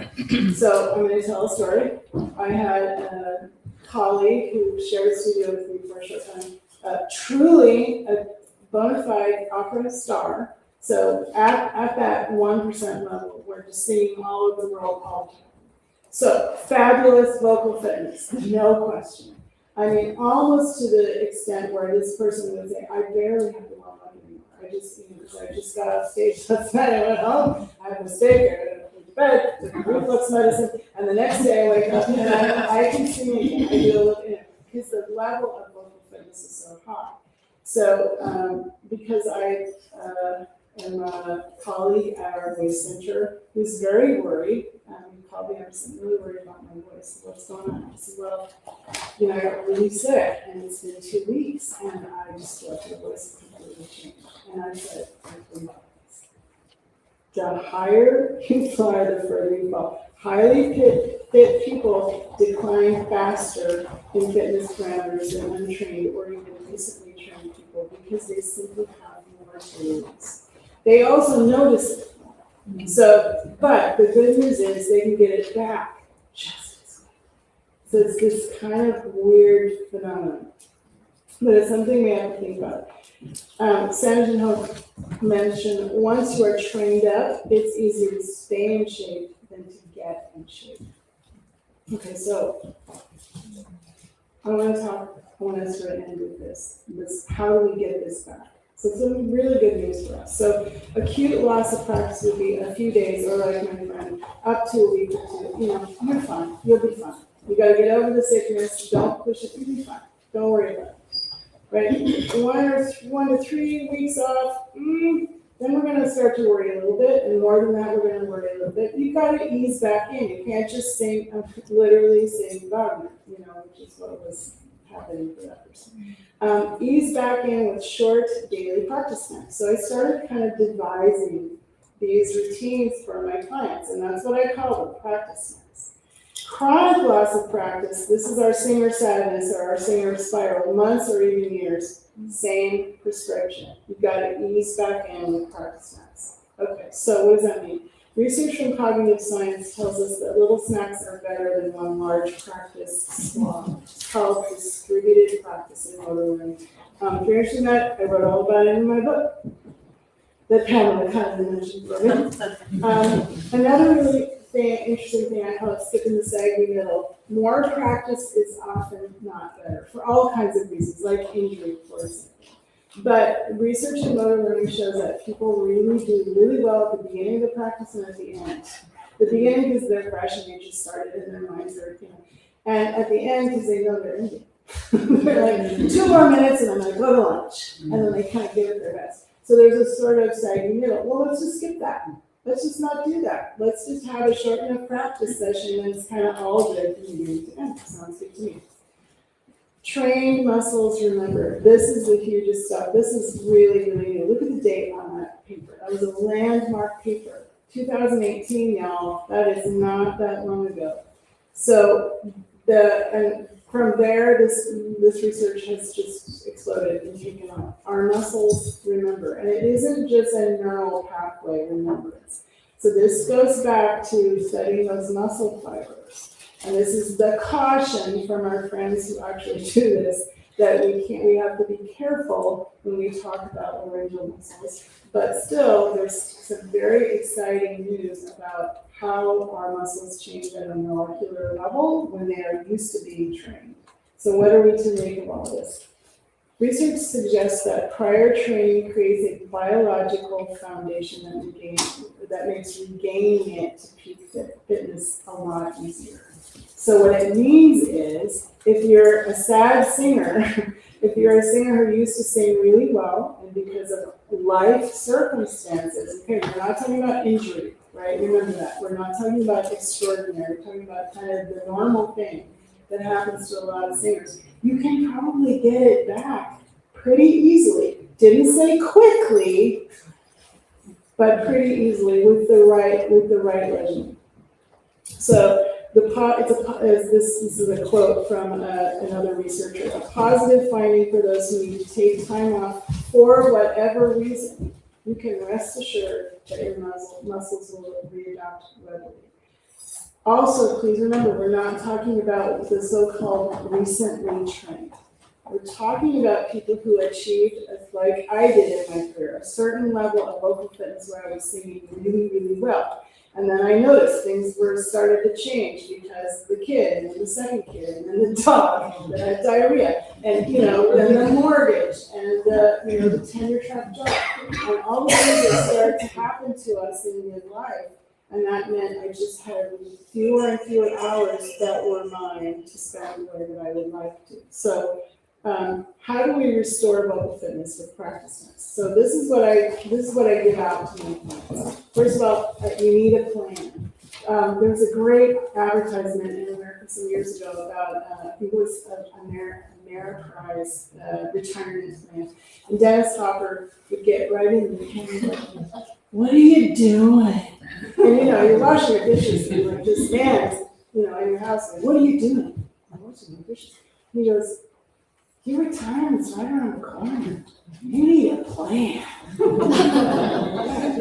So I'm going to tell a story. I had a colleague who shared a studio with me for a short time, truly a bona fide opera star. So at that 1% level, we're just singing all over the world all the time. So fabulous vocal fitness, no question. I mean, almost to the extent where this person would say, I barely have to warm up anymore. I just got off stage last night, I went home, I had a mistake, I got to bed, took reflux medicine, and the next day I wake up and I can sing again. I do because the level of vocal fitness is so high. So because I am a colleague at our voice center who's very worried, he called me up and said, I'm really worried about my voice. What's going on? I said, well, I got really sick and it's been 2 weeks and I just feel like my voice is completely changed. And I said, the higher you fly, the further you fall. Highly fit people decline faster in fitness parameters than untrained or even recently trained people because they simply have more tools. They also notice it. So, but the good news is they can get it back just as well. So it's this kind of weird phenomenon. But it's something we have to think about. Sandra Hope mentioned once you are trained up, it's easier to stay in shape than to get in shape. Okay, so I want to talk I want us to end with this. How do we get this back? So it's some really good news for us. So acute loss of practice would be a few days, or like my friend, up to a week or two. You know, you're fine. You'll be fine. You got to get over the sickness. Don't push it. You'll be fine. Don't worry about it. Right? 1 to 3 weeks off. Then we're going to start to worry a little bit, and more than that, we're going to worry a little bit. You've got to ease back in. You can't just sing, literally sing Wagner, you know, which is what was happening for that person. Ease back in with short daily practice time. So I started kind of devising these routines for my clients, and that's what I call them, practice times. Chronic loss of practice, this is our singer sadness or our singer spiral, months or even years. Same prescription. You've got to ease back in with practice times. Okay, so what does that mean? Research from cognitive science tells us that little snacks are better than one large practice slog. It's called distributed practice in motor learning. If you're interested in that, I wrote all about it in my book that Pamela kind of mentioned for me. Another really interesting thing, I call it skipping the saggy middle. More practice is often not better for all kinds of reasons, like injury, for example. But research in motor learning shows that people really do really well at the beginning of the practice and at the end. The beginning because they're fresh and they just started and their minds are, you know, and at the end because they know they're ending. They're like 2 more minutes and I'm gonna go to lunch, and then they kind of give it their best. So there's a sort of saggy middle. Well, let's just skip that. Let's just not do that. Let's just have a short enough practice session and it's kind of all good from beginning to end. Sounds good to me. Trained muscles, remember, this is the hugest stuff. This is really, really new. Look at the date on that paper. That was a landmark paper. 2018, y'all. That is not that long ago. So and from there, this research has just exploded and taken off. Our muscles remember, and it isn't just a neural pathway remembrance. So this goes back to studying those muscle fibers. And this is the caution from our friends who actually do this, that we have to be careful when we talk about laryngeal muscles. But still, there's some very exciting news about how our muscles change at a molecular level when they are used to being trained. So what are we to make of all this? Research suggests that prior training creates a biological foundation that makes regaining it to peak fitness a lot easier. So what it means is, if you're a sad singer, if you're a singer who used to sing really well, and because of life circumstances, okay, we're not talking about injury, right? Remember that. We're not talking about extraordinary. We're talking about kind of the normal thing that happens to a lot of singers. You can probably get it back pretty easily. Didn't say quickly, but pretty easily with the right regimen. So this is a quote from another researcher. A positive finding for those who need to take time off for whatever reason. You can rest assured that your muscles will readapt readily. Also, please remember, we're not talking about the so-called recently trained. We're talking about people who achieved, like I did in my career, a certain level of vocal fitness where I was singing really, really well. And then I noticed things started to change because the kid, and then the second kid, and then the dog that had diarrhea, and then the mortgage, and the tenure track job, and all the things that started to happen to us in midlife. And that meant I just had fewer and fewer hours that were mine to spend the way that I would like to. So how do we restore vocal fitness with practice times? So this is what I give out to my clients. First of all, you need a plan. There was a great advertisement in America some years ago about I think it was Ameriprise retirement plan. And Dennis Hopper would get right in the camera. What are you doing? And you're washing your dishes and like this man, in your house, like, what are you doing? I'm washing my dishes. He goes, your retirement's right around the corner. You need a plan.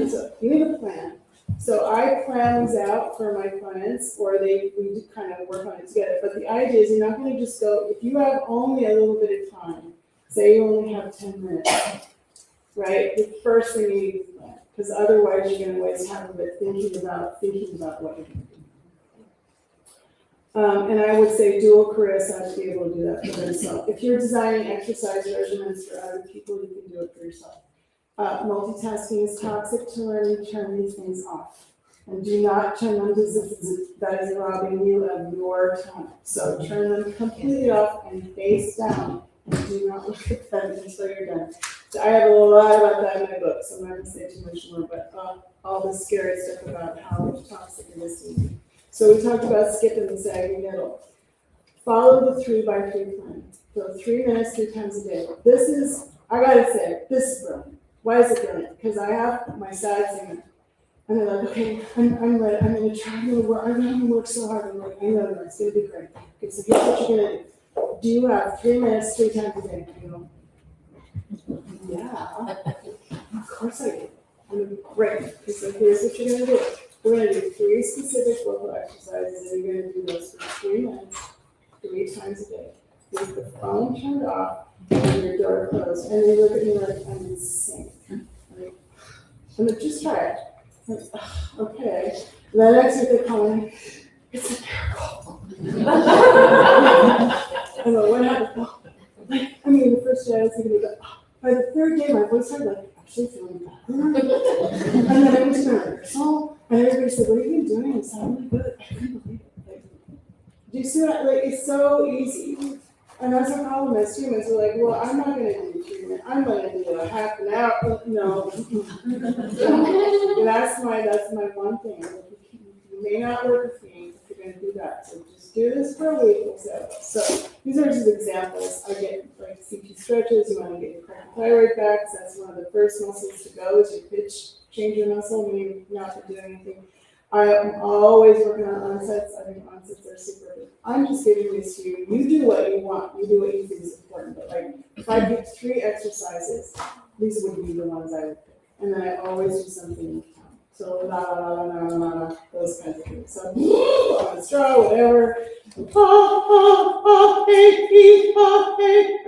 So you need a plan. So I plan these out for my clients, or we kind of work on it together. But the idea is you're not going to just go, if you have only a little bit of time, say you only have 10 minutes, right? The first thing you need is a plan, because otherwise you're going to waste half of it thinking about what you're going to do. And I would say dual careers have to be able to do that for themselves. If you're designing exercise regimens for other people, you can do it for yourself. Multitasking is toxic to learning. Turn these things off. And do not turn them that is robbing you of your time. So turn them completely off and face down. And do not look at them until you're done. So I have a lot about that in my book, so I'm not going to say too much more, but all the scary stuff about how toxic it is to me. So we talked about skipping the sagging middle. Follow the 3x3 plan. So 3 minutes, 3 times a day. This is, I gotta say, this is brilliant. Why is it brilliant? Because I have my side singer. And they're like, okay, I'm ready. I'm gonna try. I'm gonna work so hard. I'm like, I know, it's gonna be great. Okay, so here's what you're gonna do. Do you have 3 minutes, 3 times a day? You know, yeah, of course I do. I'm like, great. Okay, so here's what you're gonna do. We're gonna do 3 specific vocal exercises, and you're gonna do those for 3 minutes, 3 times a day. With the phone turned off and your door closed, and they look at me like I'm insane. I'm like, just try it. I'm like, okay. And then next week they call me, it's a miracle. I'm like, what happened? Like, I mean, the first day I was thinking about, by the 3rd day my voice started like actually feeling better. And then I went to my rehearsal, and everybody said, what have you been doing? It sounded really good. I couldn't believe it. Like, do you see what? Like, it's so easy. And that's our problem as humans. We're like, well, I'm not going to do treatment. I'm going to do a half an hour. No. that's my one thing. You may not work with me if you're going to do that. So just do this for a week. So these are just examples. I get like CT stretches. You want to get your thyroid back. So that's one of the first muscles to go is your pitch changer muscle when you're not doing anything. I am always working on onsets. I think onsets are super good. I'm just giving this to you. You do what you want. You do what you think is important. But like, if I pick 3 exercises, these would be the ones I would pick. And then I always do something with time. So la la la la la la, those kinds of things. So on the straw, whatever. I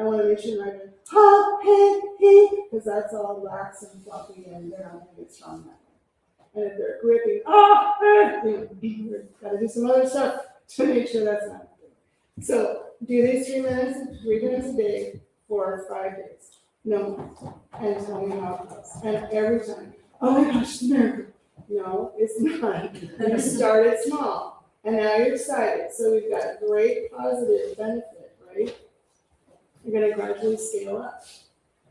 want to make sure I go because that's all lax and fluffy, and they're not going to get strong enough. And if they're gripping, we've got to do some other stuff to make sure that's not happening. So do these 3 minutes, 3 minutes a day for 5 days. No more. And tell me how it goes. And every time, oh my gosh, it's a miracle. No, it's not. You started small, and now you're excited. So we've got great positive benefit, right? You're going to gradually scale up.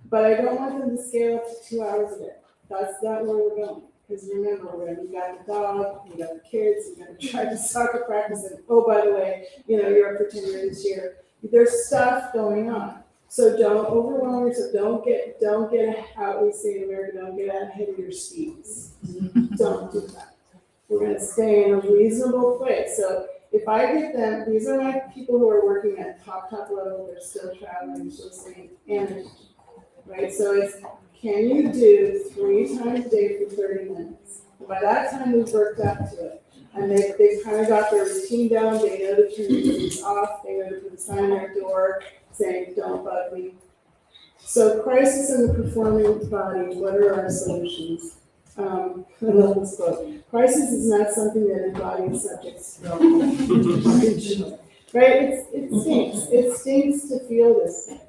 But I don't want them to scale up to 2 hours a day. That's not where we're going. Because remember, we got the dog, we got the kids, we got to try to soccer practice, and oh, by the way, you're up for tenure this year. There's stuff going on. So don't overwhelm yourself. Don't get out, we say in America, don't get out ahead of your skis. Don't do that. We're going to stay in a reasonable place. So if I get them, these are my people who are working at top level, they're still traveling, still staying energy, right? So it's, can you do 3 times a day for 30 minutes? And by that time, we've worked up to it. And they've kind of got their routine down. They know to turn things off. They know to put a sign on their door saying, don't bug me. So crisis in the performing body, what are our solutions? I love this book. Crisis is not something that embodied subjects feel. Right? It stinks. It stinks to feel this thing.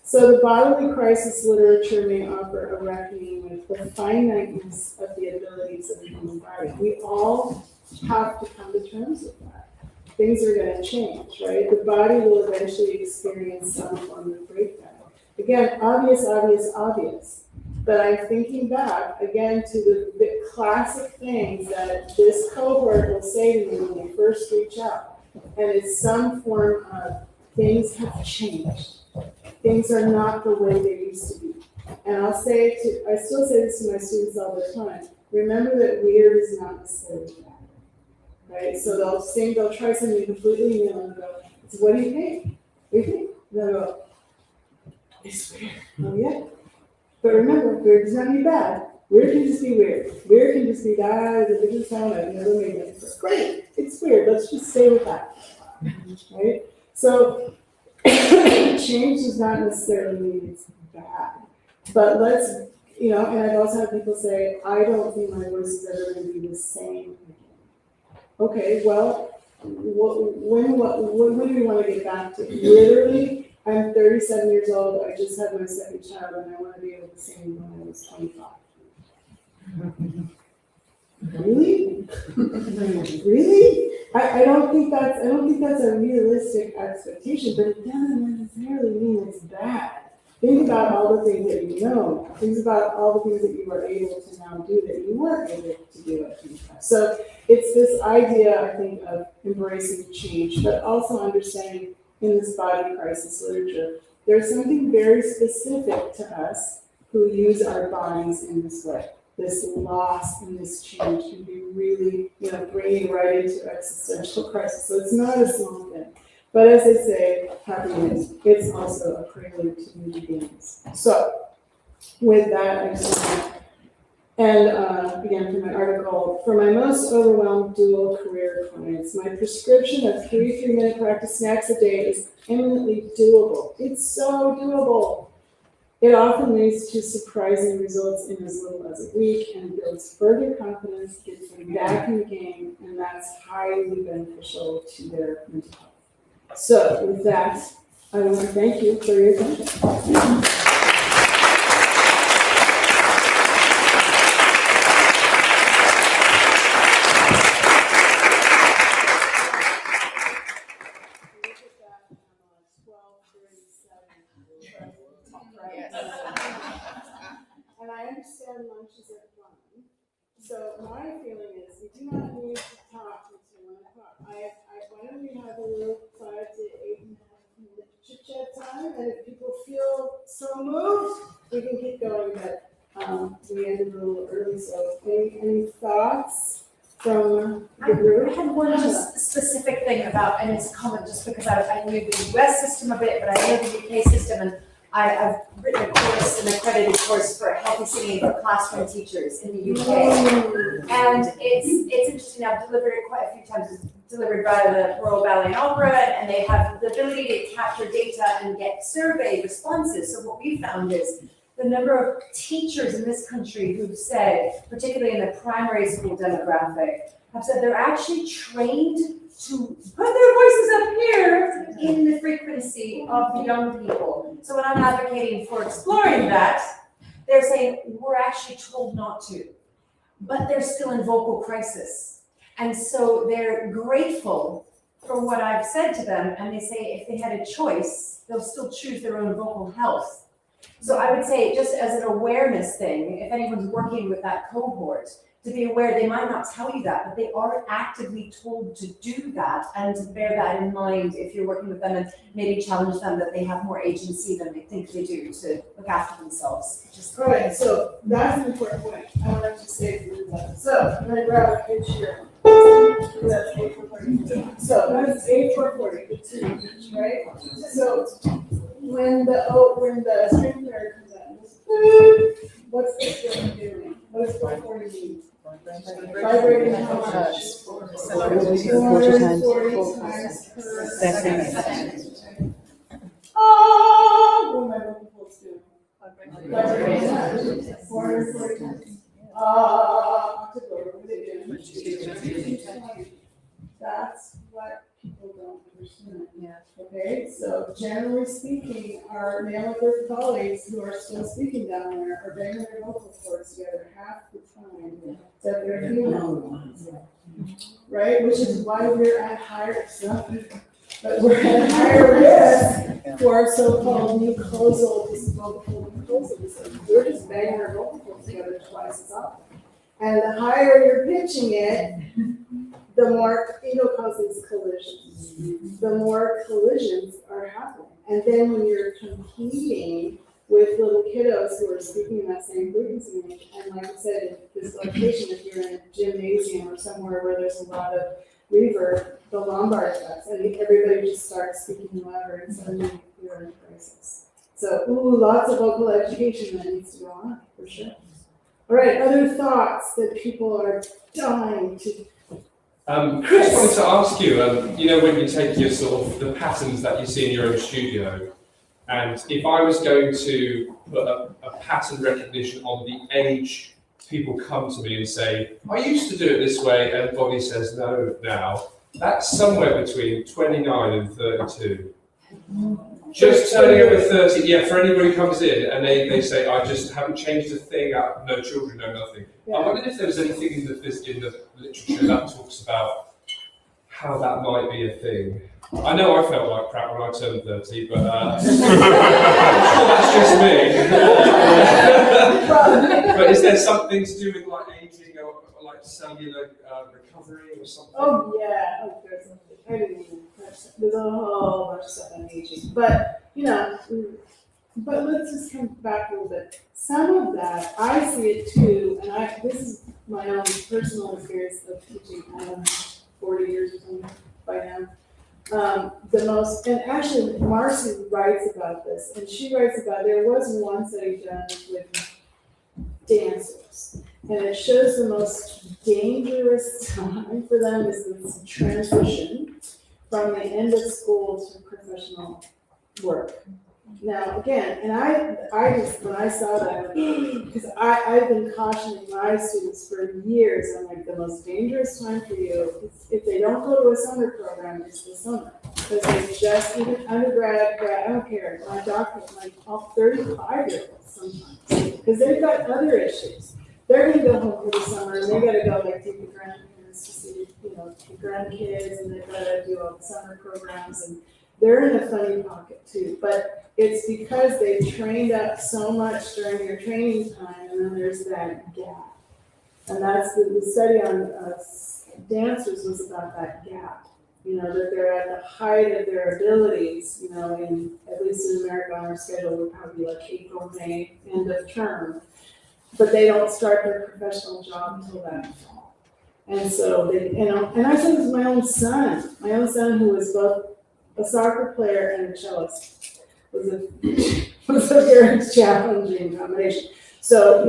So the bodily crisis literature may offer a reckoning with the finiteness of the abilities of the human body. We all have to come to terms with that. Things are going to change, right? The body will eventually experience some form of breakdown. Again, obvious. But I'm thinking back again to the classic things that this cohort will say to me when they first reach out. And it's some form of things have changed. Things are not the way they used to be. And I still say this to my students all the time. Remember that weird is not necessarily bad, right? So they'll try something completely new and go, so what do you think? What do you think? And they'll go, it's weird. Oh yeah. But remember, weird does not mean bad. Weird can just be weird. Weird can just be that is a different sound I've never made it. Great, it's weird. Let's just stay with that. Right? So change does not necessarily mean it's bad. But let's, and I've also had people say, I don't think my voice is ever going to be the same again. Okay, well, when do we want to get back to? Literally, I'm 37 years old. I just had my second child, and I want to be able to sing when I was 25. Really? Really? I don't think that's a realistic expectation, but it doesn't necessarily mean it's bad. Think about all the things that you know. Think about all the things that you are able to now do that you weren't able to do at 25. So it's this idea, I think, of embracing change, but also understanding in this body crisis literature, there's something very specific to us who use our bodies in this way. This loss and this change can be really, bringing right into existential crisis. So it's not a small thing. But as I say, happiness, it's also a prelude to new beginnings. So with that, I just want to, and again, for my article, for my most overwhelmed dual career clients, my prescription of 3 3-minute practice snacks a day is eminently doable. It's so doable. It often leads to surprising results in as little as a week and builds further confidence, gets them back in the game, and that's highly beneficial to their mental health. So with that, I want to thank you for your attention. And I understand lunch is at 1. So my feeling is we do not need to talk until 1 o'clock. Why don't we have a little 5 to 8.5-minute chit chat time? And if people feel so moved, we can keep going. But we ended a little early. So any thoughts from the group? I had one specific thing about, and it's common just because I knew the US system a bit, but I know the UK system, and I've written a course, an accredited course for healthy singing for classroom teachers in the UK. And it's interesting, I've delivered it quite a few times. It's delivered by the Royal Ballet and Opera, and they have the ability to capture data and get survey responses. So what we found is the number of teachers in this country who've said, particularly in the primary school demographic, have said they're actually trained to put their voices up here in the frequency of the young people. So when I'm advocating for exploring that, they're saying, we're actually told not to, but they're still in vocal crisis. And so they're grateful for what I've said to them, and they say if they had a choice, they'll still choose their own vocal health. So I would say, just as an awareness thing, if anyone's working with that cohort, to be aware, they might not tell you that, but they are actively told to do that, and to bear that in mind if you're working with them, and maybe challenge them that they have more agency than they think they do to look after themselves. All right, so that's an important point. I want to say that. So I'm going to grab a page here. That's A440. So that's A440, right? So when the string player comes out, what's the string doing? What does 440 mean? Vibrating how much? 440 times per second. Oh, what am I looking for to do? Vibrating 440 times. That's what people don't understand. Yeah. Okay, so generally speaking, our male and birth colleagues who are still speaking down there are banging their vocal cords together half the time that they're female. Right? Which is why we're at higher but we're at higher risk for so-called mucosal disorder. We're just banging our vocal cords together twice as often. And the higher you're pitching it, the more ego causes collisions. The more collisions are happening. And then when you're competing with little kiddos who are speaking in that same frequency range, and like I said, in this location, if you're in a gymnasium or somewhere where there's a lot of reverb, the lumbar effects, I think everybody just starts speaking louder and suddenly you're in crisis. So, lots of vocal education that needs to go on, for sure. All right, other thoughts that people are dying to. Chris, I wanted to ask you, when you take your sort of the patterns that you see in your own studio, and if I was going to put a pattern recognition on the age people come to me and say, I used to do it this way, and body says no now, That's somewhere between 29 and 32. Just turning over 30, yeah, for anybody who comes in and they say, I just haven't changed a thing, no children, no nothing. I wondered if there was anything in the literature that talks about how that might be a thing. I know I felt like crap when I turned 30, but I'm sure that's just me. But is there something to do with like aging or like cellular recovery or something? Oh, yeah, oh, there's something, I didn't even touch that. There's a whole bunch of stuff on aging, but, but let's just come back a little bit. Some of that, I see it too, and this is my own personal experience of teaching, 40 years or something by now. And actually Marcy writes about this, and she writes about, there was one study done with dancers, and it shows the most dangerous time for them is this transition from the end of school to professional work. Now, again, and I just, when I saw that, because I've been cautioning my students for years, I'm like, the most dangerous time for you is if they don't go to a summer program, it's the summer. Because they just, even undergrad, grad, I don't care, my doctor, like all 35-year-olds sometimes, because they've got other issues. They're gonna go home for the summer, and they gotta go like take the grandparents to see, the grandkids, and they've gotta do all the summer programs, and they're in a funny pocket too. But it's because they've trained up so much during their training time, and then there's that gap. And that's the study on dancers was about that gap. That they're at the height of their abilities, at least in America on our schedule, would probably be like April, May, end of term. But they don't start their professional job until that fall. And so and I said it was my own son who was both a soccer player and a cellist, was a very challenging combination. So,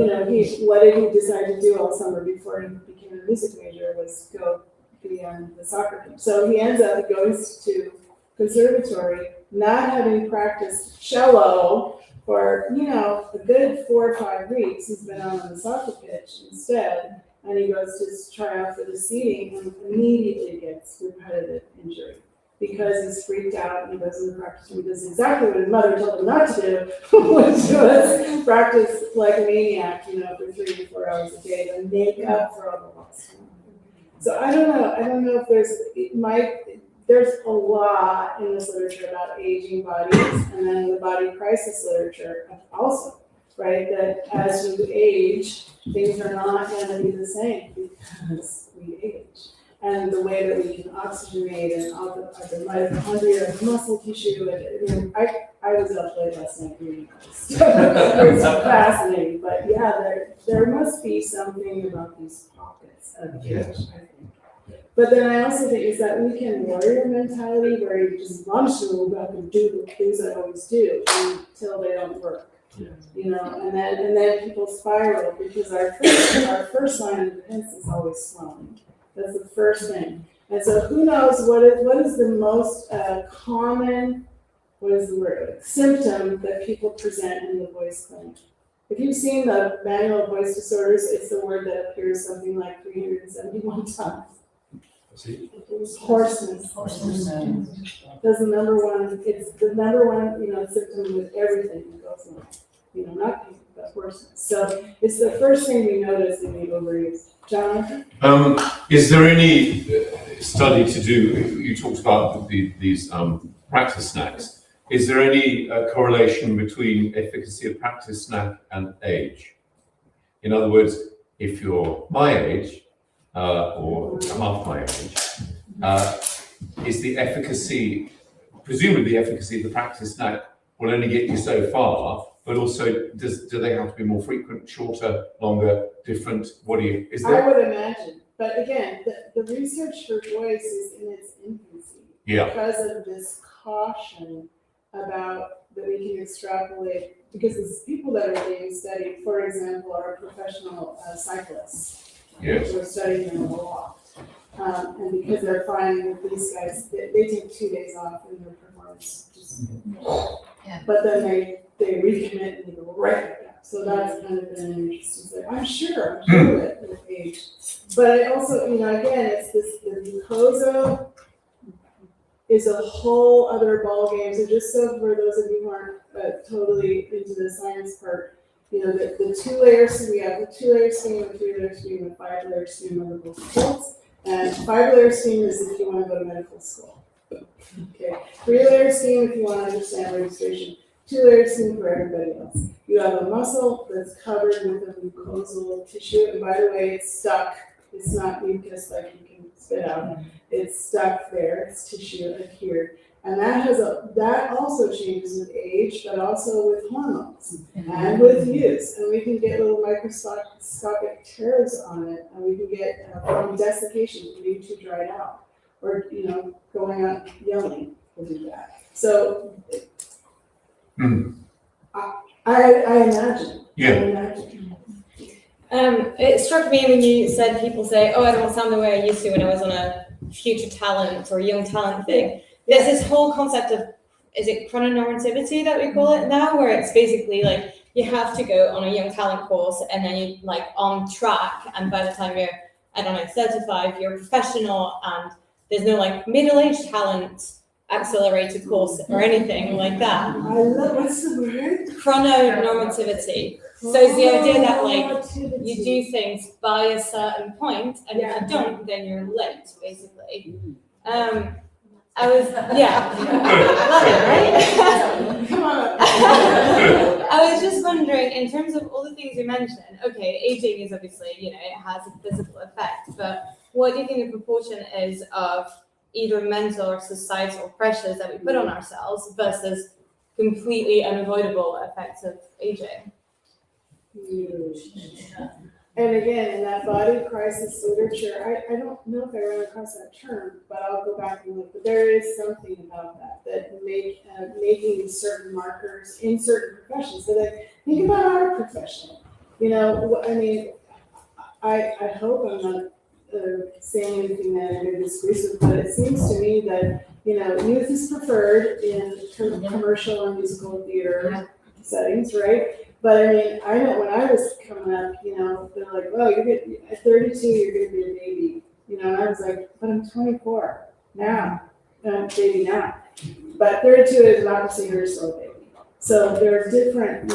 what did he decide to do all summer before he became a music major was go be on the soccer team. So he ends up going to conservatory, not having practiced cello for, a good 4 or 5 weeks. He's been on the soccer pitch instead, and he goes to try out for the seating and immediately gets repetitive injury because he's freaked out and he goes into practice and he does exactly what his mother told him not to do, which was practice like a maniac, for 3 to 4 hours a day to make up for all the lost time. So I don't know if there's a lot in this literature about aging bodies, and then the body crisis literature also, right? That as you age, things are not going to be the same because we age. And the way that we can oxygenate and all the mitochondria and muscle tissue. I was up late last night reading this. It was fascinating, but yeah, there must be something about these pockets of age, I think. But then I also think is that we can warrior mentality where you just launch and go back and do the things I always do until they don't work. Yeah. And then people spiral because our first line of defense is always swelling. That's the first thing. And so who knows what is the most common, symptom that people present in the voice clinic. If you've seen the manual of voice disorders, it's the word that appears something like 371 times. Hoarseness. That's the number one, it's the number one, symptom with everything that goes on. Not people, but hoarseness. So it's the first thing we notice in the ovaries. John? Is there any study to do, you talked about these practice snacks. Is there any correlation between efficacy of practice snack and age? In other words, if you're my age, or half my age, is the efficacy, presumably the efficacy of the practice snack will only get you so far, but also do they have to be more frequent, shorter, longer, different? Is there? I would imagine, but again, the research for voice is in its infancy. Yeah. Because of this caution about that we can extrapolate, because the people that are being studied, for example, are professional cyclists. Yes. We're studying them a lot. And because they're finding that these guys, they take 2 days off in their performance. But then they recommit and they go right back. So that's kind of been an interesting thing. I'm sure that with age. But I also, again, it's this, the mucosa is a whole other ballgame. So just so for those of you who aren't totally into the science part, the 2 layers, we have the 2-layer scheme, a 3-layer scheme, a 5-layer scheme of the fields. And 5-layer scheme is if you want to go to medical school. Okay. 3-layer scheme if you want to understand registration. 2-layer scheme for everybody else. You have a muscle that's covered with a mucosal tissue, and by the way, it's stuck. It's not mucus like you can spit out. It's stuck there. It's tissue adhered, and that also changes with age, but also with hormones and with use. And we can get little microscopic tears on it, and we can get from desiccation, being too dried out, or going out yelling will do that. So. I imagine. Yeah. I imagine. It struck me when you said people say, "Oh, I don't sound the way I used to when I was on a future talent or young talent thing." There's this whole concept of, is it chrononormativity that we call it now, where it's basically like you have to go on a young talent course and then you like on track, and by the time you're, I don't know, 35, you're professional, and there's no like middle-aged talent accelerated course or anything like that. I love, what's the word? Chrononormativity. So it's the idea that like you do things by a certain point, and if you don't, then you're late, basically. I love it, right? Come on. I was just wondering, in terms of all the things you mentioned, okay, aging is obviously, it has a physical effect, but what do you think the proportion is of either mental or societal pressures that we put on ourselves versus completely unavoidable effects of aging? And again, in that body crisis literature, I don't know if I ran across that term, but I'll go back and look. But there is something about that making certain markers in certain professions. So that think about our profession. I hope I'm not saying anything that anybody disagrees with, but it seems to me that youth is preferred in commercial and musical theater settings, right? But I know when I was coming up, they're like, "Oh, at 32, you're going to be a baby," and I was like, "But I'm 24 now, and I'm a baby now." But 32 is not to say you're still a baby. So they're different,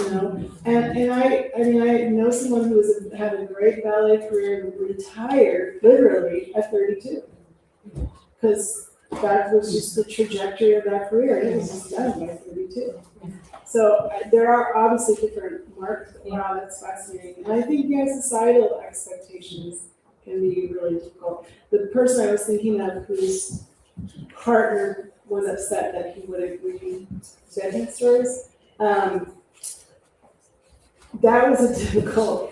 And I know someone who had a great ballet career and retired literally at 32, because that was just the trajectory of that career, and it was just done by 32. So there are obviously different markers. Wow, that's fascinating. And I think, societal expectations can be really difficult. The person I was thinking of whose partner was upset that he would agree to bedtime stories, that was a difficult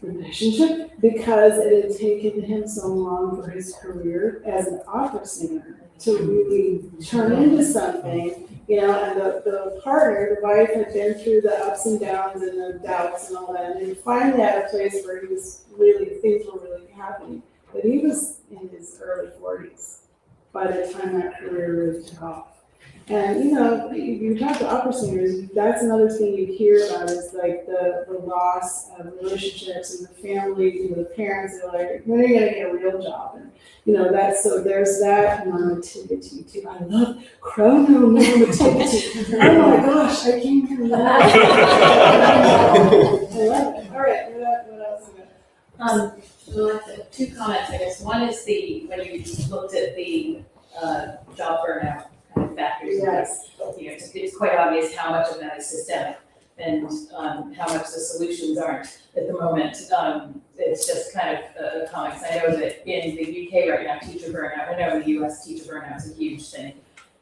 relationship because it had taken him so long for his career as an opera singer to really turn into something, and the partner, the wife, had been through the ups and downs and the doubts and all that, and finally at a place where things were really happening. But he was in his early 40s by the time that career really took off. And you talk to opera singers, that's another thing you hear about is like the loss of relationships and the family, the parents are like, when are you gonna get a real job? And so there's that normativity too. I love chrononormativity. Oh my gosh, I can't hear that. I love it. All right, what else? 2 comments, I guess. One is when you looked at the job burnout kind of factors. Yes. It's quite obvious how much of that is systemic and how much the solutions aren't at the moment. It's just kind of comics. I know that in the UK right now, teacher burnout, I know in the US, teacher burnout is a huge thing.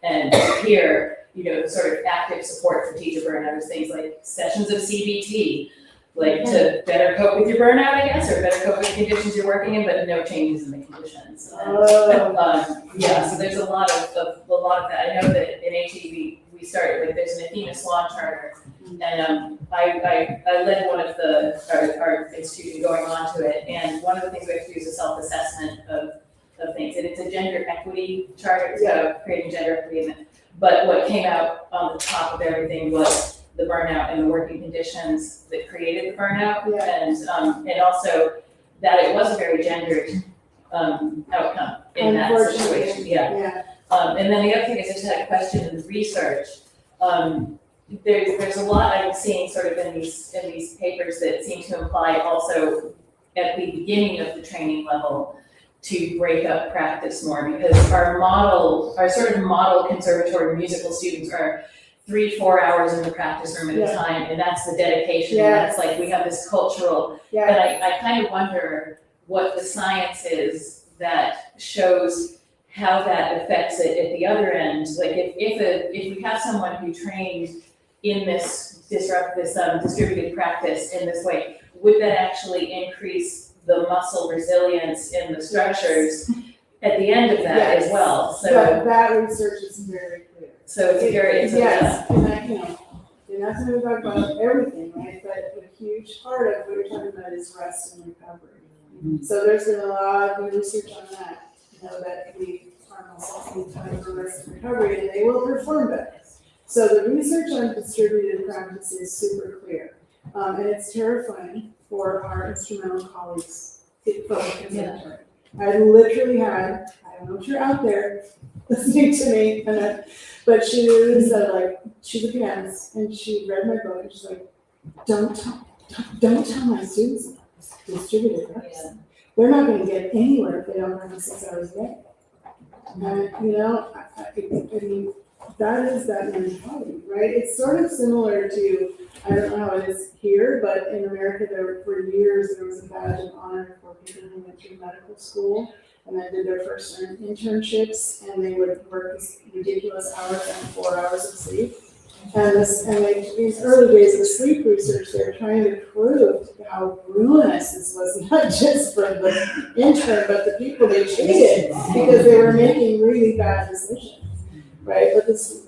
And here, sort of active support for teacher burnout is things like sessions of CBT, like to better cope with your burnout, I guess, or better cope with the conditions you're working in, but no changes in the conditions. So there's a lot of that. I know that in AT we started, there's an Athena's Law Charter, and I led one of our institution going on to it, and one of the things we have to do is a self-assessment of things, and it's a gender equity charter, so creating gender equity, but what came out on the top of everything was the burnout and the working conditions that created the burnout. Yeah. And also that it was a very gendered, outcome in that Unfortunately, situation, yeah. Yeah, And then the other thing is, I just had a question in the research. There's a lot I'm seeing sort of in these papers that seem to imply also at the beginning of the training level to break up practice more, because our sort of model conservatory musical students are 3-4 hours in the practice room at a Yeah. time, and that's the dedication. And Yes. that's like, we have this cultural, yeah. but I kind of wonder what the science is that shows how that affects it at the other end. Like if we have someone who trained in this distributed practice in this way, would that actually increase the muscle resilience in the structures at the end of that as well? So That research is very clear. Yes, and that, you're not going to talk about everything, right? But a huge part of what you're talking about is rest and recovery. So there's been a lot of research on that, that we are also need time for rest and recovery, and they will perform better. So the research on distributed practice is super clear, and it's terrifying for our instrumental colleagues to focus on. I literally had, I don't know if you're out there listening to me, but she literally said, like, she's a pianist, and she read my book, and she's like, don't tell my students about this distributed practice. They're not gonna get anywhere if they don't practice 6 hours a day. And, I mean, that is that mentality, right? It's sort of similar to, I don't know how it is here, but in America, for years, there was a badge of honor for people who went through medical school and then did their first internships, and they would work these ridiculous hours and 4 hours of sleep. And these early days of sleep research, they were trying to prove how ruinous this was, not just for the intern, but the people they treated, because they were making really bad decisions. Right, but those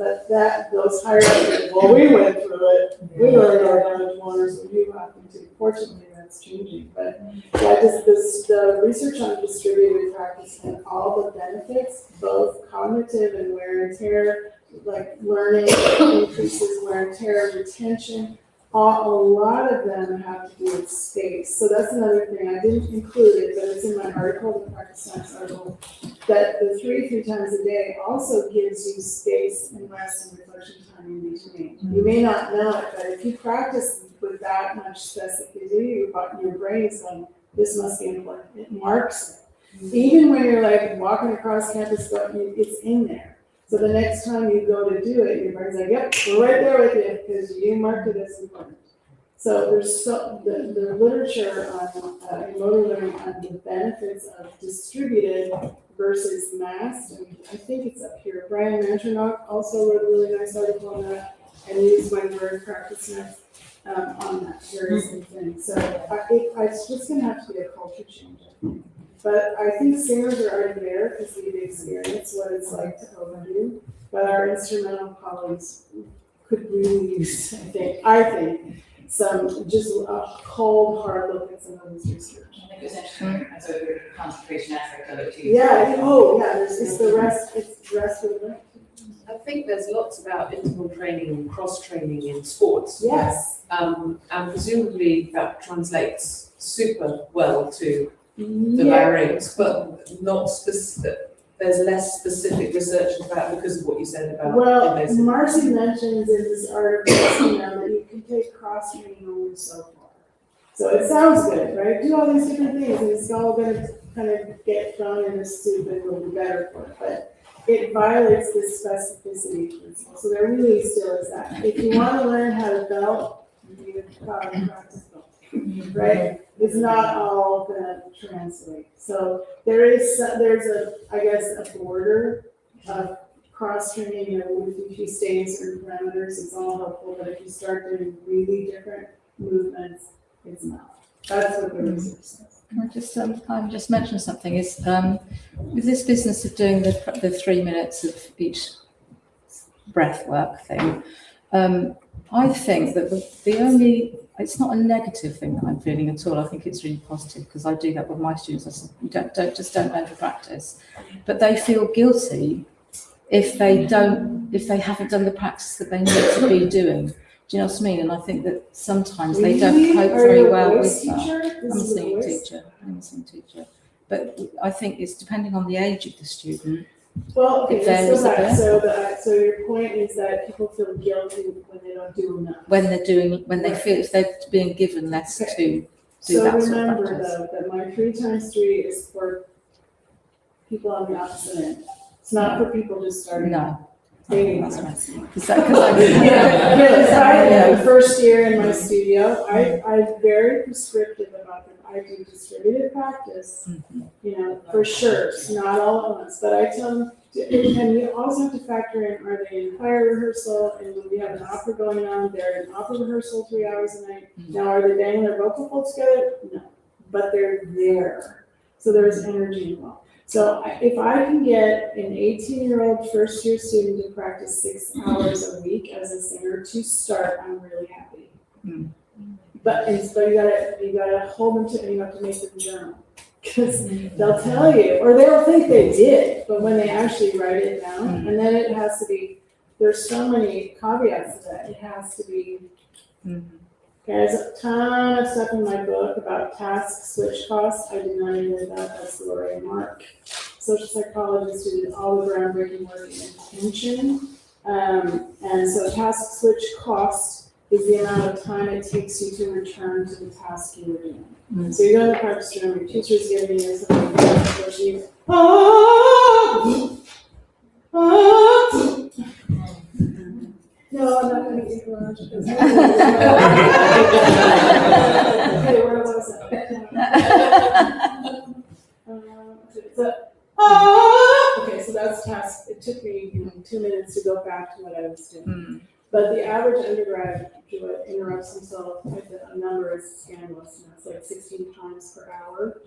higher ups, well, we went through it, we learned our knowledge more, so you happen to. Fortunately, that's changing, but yeah, the research on distributed practice and all the benefits, both cognitive and wear and tear, like learning increases wear and tear, retention, a lot of them have to do with space. So that's another thing, I didn't include it, but it's in my article, the practice science article, that the three times a day also gives you space and rest and reflection time in between. You may not know it, but if you practice with that much specificity, your brain is going, this must be important. It marks it. Even when you're like walking across campus, it's in there. So the next time you go to do it, your brain's like, yep, we're right there with you because you marked it as important. So there's the literature on motor learning on the benefits of distributed versus massed, and I think it's up here. Brian Mantronock also wrote a really nice article on that, and used my word practice notes on that very same thing. So it's just going to have to be a culture change, I think. But I think singers are already there because we've experienced what it's like to overdo. But our instrumental colleagues could really use, I think, some just a cold, hard look at some of this research. I think it was interesting, as a concentration aspect of it too. Yeah, it's the rest, it's rest of the brain. I think there's lots about interval training and cross-training in sports. Yes. And presumably that translates super well to the Yeah. larynx, but not specific. There's less specific research about because of what you said about Well, invasive. Marcy mentions in this article, that you can take cross-training only so far. So it sounds good, right? Do all these different things, and it's all gonna kind of get thrown in a soup and will be better for it. But it violates this specificity principle. So there really still is that. If you want to learn how to belt, you need a practice belt, right? It's not all gonna translate. So there's a border of cross-training, if you stay in certain parameters, it's all helpful, but if you start doing really different movements, it's not. That's what the research says. Can I just mention something? Is with this business of doing the 3 minutes of each breath work thing, I think that it's not a negative thing that I'm feeling at all. I think it's really positive because I do that with my students. I say, you don't over practice, but they feel guilty if they haven't done the practice that they need to be doing, Do you know what I mean? And I think that sometimes they don't Really? cope Are very you a well voice with that. teacher? I'm a This is a singing voice? teacher. I'm a singing teacher. But I think it's depending on the age of the student. Well, okay, It let's varies go a back. bit. So your point is that people feel guilty when they don't do enough. When they feel if they're being given less to do So that sort of remember practice. though, that my 3x3 is for people on the opposite end. It's not for people just starting. No. Dating. That's right. Because I Yeah, because I, the first year in my studio, I'm very prescriptive about them. I do distributed practice, you know, for sure, it's not all at once, but I tell them, and you also have to factor in, are they in choir rehearsal, and when we have an opera going on, they're in opera rehearsal 3 hours a night. Now, are they banging their vocal folds together? No, but they're there, so there's energy involved. So if I can get an 18-year-old first-year student to practice 6 hours a week as a singer to start, I'm really happy. But you gotta hold them to, and you have to make them journal. Because they'll tell you, or they'll think they did, but when they actually write it down, and then it has to be, there's so many caveats to that, it has to be. There's a ton of stuff in my book about task switch costs. I did not even know that. That's Lori and Mark. Social psychologists who did all the groundbreaking work in attention. And so task switch cost is the amount of time it takes you to return to the task you were doing. So you go in the practice room, your teacher's giving you something, and you, no, I'm not going to eat lunch because. Okay, where was it? Okay, so that's task. It took me 2 minutes to go back to what I was doing. But the average undergrad interrupts himself with a number is scandalous, and it's like 16 times per hour.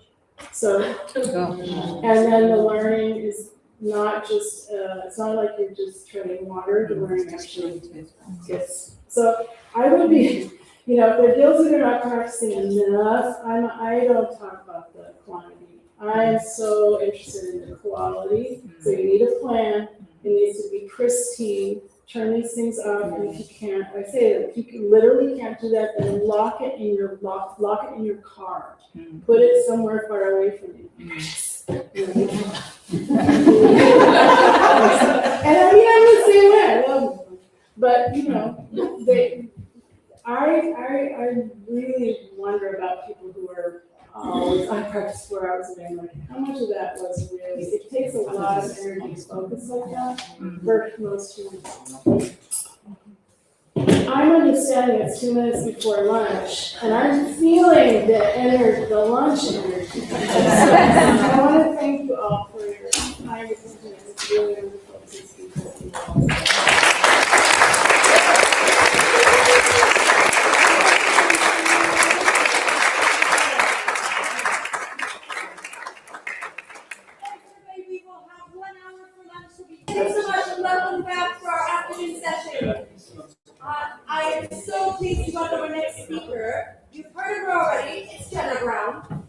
So, and then the learning is not just, it's not like you're just treading water, the learning actually gets. So I would be, you know, if they're guilty they're not practicing enough, I don't talk about the quantity. I am so interested in the quality. So you need a plan, it needs to be pristine, turn these things off, and if you can't, I say that if you literally can't do that, then lock it in your car. Put it somewhere far away from you. And I mean, I'm the same way. I love them. But you know, I really wonder about people who are always I practice 4 hours a day. I'm like, how much of that was really? It takes a lot of energy to focus like that for most humans. I'm understanding it's 2 minutes before lunch, and I'm feeling the lunch energy. So I want to thank you all for your time. It's really wonderful to speak with you all. We will have 1 hour for lunch. Thanks so much, and welcome back to our afternoon session. I am so pleased to welcome our next speaker. You've heard of her already. It's Jenna Brown.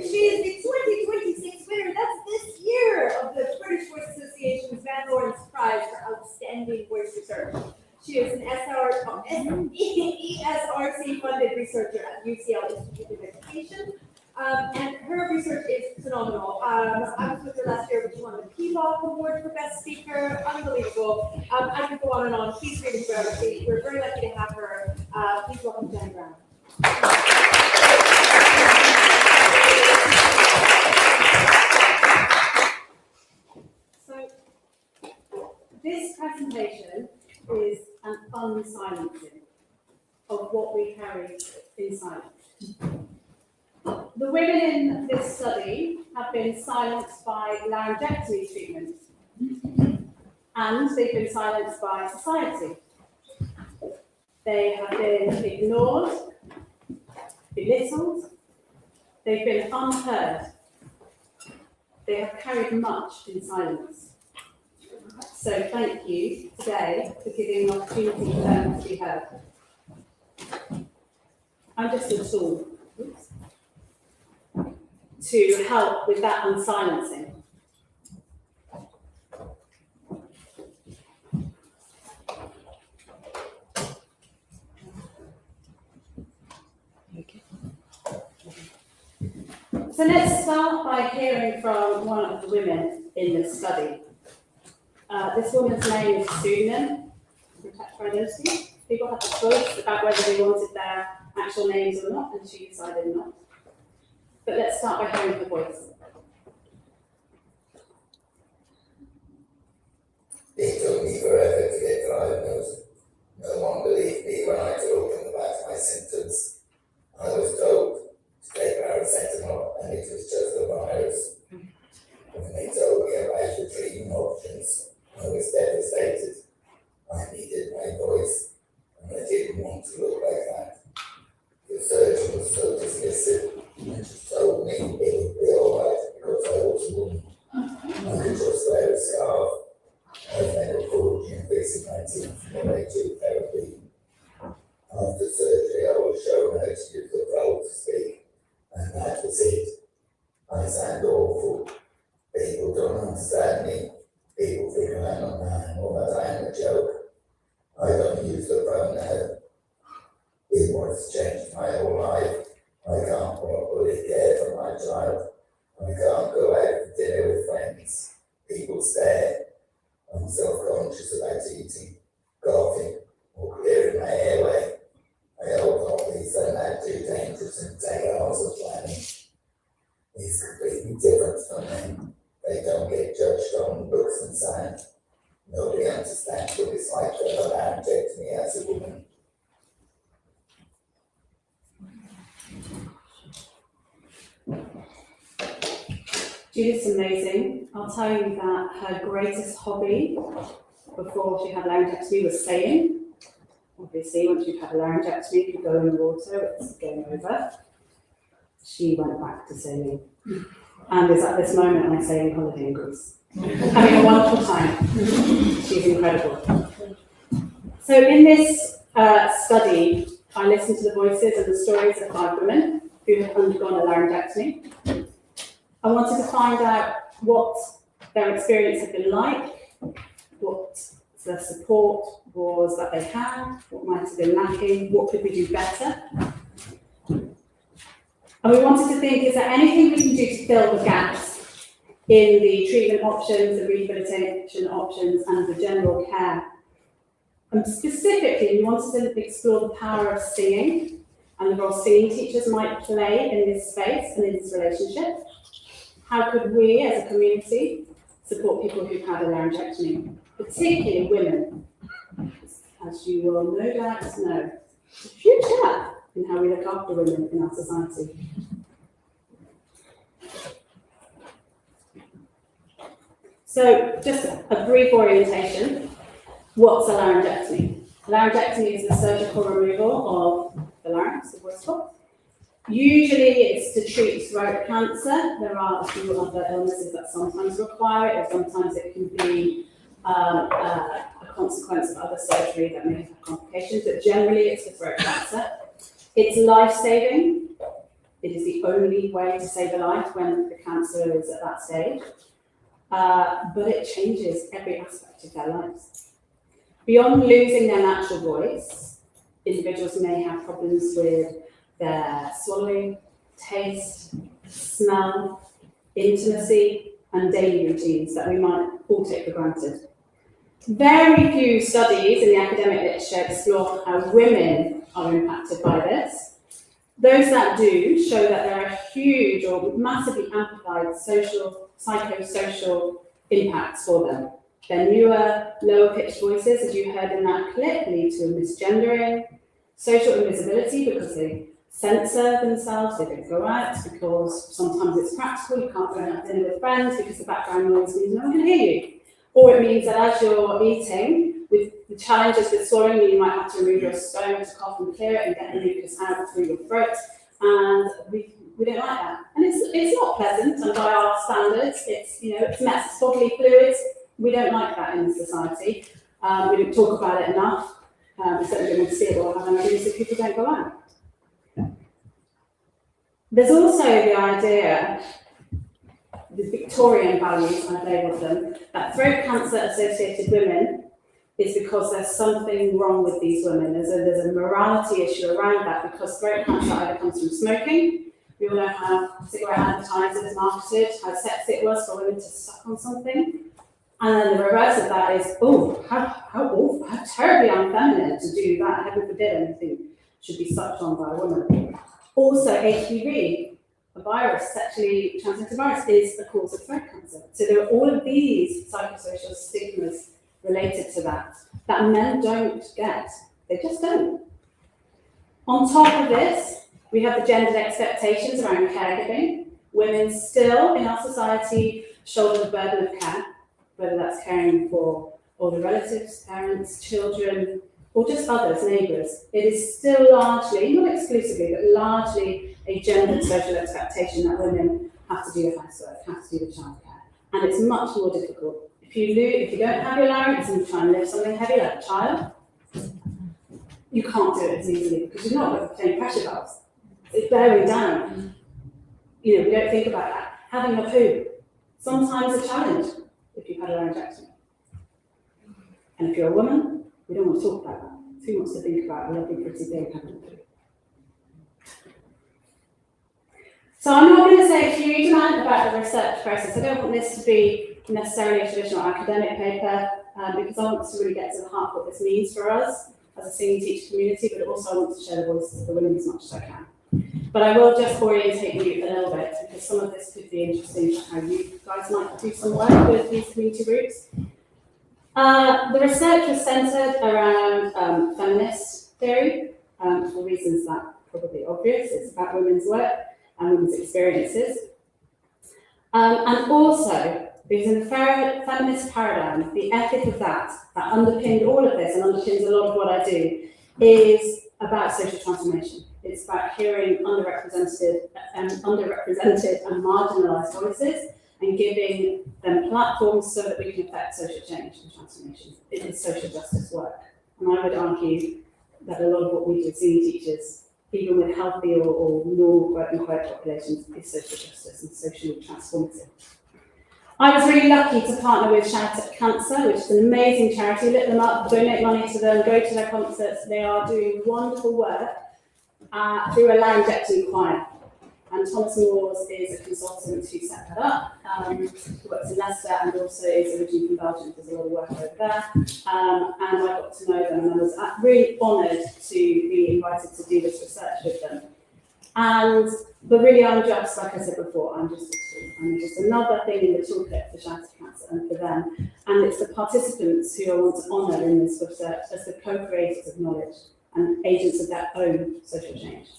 She is the 2026 winner. That's this year of the British Voice Association's Van Lawrence Prize for Outstanding Voice Research. She is an ESRC funded researcher at UCL Institute of Education. And her research is phenomenal. I was with her last year, but she won the PBOK Award for Best Speaker. Unbelievable. I could go on and on. She's really proud. We're very lucky to have her. Please welcome Jenna Brown. So, this presentation is an unsilencing of what we carry in silence. The women in this study have been silenced by laryngectomy treatment, and they've been silenced by society. They have been ignored, belittled, they've been unheard. They have carried much in silence. So thank you today for giving an opportunity for them to be heard. I'm just a tool to help with that unsilencing. So let's start by hearing from one of the women in this study. This woman's name is Susan. Protect her identity. People had a choice about whether they wanted their actual names or not, and she decided not. But let's start by hearing her voice. It took me forever to get diagnosed. No one believed me when I told them about my symptoms. I was told to take paracetamol and it was just a virus. When they told me about the treatment options, I was devastated. I needed my voice and I didn't want to look like that. The surgeon was so dismissive and just told me it would be alright because I was a woman. I could just wear a scarf. I've never called you facing my teeth when I took therapy. After surgery, I was shown how to use the throat to speak, and that was it. I sound awful. People don't understand me. People think I'm a man or that I'm a joke. I don't use the phone now. It was changed my whole life. I can't properly care for my child. I can't go out for dinner with friends. People stare. I'm self-conscious about eating, coughing, or clearing my airway. I hope all these are not too dangerous and take hours of planning. It's completely different from them. They don't get judged on looks and sound. Nobody understands what it's like to have a laryngectomy as a woman. Judith's amazing. I'll tell you that her greatest hobby before she had laryngectomy was sailing. Obviously, once you've had a laryngectomy, if you go in the water, it's game over. She went back to sailing and is at this moment on a sailing holiday in Greece. Having a wonderful time. She's incredible. So in this study, I listened to the voices and the stories of 5 women who have undergone a laryngectomy. I wanted to find out what their experience had been like, what the support was that they had, what might have been lacking, what could we do better. And we wanted to think, is there anything we can do to fill the gaps in the treatment options, the rehabilitation options, and the general care? And specifically, we wanted to explore the power of singing and the role singing teachers might play in this space and in this relationship. How could we, as a community, support people who've had a laryngectomy, particularly women? As you will no doubt know, it's a huge gap in how we look after women in our society. So, just a brief orientation. What's a laryngectomy? A laryngectomy is the surgical removal of the larynx, the voice box. Usually it's to treat throat cancer. There are a few other illnesses that sometimes require it, or sometimes it can be a consequence of other surgery that may have complications, but generally it's for throat cancer. It's life-saving. It is the only way to save a life when the cancer is at that stage, but it changes every aspect of their lives. Beyond losing their natural voice, individuals may have problems with their swallowing, taste, smell, intimacy, and daily routines that we might all take for granted. Very few studies in the academic literature explore how women are impacted by this. Those that do show that there are huge or massively amplified psychosocial impacts for them. Their newer, lower-pitched voices, as you heard in that clip, lead to misgendering, social invisibility because they censor themselves, they don't go out because sometimes it's practical, you can't go and have dinner with friends because the background noise means no one can hear you. Or it means that as you're eating, with the challenges with swallowing, you might have to remove your stone to cough and clear it and get the mucus out through your throat. And we don't like that. And it's not pleasant, and by our standards, it's mess, it's bodily fluids. We don't like that in society. We don't talk about it enough. We certainly don't want to see it or have an idea so people don't go out. There's also the idea, the Victorian values, I've labelled them, that throat cancer associated women is because there's something wrong with these women. There's a morality issue around that because throat cancer either comes from smoking, We all know how cigarette advertisers marketed, how sexy it was for women to suck on something. And then the reverse of that is, oh, how awful, how terribly unfeminine to do that. Heaven forbid anything should be sucked on by a woman. Also, HPV, a virus, sexually transmitted virus, is a cause of throat cancer. So there are all of these psychosocial stigmas related to that men don't get. They just don't. On top of this, we have the gendered expectations around caregiving. Women still in our society shoulder the burden of care, whether that's caring for older relatives, parents, children, or just others, neighbours. It is still largely, not exclusively, but largely a gendered social expectation that women have to do the housework, have to do the childcare. And it's much more difficult. If you don't have your larynx and you try and lift something heavy like a child, you can't do it as easily because you're not got the same pressure valves. It's bearing down. You know, we don't think about that. Having a poo, sometimes a challenge if you've had a laryngectomy. And if you're a woman, we don't want to talk about that. Who wants to think about a lovely, pretty thing having a poo? So I'm not going to say a huge amount about the research process. I don't want this to be necessarily a traditional academic paper because I want to really get to the heart of what this means for us as a singing teacher community, but also I want to share the voices of the women as much as I can. But I will just orientate you a little bit because some of this could be interesting for how you guys might do some work with these community groups. The research was centred around feminist theory for reasons that are probably obvious. It's about women's work and women's experiences. And also, because in the feminist paradigm, the ethic of that underpinned all of this and underpins a lot of what I do, is about social transformation. It's about hearing underrepresented and marginalised voices and giving them platforms so that we can affect social change and transformation. It is social justice work. And I would argue that a lot of what we do as senior teachers, even with healthy or normal quote-unquote populations, is social justice and socially transformative. I was really lucky to partner with Shout at Cancer, which is an amazing charity. Look them up, donate money to them, go to their concerts. They are doing wonderful work through a laryngectomy choir. And Thomas Moores is a consultant who set that up, who works in Leicester and also is originally from Belgium, does a lot of work over there. And I got to know them and I was really honoured to be invited to do this research with them. But really, I'm just, like I said before, I'm just another thing in the toolkit for Shout at Cancer and for them. And it's the participants who I want to honour in this research as the co-creators of knowledge and agents of their own social change.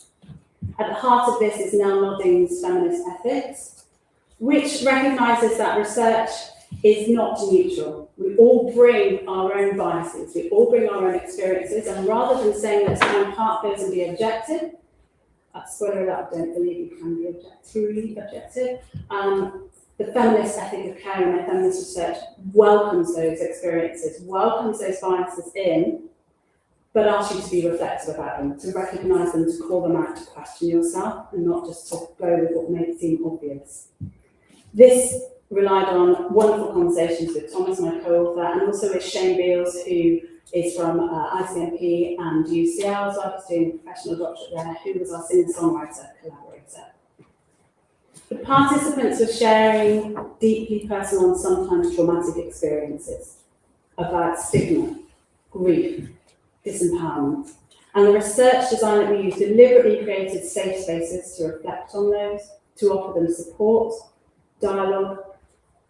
At the heart of this is Nell Nodding's feminist ethics, which recognises that research is not neutral. We all bring our own biases, we all bring our own experiences, and rather than saying let's try and part those and be objective, spoiler alert, I don't believe you can be objective. The feminist ethic of care and my feminist research welcomes those experiences, welcomes those biases in, but asks you to be reflective about them, to recognise them, to call them out, to question yourself, and not just to go with what may seem obvious. This relied on wonderful conversations with Thomas, my co-author, and also with Shane Beals, who is from ICMP and UCL, so I was doing a professional doctorate there, who was our singer-songwriter collaborator. The participants were sharing deeply personal and sometimes traumatic experiences about stigma, grief, disempowerment. And the research design that we used deliberately created safe spaces to reflect on those, to offer them support, dialogue.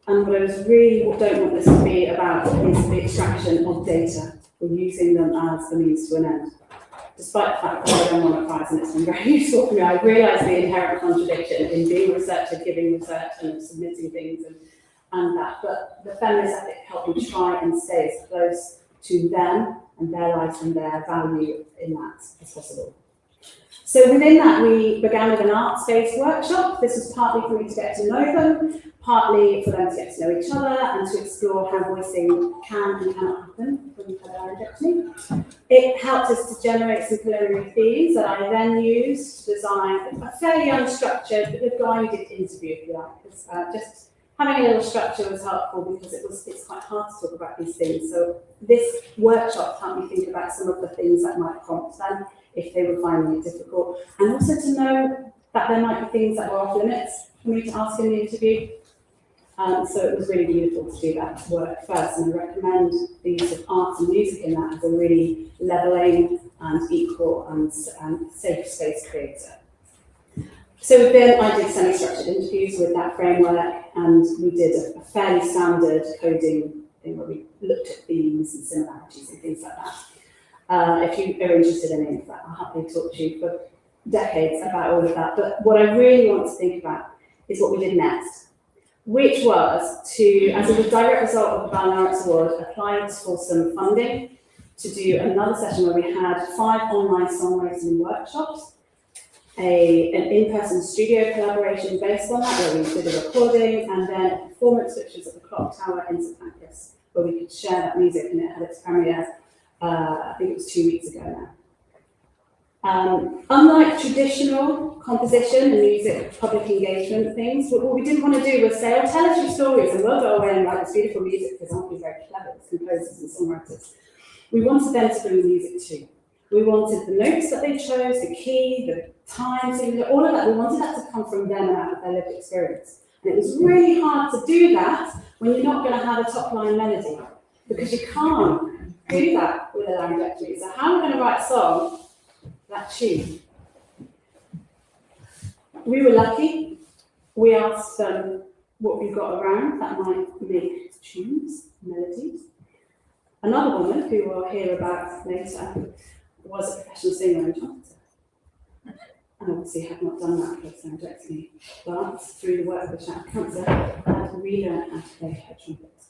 And what I don't want this to be about is the extraction of data or using them as the means to an end. Despite the fact that I don't want a prize and it's been very useful for me, I realise the inherent contradiction in being a researcher, giving research and submitting things and that. But the feminist ethic helped me try and stay as close to them and their lives and their value in that as possible. So within that, we began with an arts-based workshop. This was partly for me to get to know them, partly for them to get to know each other and to explore how voicing can and cannot happen when you've had a laryngectomy. It helped us to generate some preliminary themes that I then used to design a fairly unstructured but a guided interview, if you like. Just having a little structure was helpful because it's quite hard to talk about these things. So this workshop helped me think about some of the things that might prompt them if they were finding it difficult, and also to know that there might be things that were off limits for me to ask in the interview. So it was really beautiful to do that work first, and I recommend the use of arts and music in that as a really levelling and equal and safe space creator. So then I did semi-structured interviews with that framework, and we did a fairly standard coding thing where we looked at themes and similarities and things like that. If you are interested in any of that, I'll happily talk to you for decades about all of that. But what I really want to think about is what we did next, which was to, as a direct result of the Burnout Award, apply for some funding to do another session where we had 5 online songwriting workshops, an in-person studio collaboration based on that, where we did a recording, and then a performance which was at the Clock Tower in St Pancras, where we could share that music, and it had its premiere, I think it was 2 weeks ago now. Unlike traditional composition and music public engagement things, what we didn't want to do was say, oh, tell us your stories and we'll go away and write this beautiful music, because aren't we very clever as composers and songwriters. We wanted them to bring the music too. We wanted the notes that they chose, the key, the time, all of that. We wanted that to come from them and out of their lived experience. And it was really hard to do that when you're not going to have a top line melody, because you can't do that with a laryngectomy. So how are we going to write a song that tune? We were lucky. We asked them what we've got around that might make tunes, melodies. Another woman, who we'll hear about later, was a professional singer and trumpeter. And obviously had not done that for laryngectomy, but through the work of Shout Cancer, had relearned how to play her trumpet.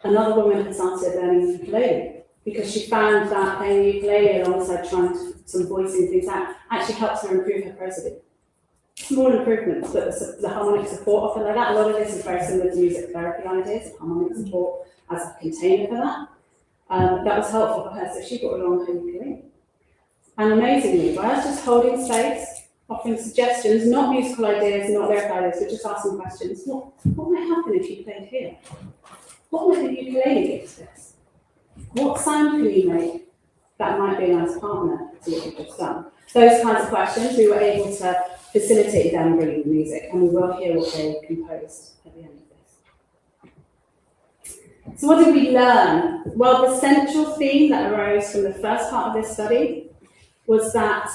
Another woman had started learning ukulele, because she found that playing ukulele alongside trying some voicing things out actually helps her improve her prosody. Small improvements, but the harmonic support often like that. A lot of this is very similar to music therapy ideas, harmonic support as a container for that. That was helpful for her, so she brought along her ukulele. And amazingly, by us just holding space, offering suggestions, not musical ideas, not lyric ideas, but just asking questions, what might happen if you played here? What might the ukulele give to this? What sound can you make that might be a nice partner to what you've just done? Those kinds of questions, we were able to facilitate them bringing the music, and we will hear what they composed at the end of this. So what did we learn? Well, the central theme that arose from the first part of this study was that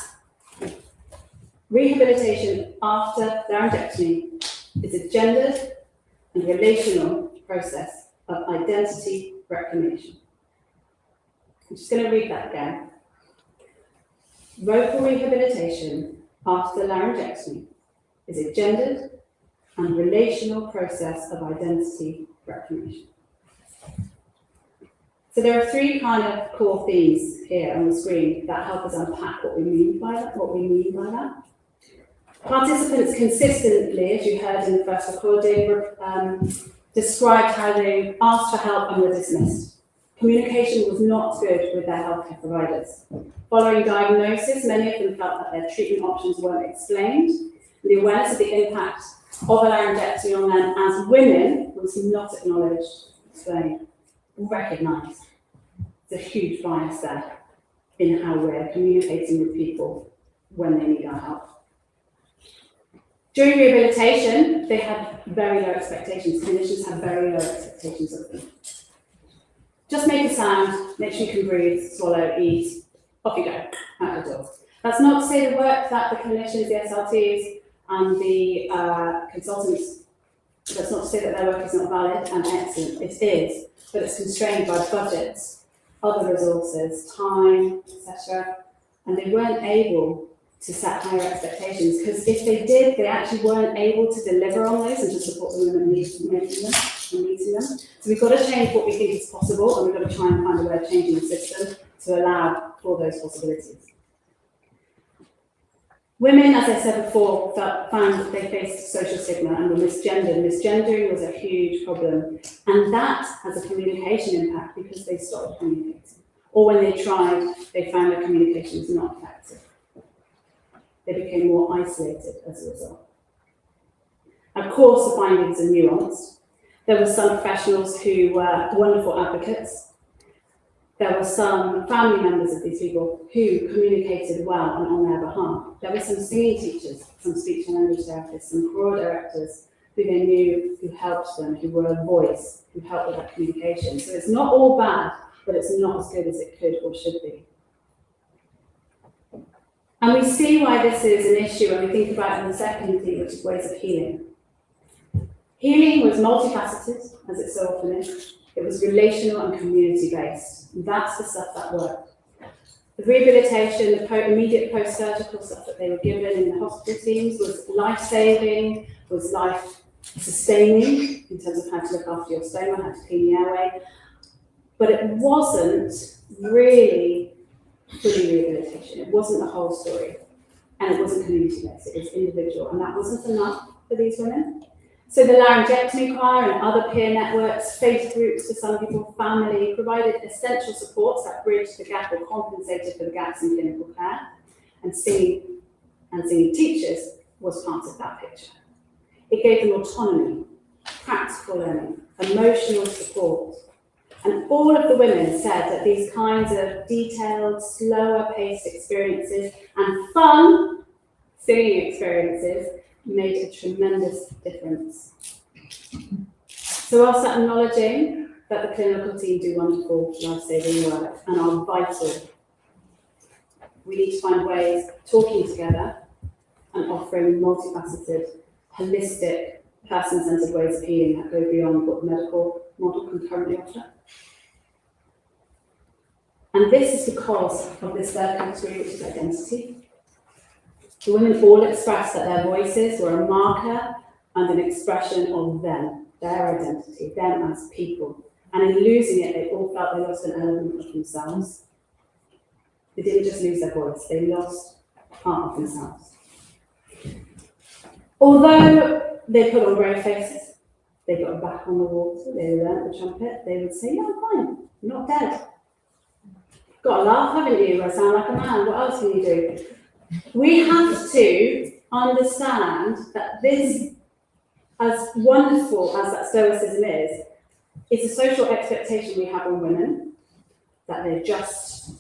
rehabilitation after laryngectomy is a gendered and relational process of identity reclamation. I'm just going to read that again. Vocal rehabilitation after laryngectomy is a gendered and relational process of identity reclamation. So there are 3 kind of core themes here on the screen that help us unpack what we mean by that. Participants consistently, as you heard in the first recording, described how they asked for help and were dismissed. Communication was not good with their healthcare providers. Following diagnosis, many of them felt that their treatment options weren't explained. The awareness of the impact of a laryngectomy on them as women was not acknowledged, explained, recognised. There's a huge bias there in how we're communicating with people when they need our help. During rehabilitation, they had very low expectations. Clinicians had very low expectations of them. Just make a sound, make sure you can breathe, swallow, eat, off you go, out the door. That's not to say the work that the clinicians, the SLTs, and the consultants, that's not to say that their work is not valid and excellent. It is, but it's constrained by budgets, other resources, time, etc. And they weren't able to set higher expectations, because if they did, they actually weren't able to deliver on those and to support the women making them and meeting them. So we've got to change what we think is possible, and we've got to try and find a way of changing the system to allow for those possibilities. Women, as I said before, found that they faced social stigma and were misgendered. Misgendering was a huge problem, and that has a communication impact because they stopped communicating. Or when they tried, they found their communication was not effective. They became more isolated as a result. Of course, the findings are nuanced. There were some professionals who were wonderful advocates, There were some family members of these people who communicated well and on their behalf. There were some singing teachers, some speech and language therapists, some choral directors who they knew, who helped them, who were a voice, who helped with that communication. So it's not all bad, but it's not as good as it could or should be. And we see why this is an issue when we think about it in the second theme, which is ways of healing. Healing was multifaceted, as it so often is. It was relational and community-based. That's the stuff that worked. The rehabilitation, the immediate post-surgical stuff that they were given in the hospital teams was life-saving, was life-sustaining in terms of how to look after your stoma, how to clean the airway. But it wasn't really fully rehabilitation. It wasn't the whole story. And it wasn't community-based. It was individual. And that wasn't enough for these women. So the Laryngectomy Choir and other peer networks, faith groups for some people, family, provided essential supports that bridged the gap or compensated for the gaps in clinical care. And singing teachers was part of that picture. It gave them autonomy, practical learning, emotional support. And all of the women said that these kinds of detailed, slower paced experiences and fun singing experiences made a tremendous difference. So whilst acknowledging that the clinical team do wonderful life-saving work and are vital, we need to find ways of talking together and offering multifaceted, holistic, person-centered ways of healing that go beyond what the medical model can currently offer. And this is because of this third category, which is identity. The women all expressed that their voices were a marker and an expression of them, their identity, them as people. And in losing it, they all felt they lost an element of themselves. They didn't just lose their voice, they lost part of themselves. Although they put on brave faces, they got back on the water, they learnt the trumpet, they would say, yeah, I'm fine, I'm not dead. Got a laugh, haven't you? I sound like a man, what else can you do? We have to understand that this, as wonderful as that stoicism is, it's a social expectation we have on women, that they just,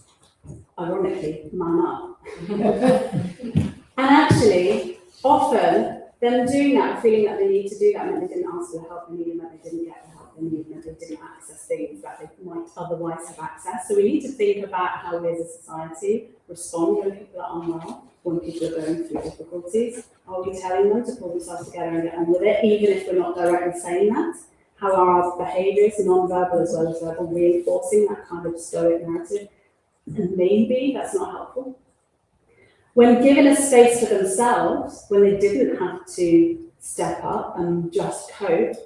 ironically, man up. And actually, often, them doing that, feeling that they need to do that, meant they didn't ask for the help they needed, that they didn't get the help they needed, that they didn't access things that they might otherwise have access. So we need to think about how we as a society respond when people are unwell, when people are going through difficulties. Are we telling them to pull themselves together and get on with it, even if we're not directly saying that? How are our behaviours, non-verbal as well as verbal, reinforcing that kind of stoic narrative? And maybe that's not helpful. When given a space for themselves, when they didn't have to step up and just cope,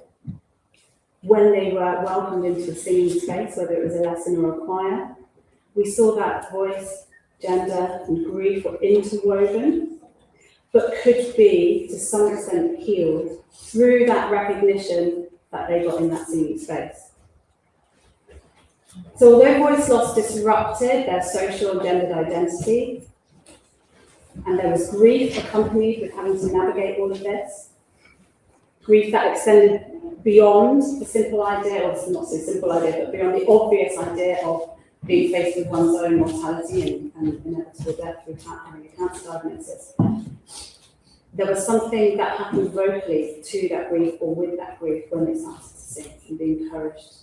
when they were welcomed into a singing space, whether it was a lesson or a choir, we saw that voice, gender, and grief were interwoven, but could be, to some extent, healed through that recognition that they got in that singing space. So although voice loss disrupted their social and gendered identity, and there was grief accompanied with having to navigate all of this, grief that extended beyond the simple idea, or not so simple idea, but beyond the obvious idea of being faced with one's own mortality and inevitable death through having a cancer diagnosis. There was something that happened vocally to that grief or with that grief when they started to sing and be encouraged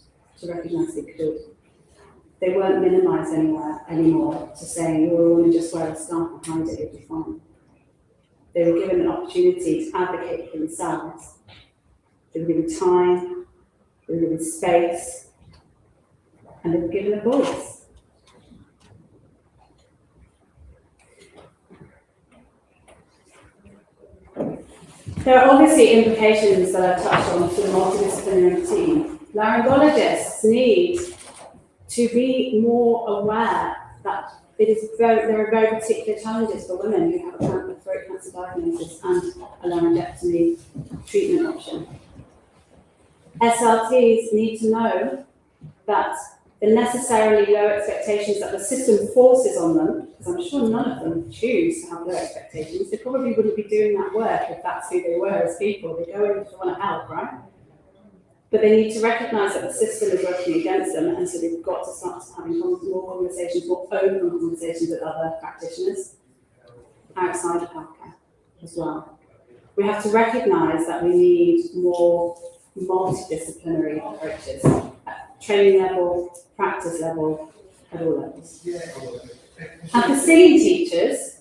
to recognise they could. They weren't minimised anymore to saying, you will only just wear a scarf and hide it, you'll be fine. They were given an opportunity to advocate for themselves. They were given time, they were given space, and they were given a voice. There are obviously implications that I've touched on for the multidisciplinary team. Laryngologists need to be more aware that there are very particular challenges for women who have a throat cancer diagnosis and a laryngectomy treatment option. SRTs need to know that the necessarily low expectations that the system forces on them, because I'm sure none of them choose to have low expectations, they probably wouldn't be doing that work if that's who they were as people. They go in to want to help, right? But they need to recognise that the system is working against them and And so we've got to start having more conversations, more open conversations with other practitioners outside of healthcare as well. We have to recognise that we need more multidisciplinary approaches at training level, practice level, at all levels. And for singing teachers,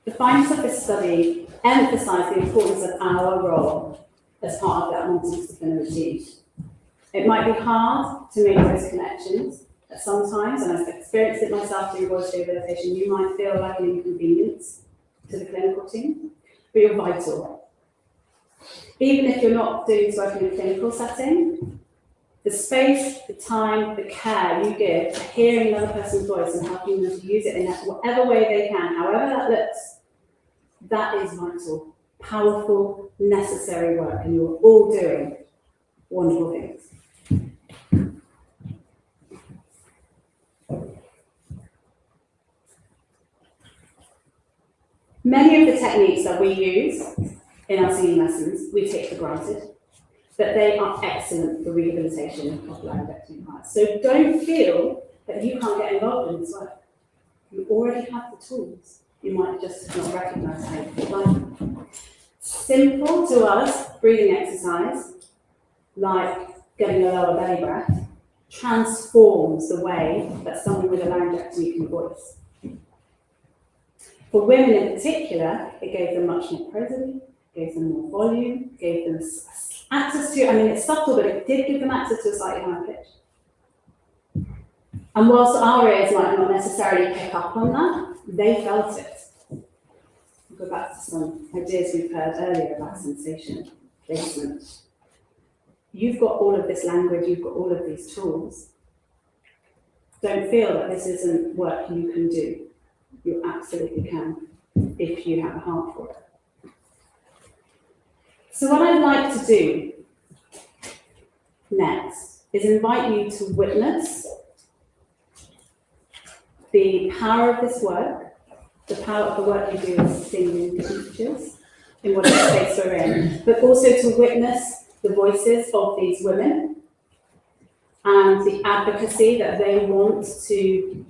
the findings of this study emphasise the importance of our role as part of that multidisciplinary team. It might be hard to make those connections at sometimes, and I've experienced it myself through voice rehabilitation. You might feel like an inconvenience to the clinical team, but you're vital. Even if you're not doing this work in a clinical setting, the space, the time, the care you give to hearing another person's voice and helping them to use it in whatever way they can, however that looks, that is vital, powerful, necessary work, and you're all doing wonderful things. Many of the techniques that we use in our singing lessons, we take for granted, but they are excellent for rehabilitation of laryngectomy clients. So don't feel that you can't get involved in this work. You already have the tools. You might just not recognise how you apply them. Simple to us breathing exercise, like getting a lower belly breath, transforms the way that someone with a laryngectomy can voice. For women in particular, it gave them much more prosody, gave them more volume, gave them access to, I mean, it's subtle, but it did give them access to a slightly higher pitch. And whilst our ears might not necessarily pick up on that, they felt it. We'll go back to some ideas we've heard earlier about sensation, placement. You've got all of this language, you've got all of these tools. Don't feel that this isn't work you can do. You absolutely can, if you have a heart for it. So what I'd like to do next is invite you to witness the power of this work, the power of the work you do as singing teachers in whatever space we're in, but also to witness the voices of these women and the advocacy that they want to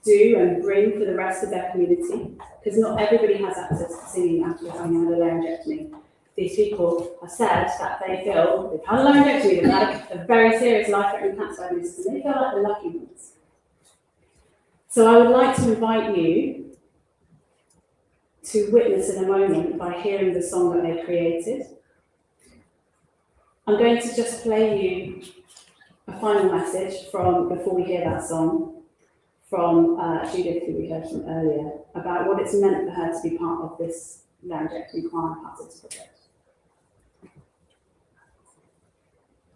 do and bring for the rest of their community, because not everybody has access to singing after having had a laryngectomy. These people have said that they feel they've had a laryngectomy, they've had a very serious life-threatening cancer diagnosis, and they feel like the lucky ones. So I would like to invite you to witness in a moment by hearing the song that they created. I'm going to just play you a final message from before we hear that song, from Judith, who we heard from earlier, about what it's meant for her to be part of this laryngectomy client patterns project.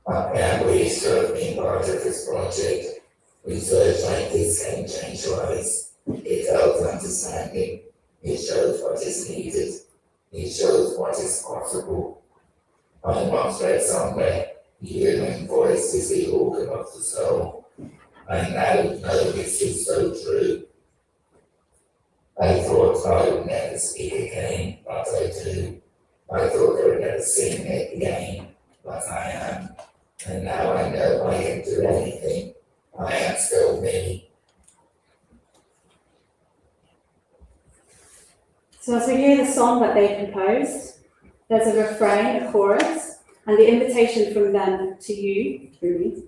I can't believe to have been part of this project. Research like this can change lives. It helps understanding. It shows what is needed. It shows what is possible. I once read somewhere, the human voice is the organ of the soul. I now know this is so true. I thought I would never speak again, but I do. I thought I would never sing it again, but I am. And now I know I can do anything. I am still me. So as we hear the song that they composed, there's a refrain, a chorus, and the invitation from them to you, through me,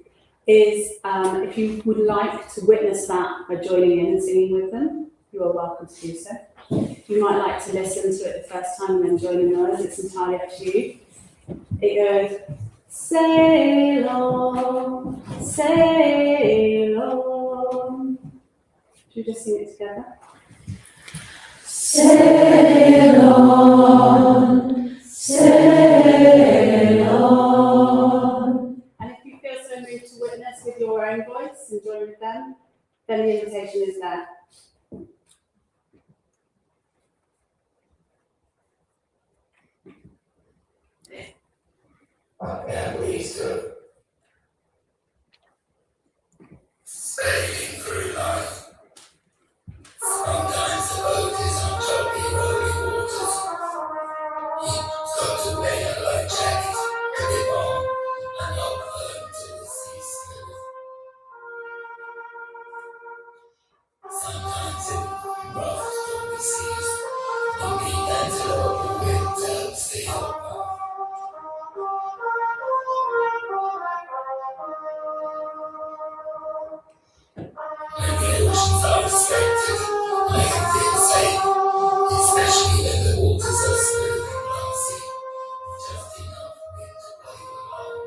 is if you would like to witness that by joining in and singing with them, you are welcome to do so. You might like to listen to it the first time and then join in those, it's entirely up to you. It goes, sail on, sail on. Should we just sing it together? Sail on, sail on. And if you feel so moved to witness with your own voice and join with them, then the invitation is there. I can't believe to sailing through life. Sometimes the boat is on choppy, rolling waters. You've got to wear your life jacket, put it on, and not home till the sea unexpected, I can feel safe, especially when the waters are smooth and glassy, just enough wind to blow you along.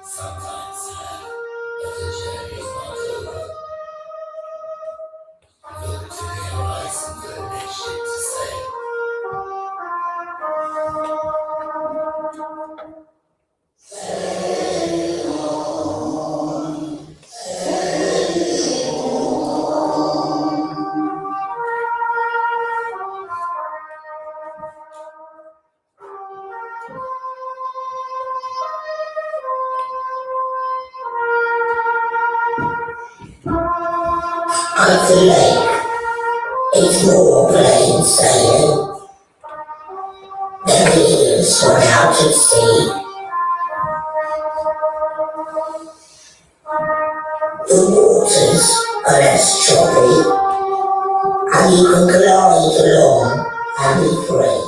Sometimes sad, but the journey is not over. Look to the horizon for the next ship to sail. At the lake, it's more plain sailing. The wheels run out of steam. The waters are less choppy, and you can glide along and be free.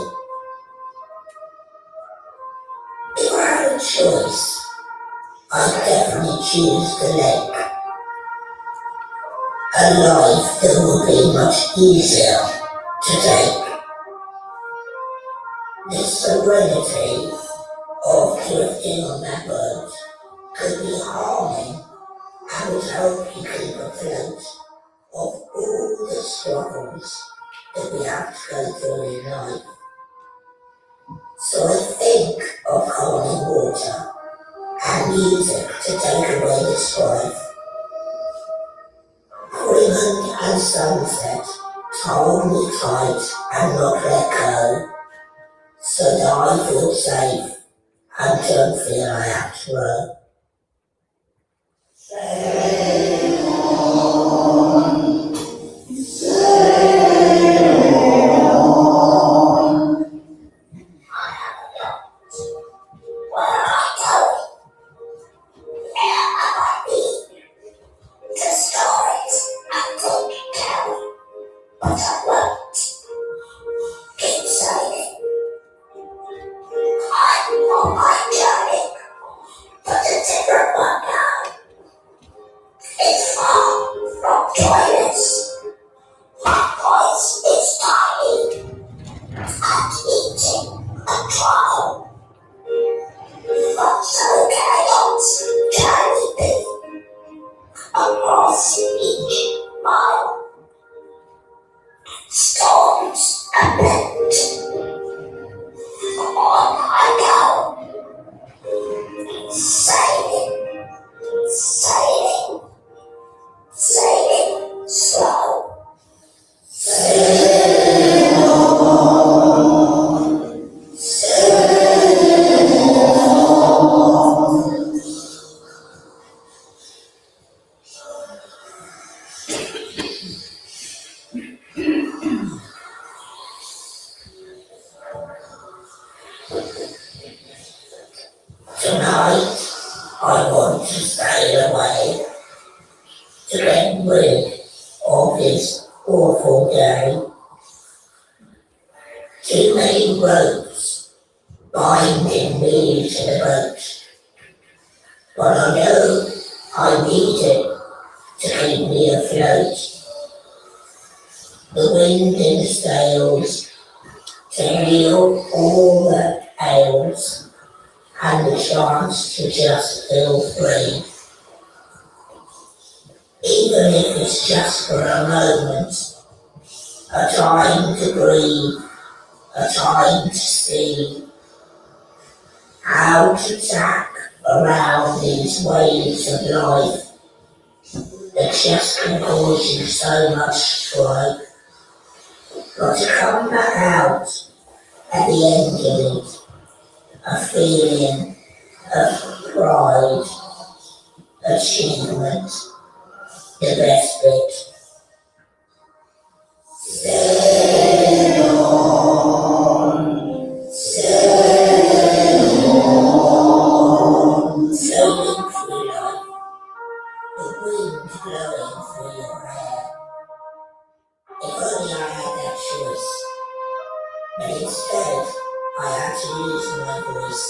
If I had a choice, I'd definitely choose the lake. A life that would be much easier to take. The serenity of drifting on that boat could be harming and would help you keep afloat of all the struggles that we have to go through in life. So I think of calming water and music to take away the strife. Women and sunset hold me tight and not let go, so that I feel safe and don't feel I have to row. Sail on, sail on. I have a doubt. Where am I going? Where have I been? The stories I could tell, but I won't. Keep sailing. I'm on my journey, but a different one now. It's far from joyless. My voice is tiny and eating a trial. But so chaos can be across each mile. Storms are meant. On I go. Sailing, sailing, sailing slow. Sail on, sail on. Tonight, I want to sail away to get rid of this awful day. Too many ropes binding me to the boat, but I know I need it to keep me afloat. The wind in the sails to heal all the ails, and the chance to just feel free. Even if it's just for a moment, a time to breathe, a time to see how to tack around these waves of life that just can cause you so much strife. But to come back out at the end of it, a feeling of pride, achievement, the best bit. Sail on, sail on, sailing through life, the wind blowing through your hair. If only I had that choice, but instead I had to use my voice.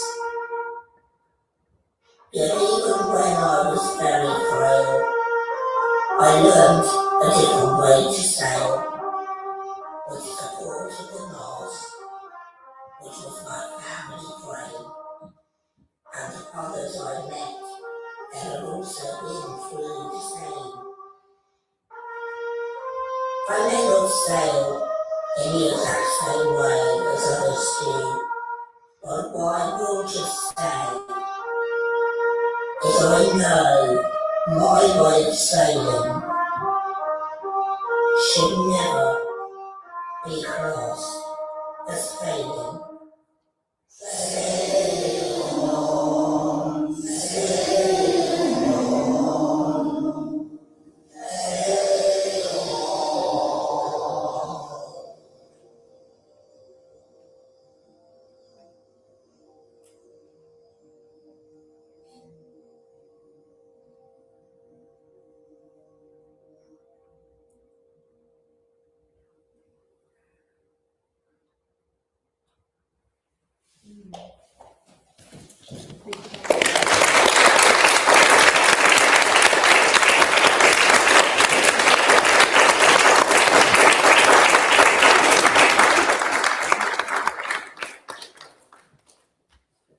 Yet even when I was very frail, I learned a different way to sail, with the support of the North, which was my family frame, and the others I met that had also been through the same. I may not sail in the exact same way as others do, but what I will just say is I know my way of sailing should never be classed as failing. Sail on, sail on, sail on.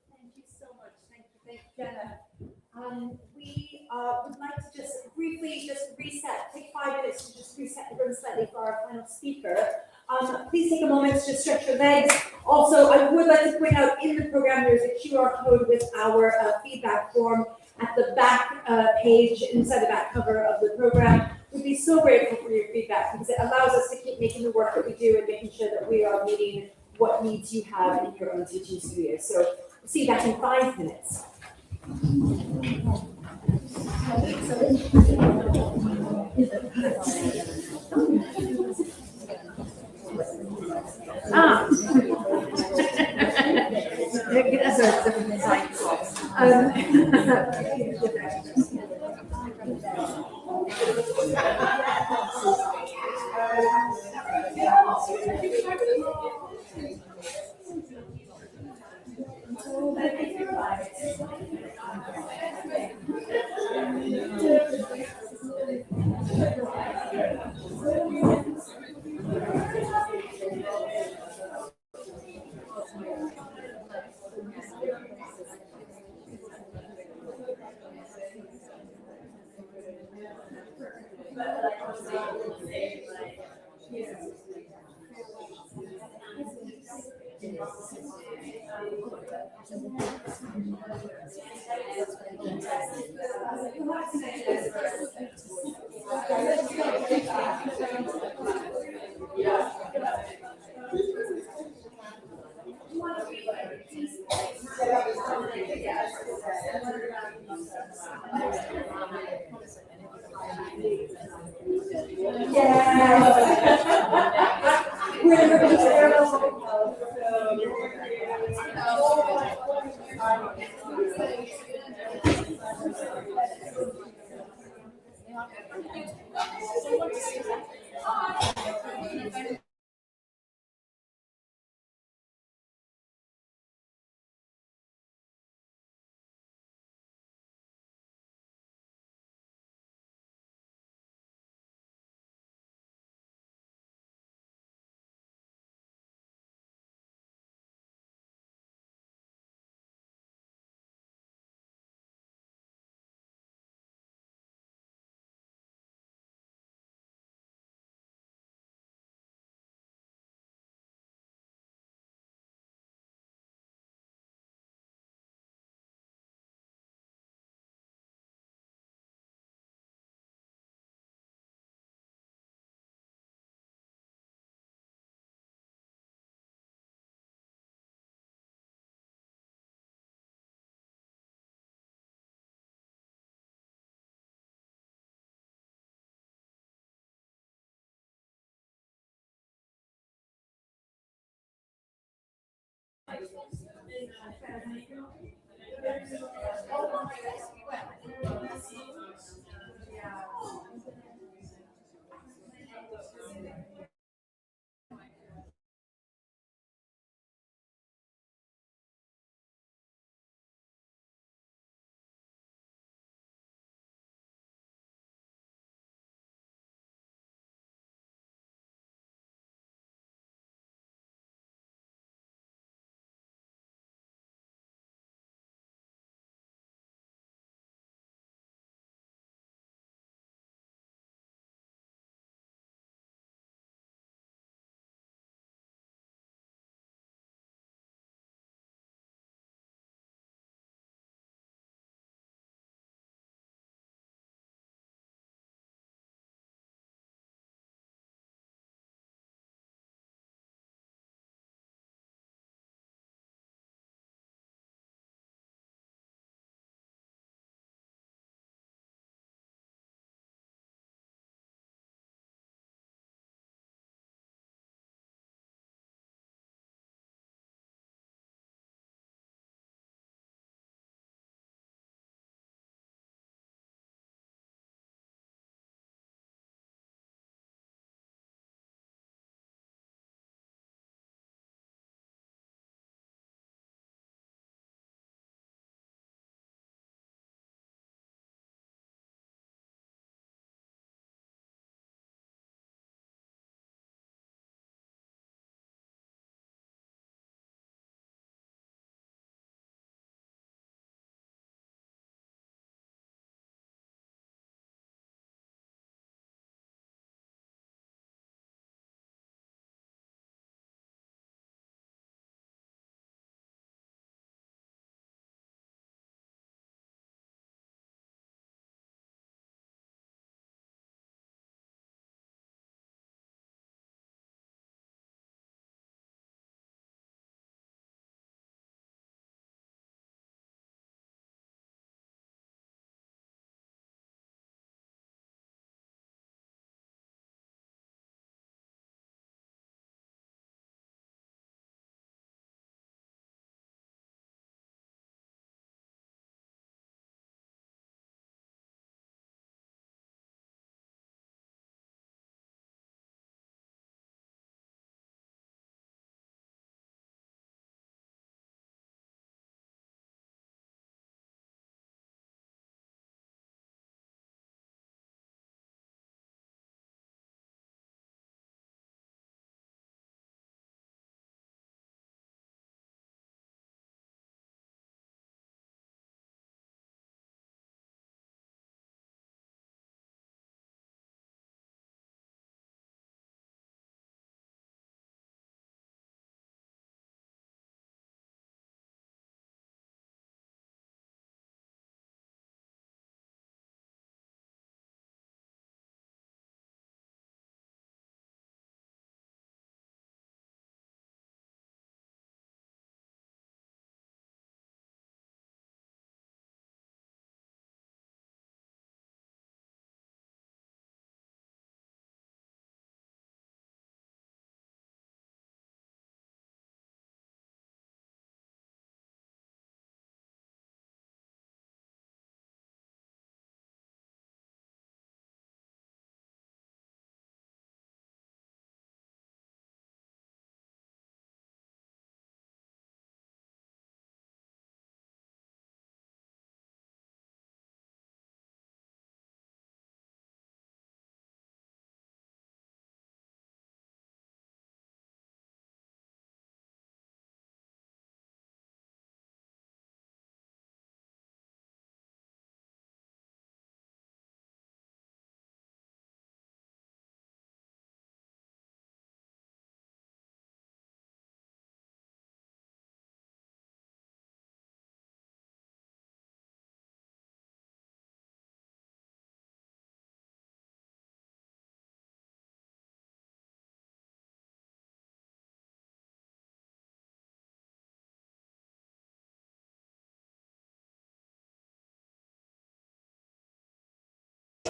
Thank you so much. Thank you, Jenna. We would like to just briefly reset, take 5 minutes to just reset the room slightly for our final speaker. Please take a moment to just stretch your legs. Also, I would like to point out in the program there's a QR code with our feedback form at the back page, inside the back cover of the program. We'd be so grateful for your feedback because it allows us to keep making the work that we do and making sure that we are meeting what needs you have in your own teaching studio. So see you back in 5 minutes. That's a different design.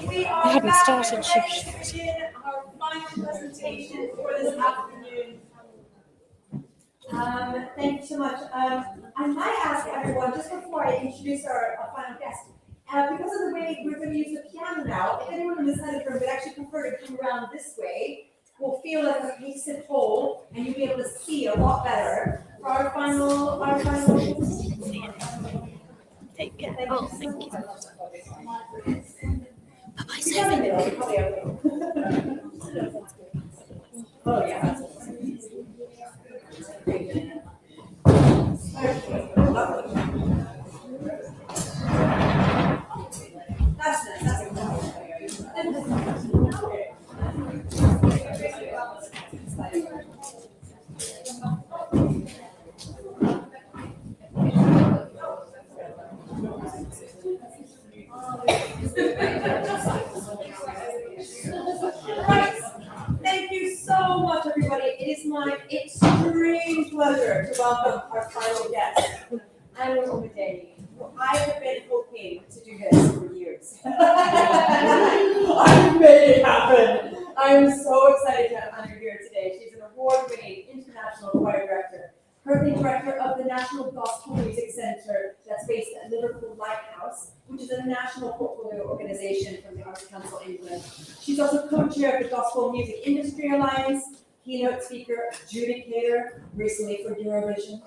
We are hadn't back started, and ready to begin our final presentation for this afternoon. Thank you so much. I might ask everyone, just before I introduce our final guest, because of the way we're going to use the piano now, if anyone in the center room would actually prefer to come around this way, we'll feel like a cohesive whole, and you'll be able to see a lot better for our final. Take care. Thank Oh, you thank you. Oh, yeah. That's nice. Thank you so much, everybody. It is my extreme pleasure to welcome our final guest, Omideyi. I have been hoping to do this for years. I made it happen. I am so excited to have Anna here today. She's an award-winning international choir director, currently director of the National Gospel Music Centre that's based at Liverpool Lighthouse, which is a national portfolio organisation from the Arts Council England. She's also co-chair of the Gospel Music Industry Alliance, keynote speaker, adjudicator, recently for Eurovision,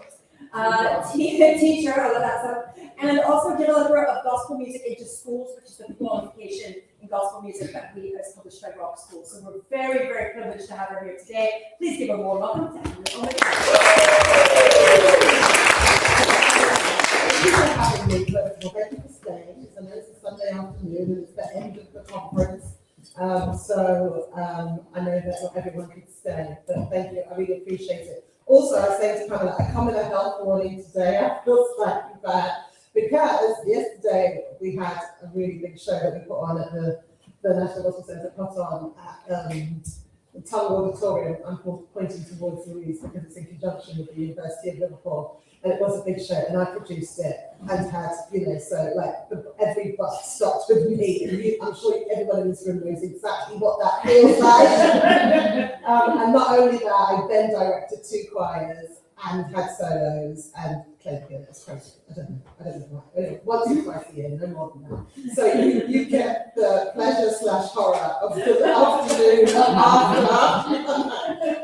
teacher, all of that stuff, and also developer of gospel music into schools, which is the qualification in gospel music that we as published by Rock School. So we're very, very privileged to have her here today. Please give a warm welcome to Amelia Rollings. Thank you for having me, first of all. Thank you for staying. I know it's a Sunday afternoon and it's the end of the conference. I know that not everyone could stay, but thank you. I really appreciate it. Also, I was saying to Pamela, I come with a health warning today. I feel slightly bad because yesterday we had a really big show that we put on at the National Gospel Centre, put on at the Tunnel Auditorium. I'm pointing towards Louise because it's in conjunction with the University of Liverpool. And it was a big show, and I produced it and had, so like every bus stopped with me. And I'm sure everyone in this room knows exactly what that feels like. And not only that, I then directed 2 choirs and had solos and played piano. It's crazy. I don't know why. Once or twice a year, no more than that. So you get the pleasure/horror of the afternoon after.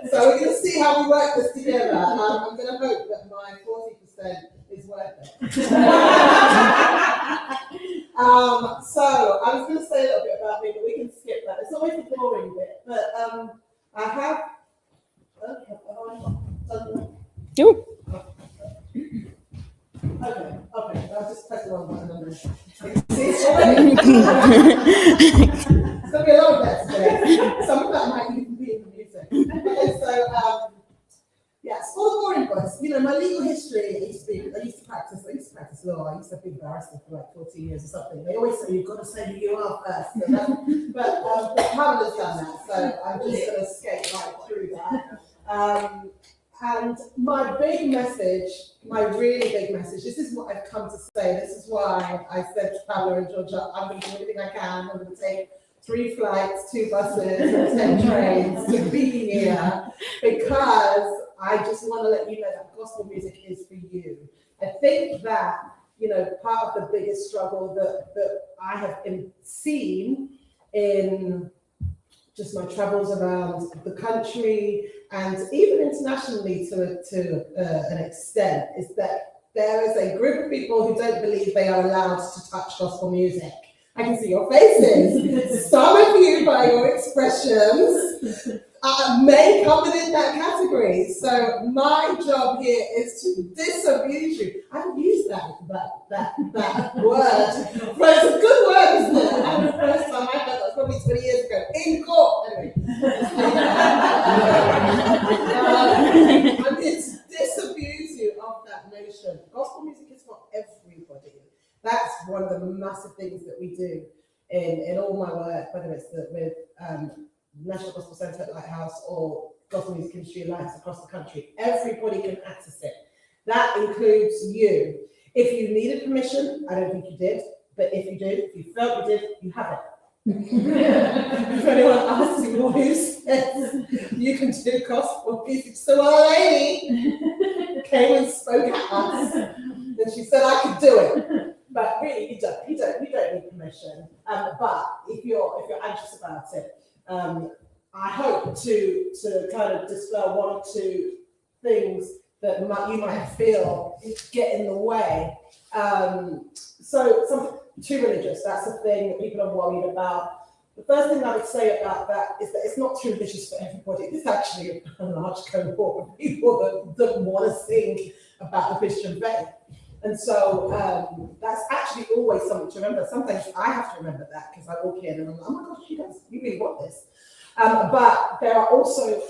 So we're going to see how we work this together. I'm going to hope that my 40% is worth it. So I was going to say a little bit about me, but we can skip that. It's always the boring bit. But I have. You. Okay, I'll just press the wrong button. It's going to be a lot of that today. Some of that might even be in the music. Okay, so, yes, all the boring books. My legal history, I used to practice law. I used to be barrister for like 14 years or something. They always say, you've got to say who you are first. But Pamela's done that, so I'm just going to skate right through that. And my really big message, this is what I've come to say. This is why I said to Pamela and Georgia, I'm going to do everything I can. I'm going to take 3 flights, 2 buses, and 10 trains to be here, because I just want to let you know that gospel music is for you. I think that, part of the biggest struggle that I have seen in just my travels around the country and even internationally to an extent is that there is a group of people who don't believe they are allowed to touch gospel music. I can see your faces. Some of you, by your expressions, may come within that category. So my job here is to disabuse you. I haven't used that word, but it's a good word, isn't it? And the first time I heard that was probably 20 years ago in court. Anyway. I'm here to disabuse you of that notion. Gospel music is for everybody. That's one of the massive things that we do in all my work, whether it's with National Gospel Centre at Lighthouse or Gospel Music Industry Alliance across the country. Everybody can access it. That includes you. If you needed permission, I don't think you did, but if you did, if you felt you did, you have it. If anyone asks you what you said, you can do gospel music. So a lady came and spoke at us, and she said I could do it. But really, you don't need permission. But if you're anxious about it, I hope to kind of dispel one or two things that you might feel get in the way. So too religious, that's the thing that people are worried about. The first thing I would say about that is that it's not too religious for everybody. It's actually a large cohort of people that want to sing about the Christian faith. And so that's actually always something to remember. Sometimes I have to remember that because I walk in and I'm like, oh my gosh, you really want this. But there are also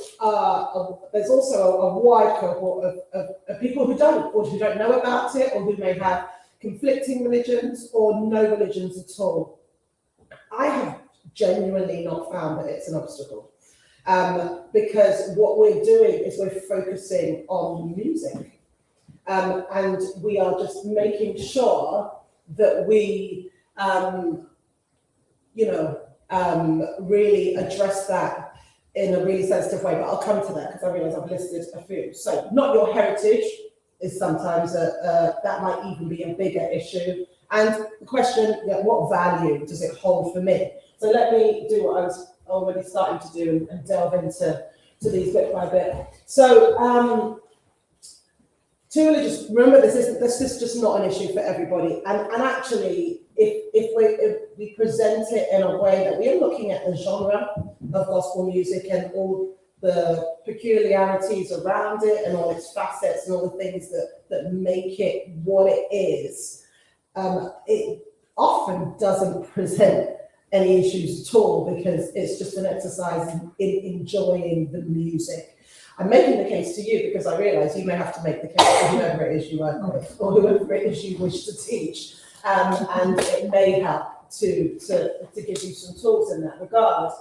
there's also a wide cohort of people who don't, or who don't know about it, or who may have conflicting religions or no religions at all. I have genuinely not found that it's an obstacle, because what we're doing is we're focusing on music, and we are just making sure that we, really address that in a really sensitive way. But I'll come to that because I realise I've listed a few. So, not your heritage is sometimes that might even be a bigger issue. And the question, what value does it hold for me? So let me do what I was already starting to do and delve into these bit by bit. So too religious, remember this is just not an issue for everybody. And actually, if we present it in a way that we are looking at the genre of gospel music and all the peculiarities around it and all its facets and all the things that make it what it is, it often doesn't present any issues at all because it's just an exercise in enjoying the music. I'm making the case to you because I realise you may have to make the case for whoever it is you work with or whoever it is you wish to teach, and it may help to give you some tools in that regard.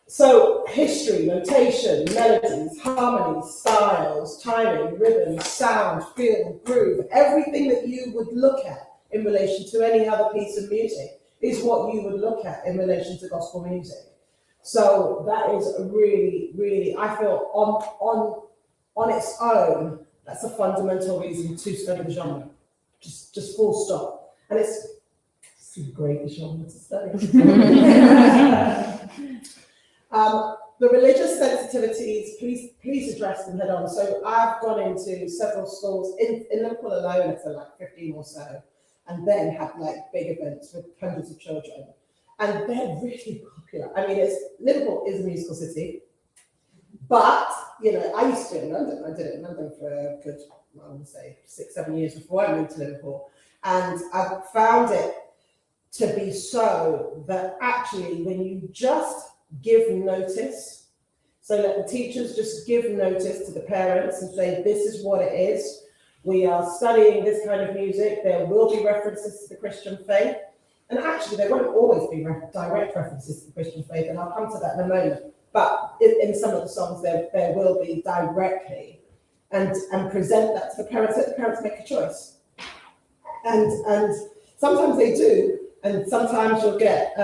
So history, notation, melodies, harmonies, styles, timing, rhythm, sound, feel, groove, everything that you would look at in relation to any other piece of music is what you would look at in relation to gospel music. So that is a really, really, I feel on its own, that's a fundamental reason to study the genre. Just full stop. And it's a great genre to study. The religious sensitivities, please address them head on. So I've gone into several schools in Liverpool alone, it's like 15 or so, and then have like big events with hundreds of children. And they're really popular. I mean, Liverpool is a musical city, but, I used to do it in London. I did it in London for a good, I would say, 6-7 years before I moved to Liverpool. And I've found it to be so that actually when you just give notice, so let the teachers just give notice to the parents and say, this is what it is. We are studying this kind of music. There will be references to the Christian faith. And actually, there won't always be direct references to the Christian faith, and I'll come to that in a moment. But in some of the songs, there will be directly, and present that to the parents, let the parents make a choice. And sometimes they do, and sometimes you'll get,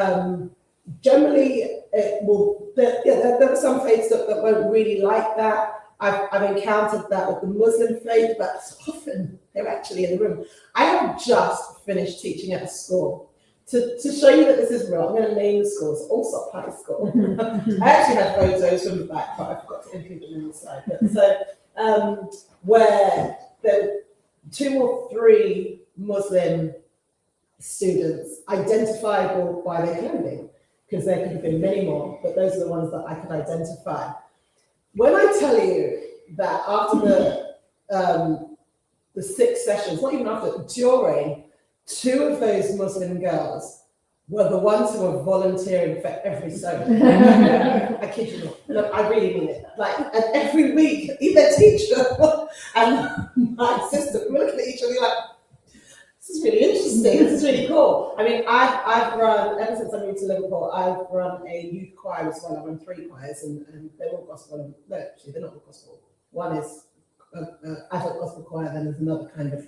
generally, there are some faiths that won't really like that. I've encountered that with the Muslim faith, but often they're actually in the room. I have just finished teaching at a school. To show you that this is real, I'm going to name the schools, Allsop High School. I actually had photos from the back, but I forgot to include them on the slide. So, where there were 2 or 3 Muslim students identifiable by their clothing, because there could have been many more, but those are the ones that I could identify. When I tell you that after the 6 sessions, not even after, during, 2 of those Muslim girls were the ones who were volunteering for every session. I kid you not. Look, I really mean it. Like, and every week, either teacher and my assistant, we look at each other like, this is really interesting. This is really cool. I mean, I've run, ever since I moved to Liverpool, I've run a youth choir as well. I run 3 choirs, and they're all gospel. No, actually, they're not all gospel. One is adult gospel choir, then there's another kind of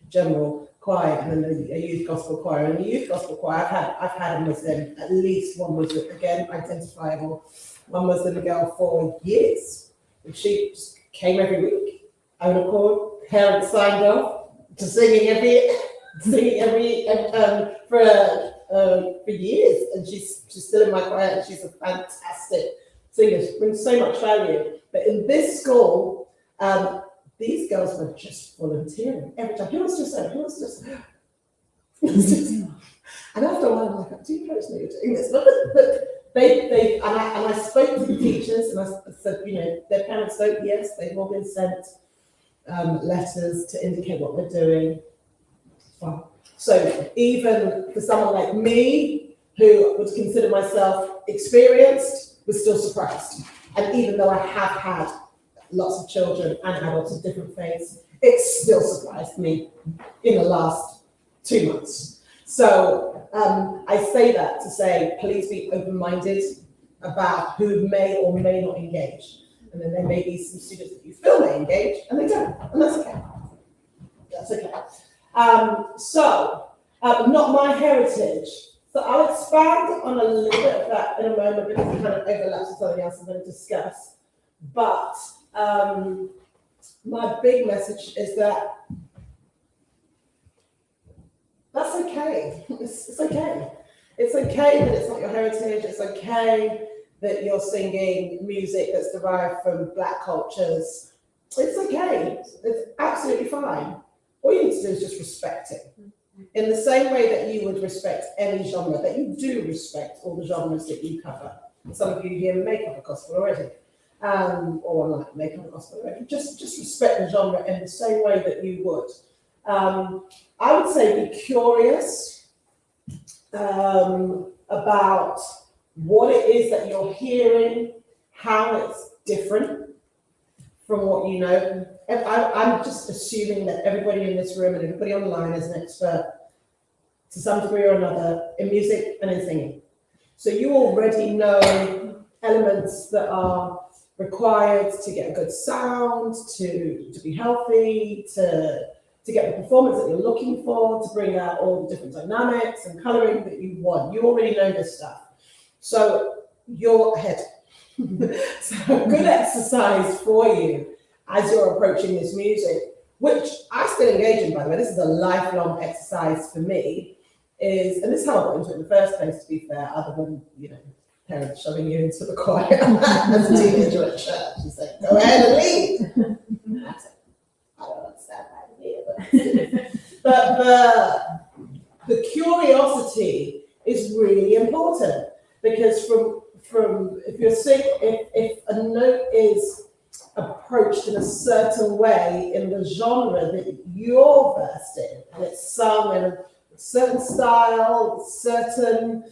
general choir and then a youth gospel choir. And the youth gospel choir, I've had a Muslim, at least one Muslim, again, identifiable, one Muslim girl for years. And she just came every week, own accord, parents signed off to singing for years. And she's still in my choir and she's a fantastic singer. She brings so much value. But in this school, these girls were just volunteering every time. Who wants to say? Who wants to say? And after a while, I'm like, do you parents know you're doing this? But they and I spoke to the teachers and I said, you know, their parents don't. Yes, they've all been sent letters to indicate what they're doing. Fine. So even for someone like me, who would consider myself experienced, was still surprised. And even though I have had lots of children and adults of different faiths, it still surprised me in the last 2 months. So I say that to say, please be open-minded about who may or may not engage. And then there may be some students that you feel may engage, and they don't, and that's okay. That's okay. Not my heritage. So I'll expand on a little bit of that in a moment because it kind of overlaps with something else I'm going to discuss. But my big message is that that's okay. It's okay. It's okay that it's not your heritage. It's okay that you're singing music that's derived from Black cultures. It's okay. It's absolutely fine. All you need to do is just respect it. In the same way that you would respect any genre, that you do respect all the genres that you cover. Some of you here may cover gospel already, or like may cover gospel already. Just respect the genre in the same way that you would. I would say be curious about what it is that you're hearing, how it's different from what you know. I'm just assuming that everybody in this room and everybody online is an expert to some degree or another in music and in singing. So you already know elements that are required to get a good sound, to be healthy, to get the performance that you're looking for, to bring out all the different dynamics and colouring that you want. You already know this stuff. So you're ahead. So good exercise for you as you're approaching this music, which I still engage in, by the way. This is a lifelong exercise for me, and this is how I got into it in the first place, to be fair, other than, you know, parents shoving you into the choir as a teenager at church and saying, go ahead and lead. I don't understand that either. But the curiosity is really important, because from if you're sick, if a note is approached in a certain way in the genre that you're versed in, and it's sung in a certain style, certain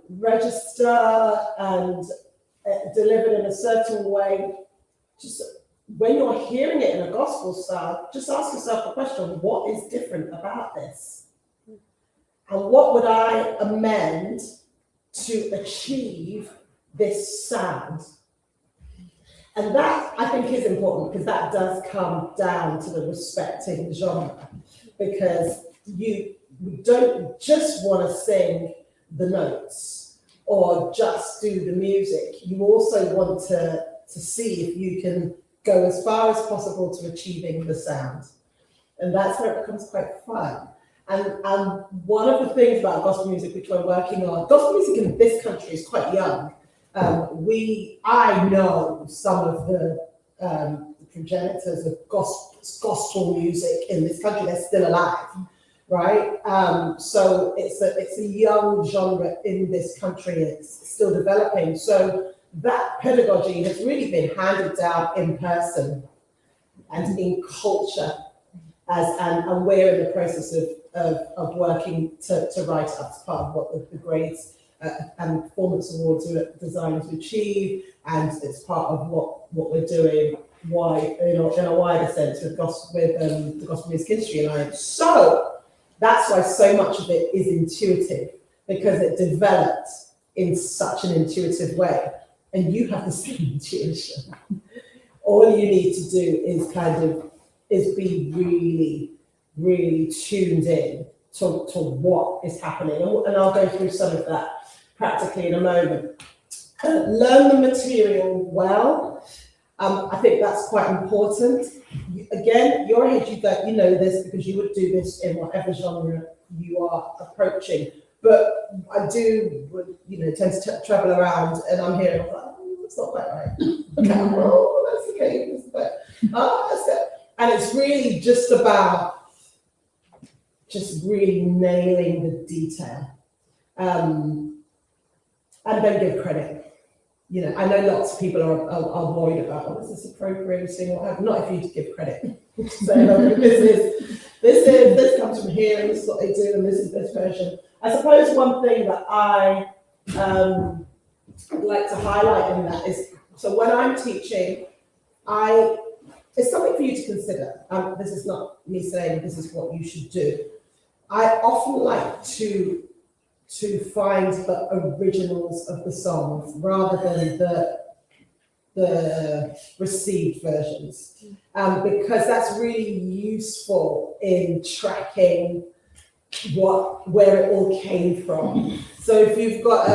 register, and delivered in a certain way, just when you're hearing it in a gospel style, just ask yourself the question, what is different about this? And what would I amend to achieve this sound? And that, I think, is important, because that does come down to the respecting genre, because you don't just want to sing the notes or just do the music. You also want to see if you can go as far as possible to achieving the sound. And that's where it becomes quite fun. And one of the things about gospel music which we're working on, gospel music in this country is quite young. I know some of the progenitors of gospel music in this country. They're still alive, right? So it's a young genre in this country. It's still developing. So that pedagogy has really been handed down in person and in culture, and we're in the process of working to write up as part of what the grades and performance awards are designed to achieve, and it's part of what we're doing in a wider sense with the Gospel Music Industry Alliance. So that's why so much of it is intuitive, because it developed in such an intuitive way, and you have the same intuition. All you need to do is be really really tuned in to what is happening. And I'll go through some of that practically in a moment. Learn the material well. I think that's quite important. Again, you're a head, you know this because you would do this in whatever genre you are approaching. But I do, tend to travel around, and I'm here, and I'm like, oh, that's not quite right. Okay, oh, that's okay. That's good. And it's really just about just really nailing the detail, and then give credit. I know lots of people are worried about, is this appropriating or what? Not if you give credit. So this comes from here, and this is what they do, and this is this version. I suppose one thing that I would like to highlight in that is, so when I'm teaching, it's something for you to consider. This is not me saying this is what you should do. I often like to find the originals of the songs rather than the received versions, because that's really useful in tracking where it all came from. So if you've got I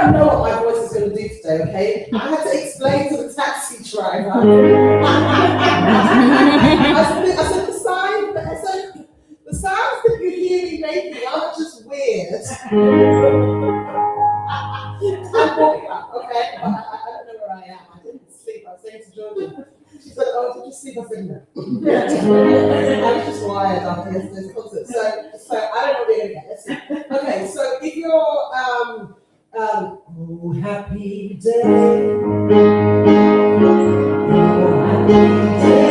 don't know what my voice is going to do today, okay? I had to explain to the taxi driver. I said the sounds that you hear me making aren't just weird. I'm walking up, okay? I don't know where I am. I didn't sleep. I was saying to Georgia. She said, "Oh, did you sleep?" I said, "No." I was just wired after yesterday's concert. So I don't know where you're going to get. Okay, so if you're oh, happy day. Oh, happy day.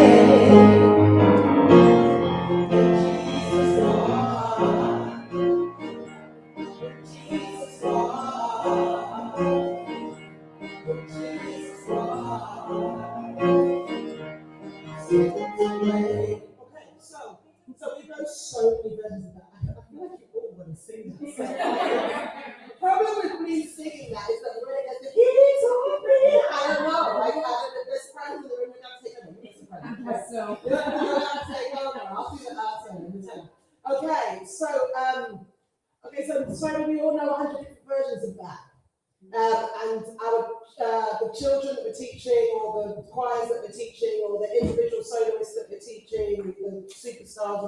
Okay, so we know so many versions of that. I feel like you all want to sing that. The problem with me singing that is that when it gets the he's on me, I don't know. Like, I don't know, there's friends in the room who don't take over. I guess so. You don't have to take over. I'll do the outside. Okay, so we all know 100 different versions of that. And the children that we're teaching, or the choirs that we're teaching, or the individual soloists that we're teaching, the superstars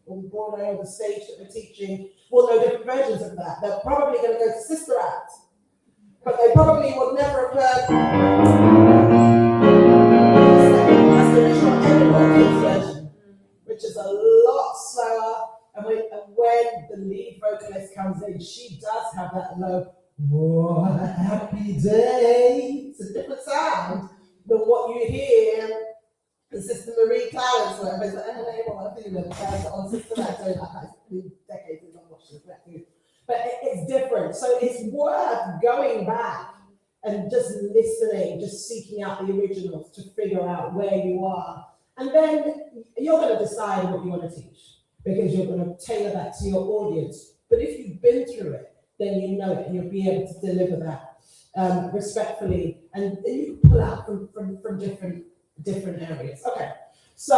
on Broadway or the stage that we're teaching, will know different versions of that. They're probably going to go to Sister Act, but they probably would never have heard that's the original Edinburgh version, which is a lot slower. And when the lead vocalist comes in, she does have that low. Oh, happy day. It's a different sound than what you hear in Sister Marie Clarence, where it's like, on Sister Act, decades ago, but it's different. So it's worth going back and just listening, just seeking out the originals to figure out where you are. And then you're going to decide what you want to teach, because you're going to tailor that to your audience. But if you've been through it, then you know it, and you'll be able to deliver that respectfully, and you can pull out from different areas. Okay, so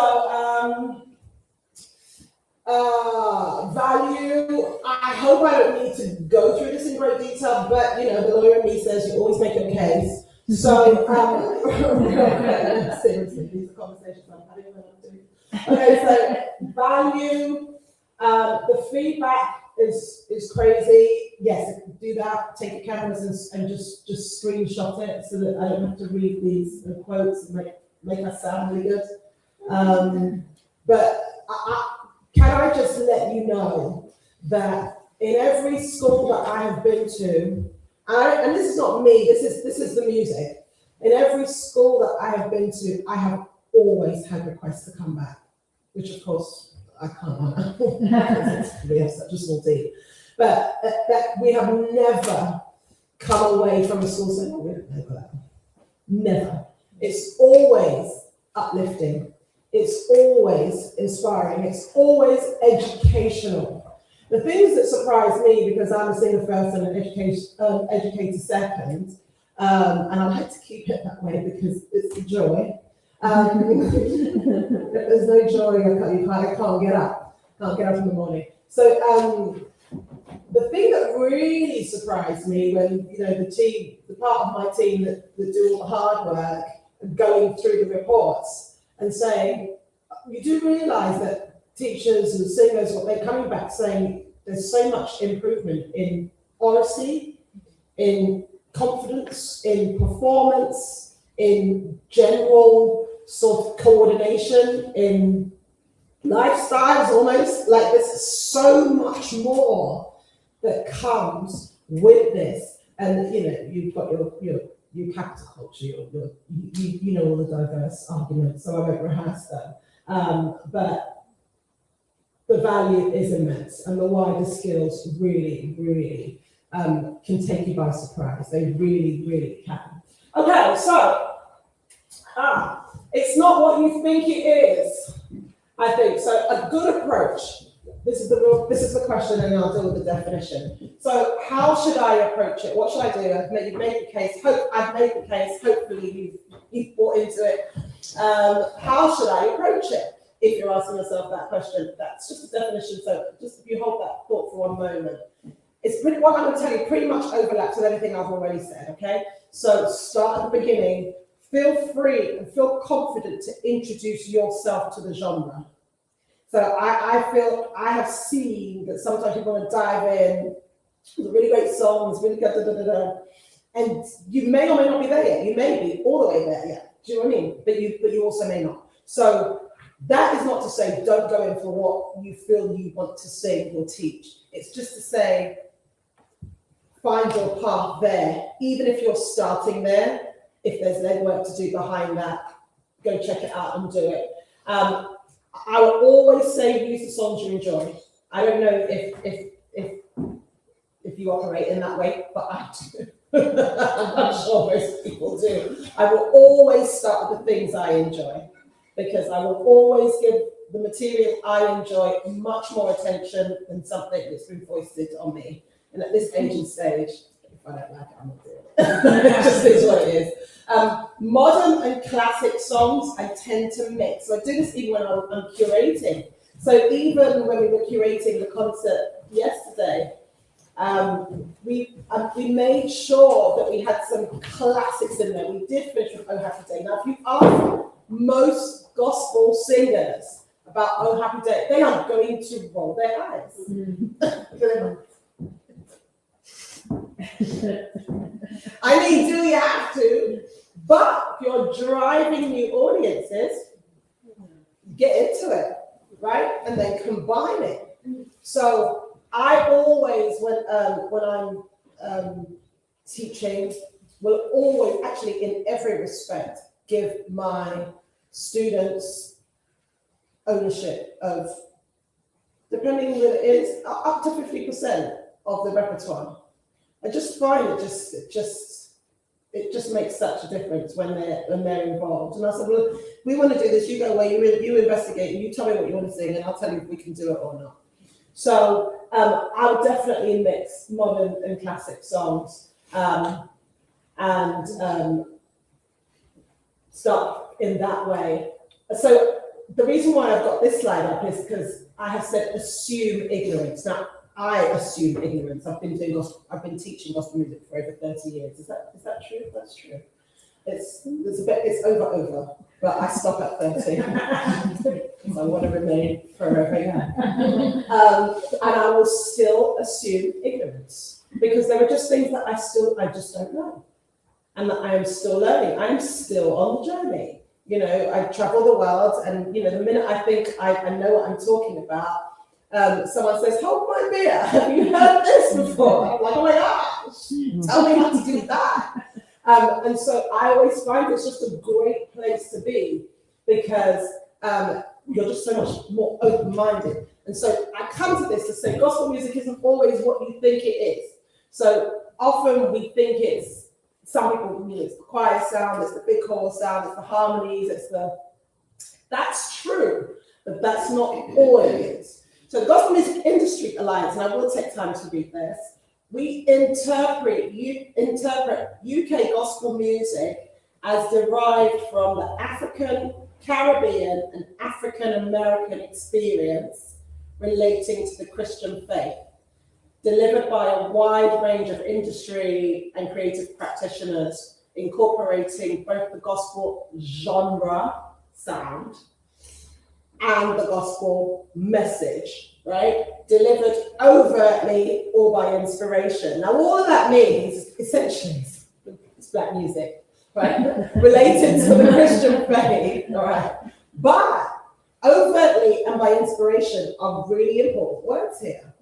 value. I hope I don't need to go through this in great detail, but the lawyer in me says you always make your case. So seriously, these are conversations I'm having when I'm doing. Okay, so value. The feedback is crazy. Yes, do that. Take your cameras and just screenshot it so that I don't have to read these quotes and make us sound really good. But can I just let you know that in every school that I have been to, and this is not me, this is the music. In every school that I have been to, I have always had requests to come back, which of course I can't, because we have such a small team. But that we have never come away from a school saying, "Oh, we don't know that." Never. It's always uplifting. It's always inspiring. It's always educational. The things that surprise me, because I'm a singer first and an educator second, and I like to keep it that way because it's a joy. If there's no joy, I can't get up. Can't get up in the morning. So the thing that really surprised me when, you know, the part of my team that do all the hard work and going through the reports and saying, you do realise that teachers and singers, what they're coming back saying, there's so much improvement in honesty, in confidence, in performance, in general sort of coordination, in lifestyles almost. Like there's so much more that comes with this. And you know, you've got your capital culture, you know all the diverse arguments, so I won't rehearse them. But the value is immense, and the wider skills really, really can take you by surprise. They really, really can. Okay, so it's not what you think it is, I think. So a good approach. This is the question, and I'll deal with the definition. So how should I approach it? What should I do? I've made the case. Hopefully you've bought into it. How should I approach it? If you're asking yourself that question, that's just a definition. So just if you hold that thought for one moment. It's pretty, what I'm going to tell you pretty much overlaps with everything I've already said, okay? So start at the beginning. Feel free and feel confident to introduce yourself to the genre. So I feel, I have seen that sometimes people want to dive in with really great songs, really good, and you may or may not be there yet. You may be all the way there yet. Do you know what I mean? But you also may not. So that is not to say don't go in for what you feel you want to sing or teach. It's just to say find your path there, even if you're starting there. If there's legwork to do behind that, go check it out and do it. I would always say use the songs you enjoy. I don't know if you operate in that way, but I do. I'm sure most people do. I will always start with the things I enjoy, because I will always give the material I enjoy much more attention than something that's been foisted on me. And at this age and stage, if I don't like it, I'm not doing it. It just is what it is. Modern and classic songs, I tend to mix. So I do this even when I'm curating. So even when we were curating the concert yesterday, we made sure that we had some classics in there. We did finish with Oh Happy Day. Now, if you ask most gospel singers about Oh Happy Day, they are going to roll their eyes. I mean, do you have to? But if you're driving new audiences, get into it, right? And then combine it. So I always, when I'm teaching, will always, actually in every respect, give my students ownership of, depending on what it is, up to 50% of the repertoire. I just find it just makes such a difference when they're involved. And I said, well, we want to do this. You go away. You investigate. You tell me what you want to sing, and I'll tell you if we can do it or not. So I would definitely mix modern and classic songs, and start in that way. So the reason why I've got this slide up is because I have said assume ignorance. Now, I assume ignorance. I've been teaching gospel music for over 30 years. Is that true? That's true. It's over, but I stop at 30 because I want to remain forever young. And I will still assume ignorance because there are just things that I just don't know, and that I am still learning. I'm still on the journey. You know, I travel the world, and you know, the minute I think I know what I'm talking about, someone says, "Hold my beer. Have you heard this before?" I'm like, "Oh my gosh, tell me how to do that." And so I always find it's just a great place to be because you're just so much more open-minded. And so I come to this to say gospel music isn't always what you think it is. So often we think it's, some people, you know, it's the choir sound, it's the big choral sound, it's the harmonies, that's true, but that's not all it is. So the Gospel Music Industry Alliance, and I will take time to read this, we interpret UK gospel music as derived from the African, Caribbean, and African American experience relating to the Christian faith, delivered by a wide range of industry and creative practitioners, incorporating both the gospel genre sound and the gospel message, right? Delivered overtly or by inspiration. Now, all of that means, essentially, it's black music, right? Related to the Christian faith, all right? But overtly and by inspiration are really important words here,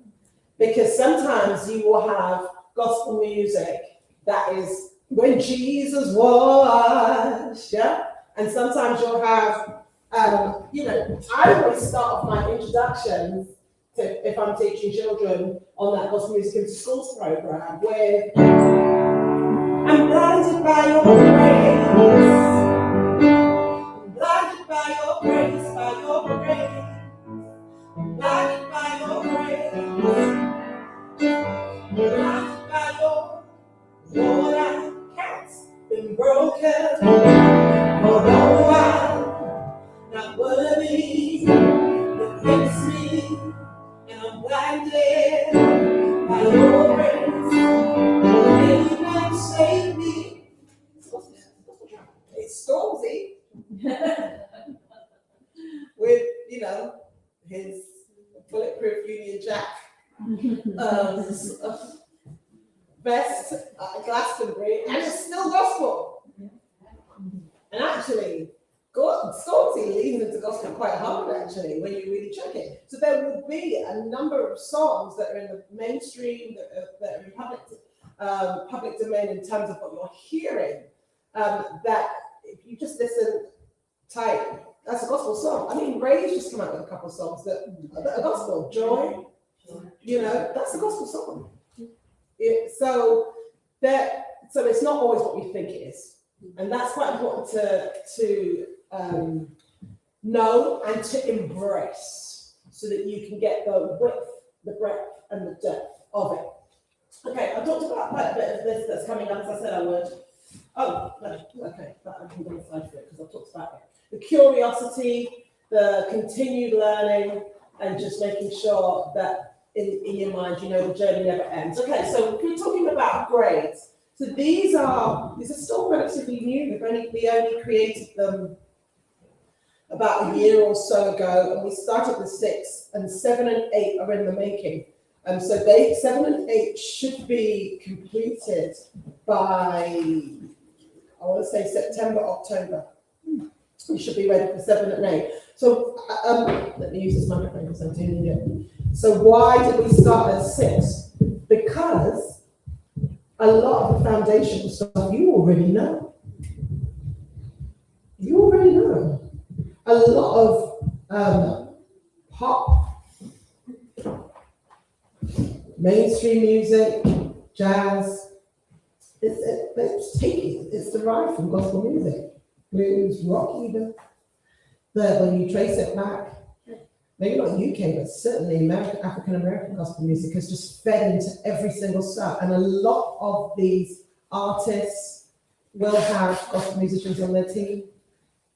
because sometimes you will have gospel music that is when Jesus was, yeah? And sometimes you'll have, I always start off my introductions to, if I'm teaching children on that gospel music in schools program with, I'm blinded by your grace, I'm blinded by your grace, by your grace, I'm blinded by your grace, I'm blinded by your, Lord, I can't been broken, although I'm not worthy, you fix me, and I'm blinded by your grace. You might save me. It's Stormzy with, his bulletproof Union Jack vest at Glastonbury, and it's still gospel. And actually, Stormzy leans into gospel quite hard, actually, when you really check it. So there will be a number of songs that are in the mainstream, that are in public domain in terms of what you're hearing, that if you just listen tight, that's a gospel song. I mean, Ray's just come out with a couple of songs that are gospel. Joy, that's a gospel song. So it's not always what we think it is. And that's quite important to know and to embrace, so that you can get the width, the breadth, and the depth of it. Okay, I talked about quite a bit of this that's coming up, as I said I would. Oh, no, okay, but I can go inside for it because I've talked about it. The curiosity, the continued learning, and just making sure that in your mind, the journey never ends. Okay, so we're talking about grades. So these are still relatively new. We only created them about a year or so ago, and we started with 6, and 7 and 8 are in the making. So 7 and 8 should be completed by, I want to say September, October. We should be ready for 7 and 8. So let me use this microphone because I'm doing it. So why did we start at 6? Because a lot of the foundational stuff you already know. You already know. A lot of pop, mainstream music, jazz, it's derived from gospel music. Blues, rock even. When you trace it back, maybe not UK, but certainly African American gospel music has just fed into every single stuff. And a lot of these artists will have gospel musicians on their team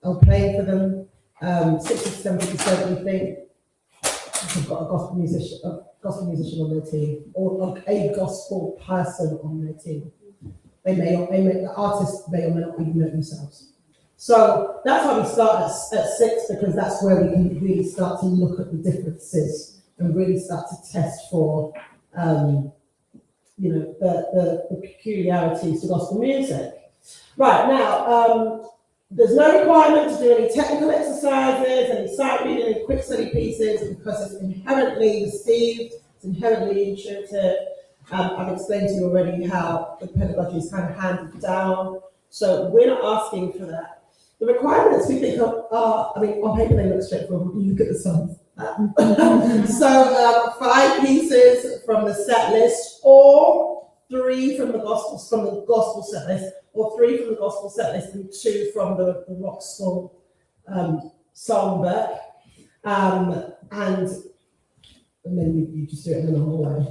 or playing for them. 60-70% we think have got a gospel musician on their team, or a gospel person on their team. The artists may or may not even know themselves. So that's why we start at 6, because that's where we can really start to look at the differences and really start to test for, the peculiarities to gospel music. Right, now, there's no requirement to do any technical exercises, any sight reading, any quick study pieces, because it's inherently received, it's inherently intuitive. I've explained to you already how the pedagogy is kind of handed down, so we're not asking for that. The requirements we think are, on paper they look straightforward, you look at the songs. So 5 pieces from the set list, or 3 from the gospel set list, or 3 from the gospel set list, and 2 from the rock school songbook. And then you just do it in the normal way.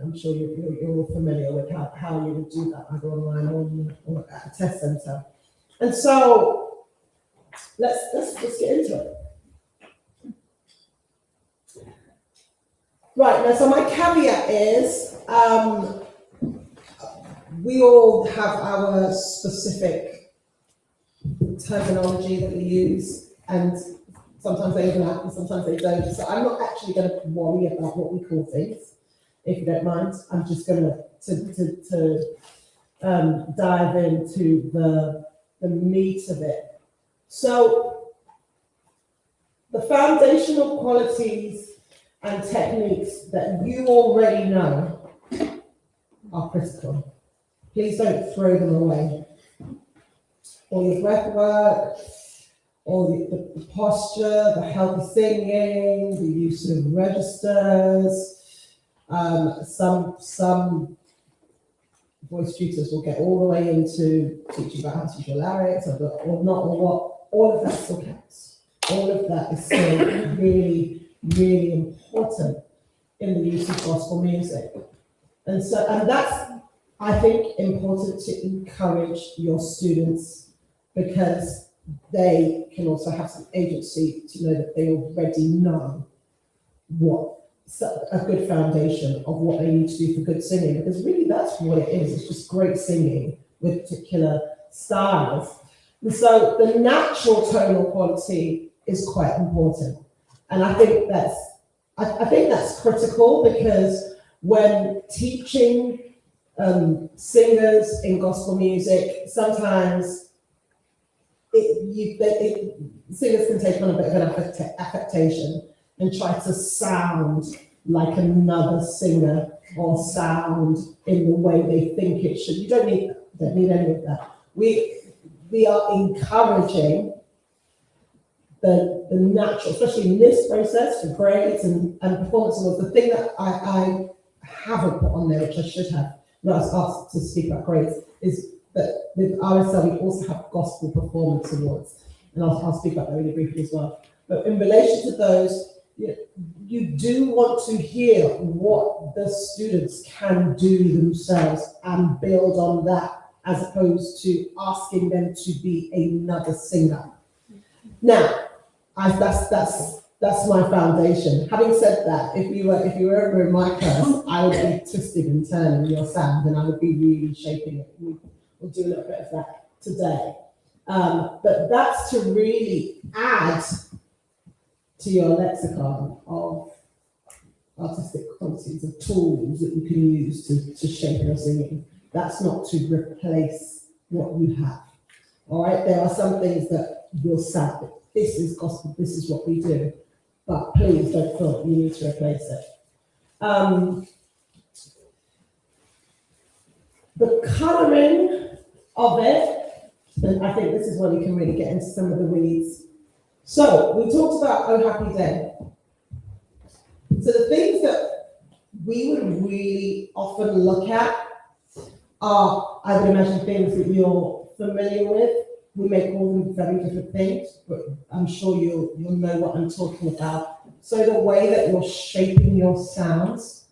I'm sure you're all familiar with how you would do that, either online or at a test centre. And so let's get into it. Right, now, so my caveat is, we all have our specific terminology that we use, and sometimes they overlap and sometimes they don't. So I'm not actually going to worry about what we call things, if you don't mind. I'm just going to dive into the meat of it. So the foundational qualities and techniques that you already know are critical. Please don't throw them away. All your breath work, all the posture, the healthy singing, the use of registers. Some voice tutors will get all the way into teaching about how to use your larynx or not, or what. All of that still counts. All of that is still really, really important in the use of gospel music. And that's, I think, important to encourage your students, because they can also have some agency to know that they already know a good foundation of what they need to do for good singing, because really that's what it is. It's just great singing with particular styles. And so the natural tonal quality is quite important. And I think that's critical, because when teaching singers in gospel music, sometimes singers can take on a bit of an affectation and try to sound like another singer or sound in the way they think it should. You don't need any of that. We are encouraging the natural, especially in this process for grades and performance awards. The thing that I haven't put on there, which I should have, when I was asked to speak about grades, is that with RSL we also have gospel performance awards, and I'll speak about that really briefly as well. But in relation to those, you do want to hear what the students can do themselves and build on that, as opposed to asking them to be another singer. Now, that's my foundation. Having said that, if you were ever in my class, I would be twisting and turning your sound, and I would be really shaping it. We'll do a little bit of that today. But that's to really add to your lexicon of artistic qualities, of tools that you can use to shape your singing. That's not to replace what you have. All right, there are some things that will sound, this is gospel, this is what we do, but please don't feel you need to replace it. The colouring of it, and I think this is where we can really get into some of the weeds. So we talked about Oh Happy Day. So the things that we would really often look at are, I would imagine, things that you're familiar with. We may call them very different things, but I'm sure you'll know what I'm talking about. So the way that you're shaping your sounds,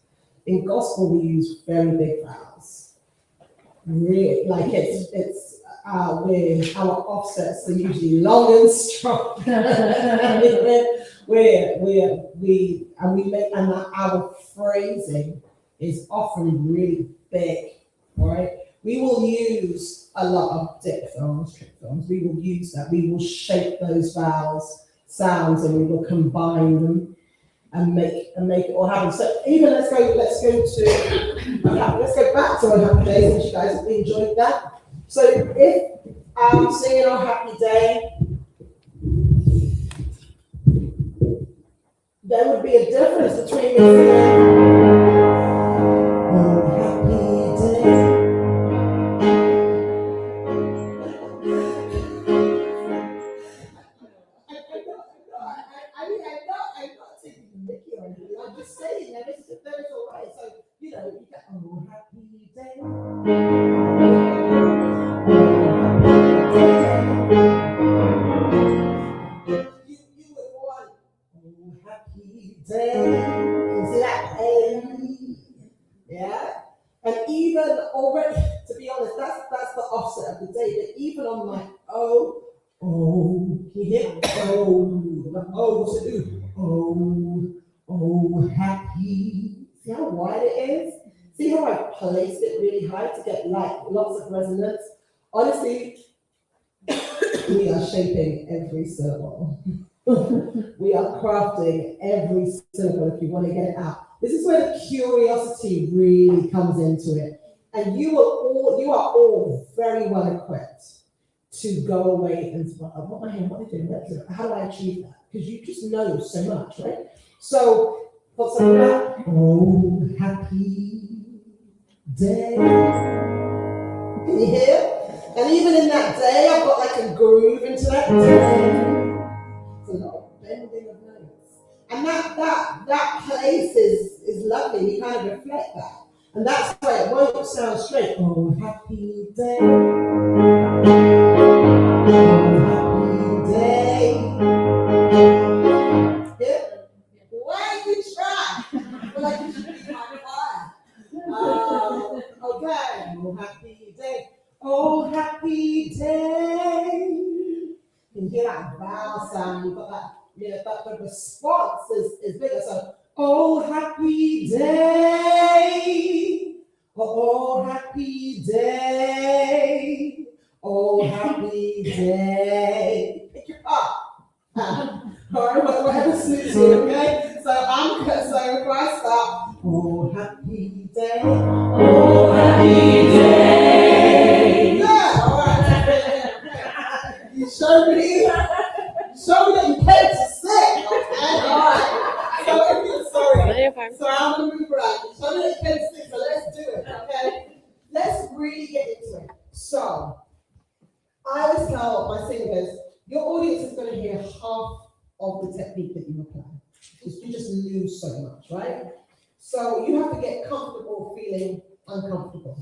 in gospel we use very big vowels. Really, like our offsets are usually long and strong. And our phrasing is often really big, right? We will use a lot of diphthongs, triphthongs. We will use that. We will shape those vowels, sounds, and we will combine them and make it all happen. So even let's go back to On Happy Day, since you guys have enjoyed that. So if I'm singing On Happy Day, there would be a difference between me singing On Happy Day. I'm not taking the mickey or anything. I'm just saying that it's all right. So, you get Oh Happy Day. You would want Oh Happy Day. Is that A? Yeah? And even already, to be honest, that's the offset of the day. But even on my O. Oh, can you hear? Oh, the O, what's it do? Oh, happy. See how wide it is? See how I placed it really high to get like lots of resonance? Honestly, we are shaping every syllable. We are crafting every syllable if you want to get it out. This is where the curiosity really comes into it. And you are all very well equipped to go away and say, what am I here? What am I doing? How do I achieve that? Because you just know so much, right? So, what's that? Oh, happy day. Can you hear? And even in that day, I've got like a groove into that day. It's a lot of bending of notes. And that place is lovely. You kind of reflect that. And that's why it won't sound straight. Oh, happy day. Oh, happy day. Yeah? Why you try? Well, like you should be my fire. Okay. Oh, happy day. Oh, happy day. You hear that vowel sound, you've got that, but the response is bigger. So, oh, happy day. Oh, happy day. Oh, happy day. Pick your up. All right, whatever suits you, okay? So if I start, oh, happy day. Oh, happy day. Yeah, all right. You showed me that you came to sing, okay? All right. So I'm going to move around. Show me that you came to sing, so let's do it, okay? Let's really get into it. So, I always tell my singers, your audience is going to hear half of the technique that you apply. Because you just lose so much, right? So you have to get comfortable feeling uncomfortable.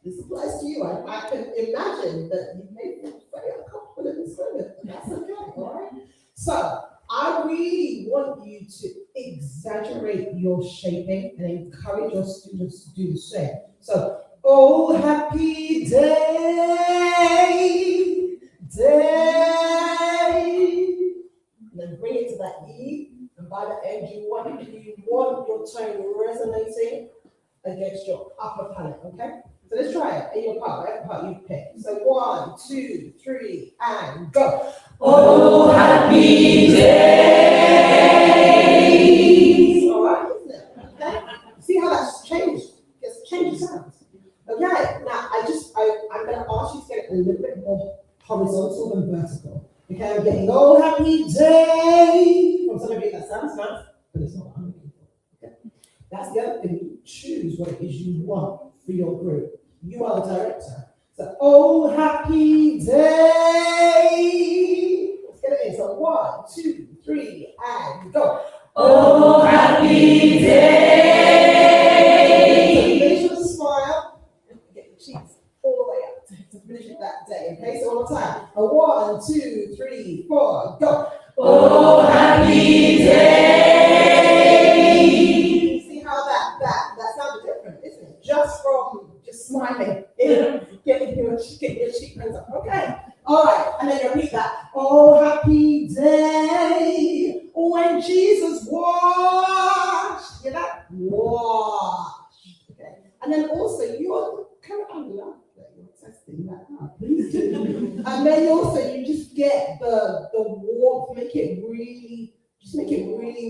This applies to you. I can imagine that you may feel very uncomfortable in this moment. That's okay, all right? So I really want you to exaggerate your shaping and encourage your students to do the same. So, oh, happy day, and then bring it to that E, and by the end you want your tone resonating against your upper palate, okay? So let's try it in your part, whatever part you pick. So 1, 2, 3, and go. Oh, happy day. All right, isn't it? Okay. See how that's changed? It's changed sounds. Okay. Now I'm going to ask you to get it a little bit more horizontal than vertical. Okay. I'm getting oh happy day from some of you. That sounds nice, but it's not what I'm looking for. Okay. That's the other thing. You choose what it is you want for your group. You are the director. So oh happy day. Let's get it in. So 1, 2, 3, and go. Oh, happy day. Finish with a smile. Get your cheeks all the way up to finish it that day. Okay, so one more time. 1, 2, 3, 4, go. Oh, happy day. See how that sounded different, isn't it? Just from smiling, getting your cheekbones up. Okay. All right, and then you repeat that. Oh, happy day when Jesus washed. Hear that? Washed. Okay. And then also you're kind of love that you're testing that out. Please do. And then also you just get the warmth, make it really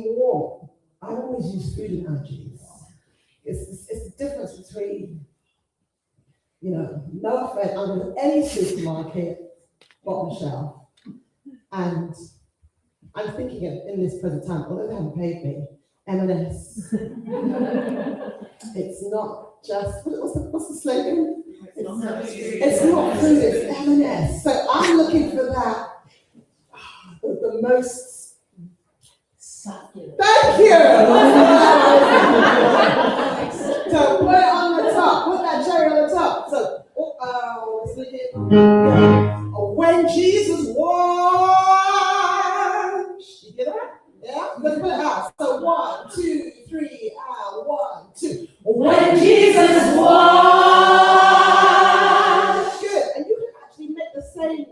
warm. I always use food analogies. It's the difference between, no offense, I'm in any supermarket, bottom shelf, and I'm thinking in this present time, although they haven't paid me, M&S. It's not just, what's the slogan? It's not food, it's M&S. So I'm looking for that, the most succulent. Thank you! So put it on the top, put that cherry on the top. So, when Jesus washed, you get that? Yeah, let's put it out. So 1, 2, 3, 1, 2. When Jesus washed. Good, and you can actually make the same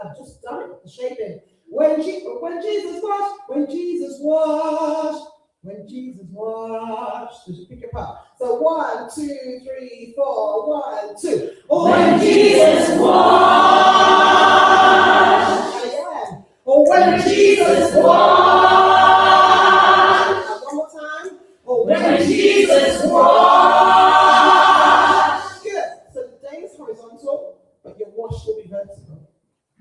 I've just done it, the shaping. When Jesus washed, when Jesus washed. Did you pick it up? So 1, 2, 3, 4, 1, 2. When Jesus washed. And again. Or when Jesus washed. And one more time. Or When Jesus washed. Good. So the day is horizontal, but your wash will be vertical.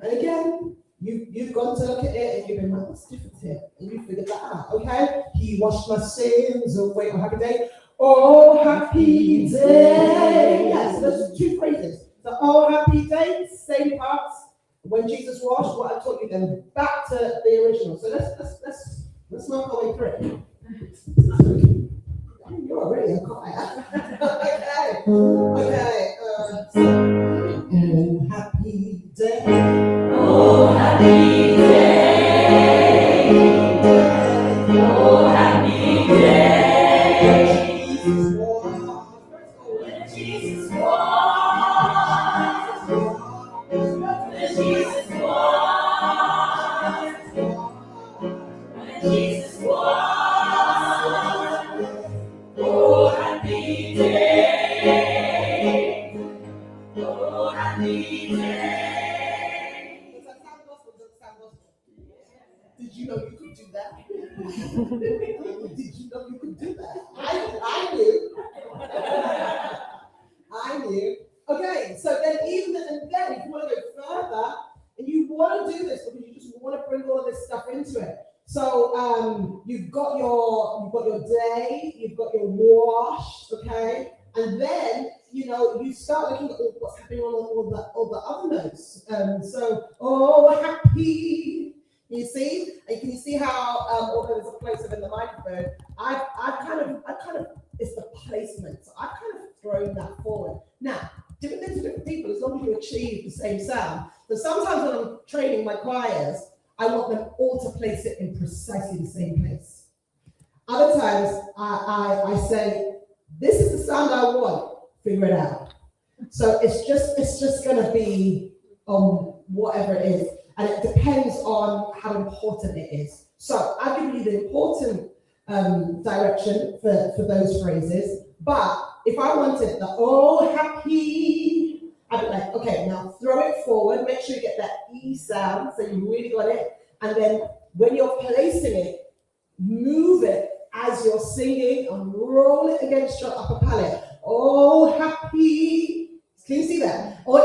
And again, you've gone to look at it and you've been like, what's different here? And you figured that out, okay? He washed my sins away. Oh, happy day. Oh, happy day. Yes, so those are 2 phrases. So, oh, happy day, same parts. When Jesus washed, what I taught you then, back to the original. So let's work our way through it. You're already a choir. Okay. So, oh, happy day. Oh, happy day. Oh, happy day. When Jesus washed. When Jesus washed. When Jesus washed. Oh, happy day. Oh, happy day. Does that sound gospel? Did you know you could do that? Did you know you could do that? I knew. I knew. Okay, so then if you want to go further, and you want to do this because you just want to bring all of this stuff into it. So you've got your day, you've got your wash, okay, and then you start looking at what's happening on all the other notes. So oh, happy. You see, and can you see how although there's a close-up in the microphone, I've kind of it's the placement. So I've kind of thrown that forward. Now, different things for different people as long as you achieve the same sound. So sometimes when I'm training my choirs, I want them all to place it in precisely the same place. Other times I say, this is the sound I want, figure it out. So it's just gonna be whatever it is. And it depends on how important it is. So I've given you the important direction for those phrases. But if I wanted the oh happy, I'd be like, okay, now throw it forward, make sure you get that E sound, so you really got it. And then when you're placing it, move it as you're singing and roll it against your upper palate. Oh happy. Can you see that? Or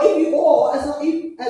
as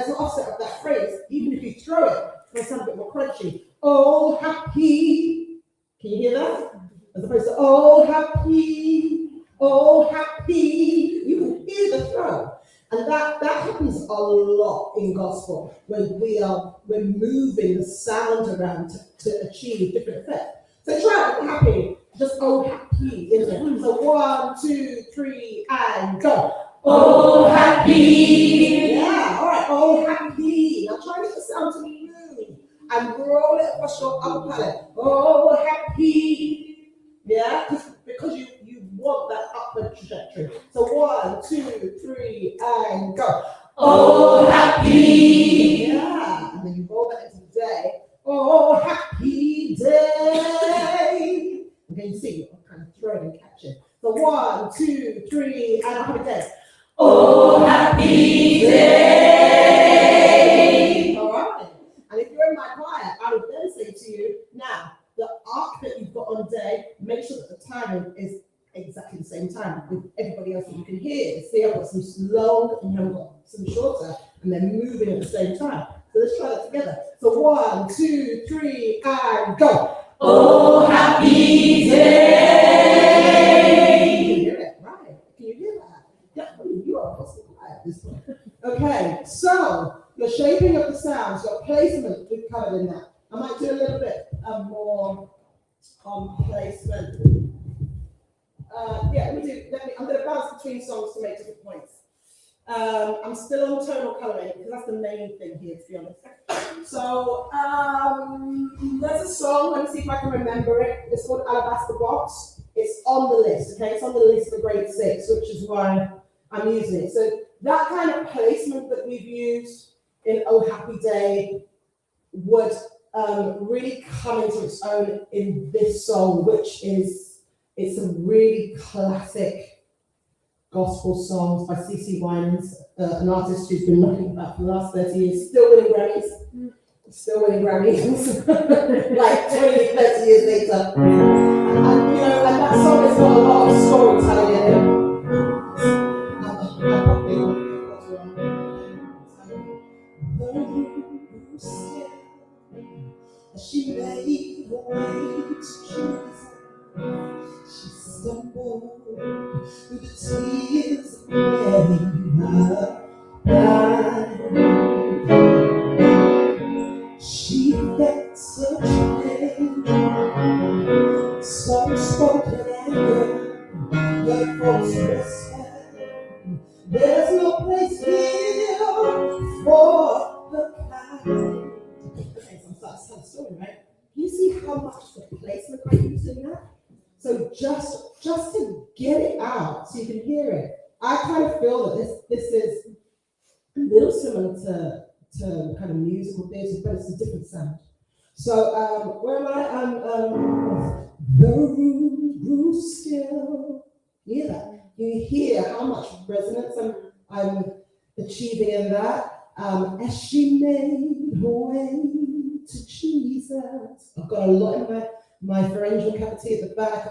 an offset of that phrase, even if you throw it, it'll sound a bit more crunchy. Oh, happy. Can you hear that? As opposed to oh, happy. Oh, happy. You can hear the throw. And that happens a lot in gospel when we're moving the sound around to achieve different effects. So try it, happy. Just oh, happy, isn't it? So 1, 2, 3, and go. Oh, happy. Yeah, all right. Oh, happy. Now try to get the sound to move and roll it across your upper palate. Oh, happy. Yeah, because you want that upward trajectory. So 1, 2, 3, and go. Oh, happy. Yeah, and then you roll that into the day. Oh, happy day. Okay, you see, I'm kind of throw it and catch it. So 1, 2, 3, and happy day. Oh, happy day. All right. And if you're in my choir, I would then say to you, now, the arc that you've got on day, make sure that the timing is exactly the same time with everybody else that you can hear. See, I've got some long and you've got some shorter, and they're moving at the same time. So let's try that together. So 1, 2, 3, and go. Oh, happy day. You can hear it, right? Can you hear that? Yeah, you are also quiet this one. Okay, so your shaping of the sounds, your placement, we've covered in that. I might do a little bit more on placement. I'm going to bounce between songs to make different points. I'm still on tonal coloring because that's the main thing here, to be honest. So there's a song, let me see if I can remember it. It's called Alabaster Box. It's on the list, okay? It's on the list for grade 6, which is why I'm using it. So that kind of placement that we've used, in Oh Happy Day would really come into its own in this song, which is, it's a really classic gospel song by C.C. Winans, an artist who's been knocking about for the last 30 years, still winning Grammys, like 20, 30 years later. And you know, and that song has got a lot of storytelling in it. She made her way to Jesus. She stumbled through the tears of her blind. She felt such pain, some spoken anger, but folks whispered, there's no place here for her kind. Okay, so I'm starting to tell the story, right? You see how much the placement I used in that? So just to get it out, so you can hear it. I kind of feel that this is a little similar to kind of musical theatre, but it's a different sound. So where am I? The room grew still. You hear that? You hear how much resonance I'm achieving in that. As she made her way to Jesus. I've got a lot in my pharyngeal cavity at the back.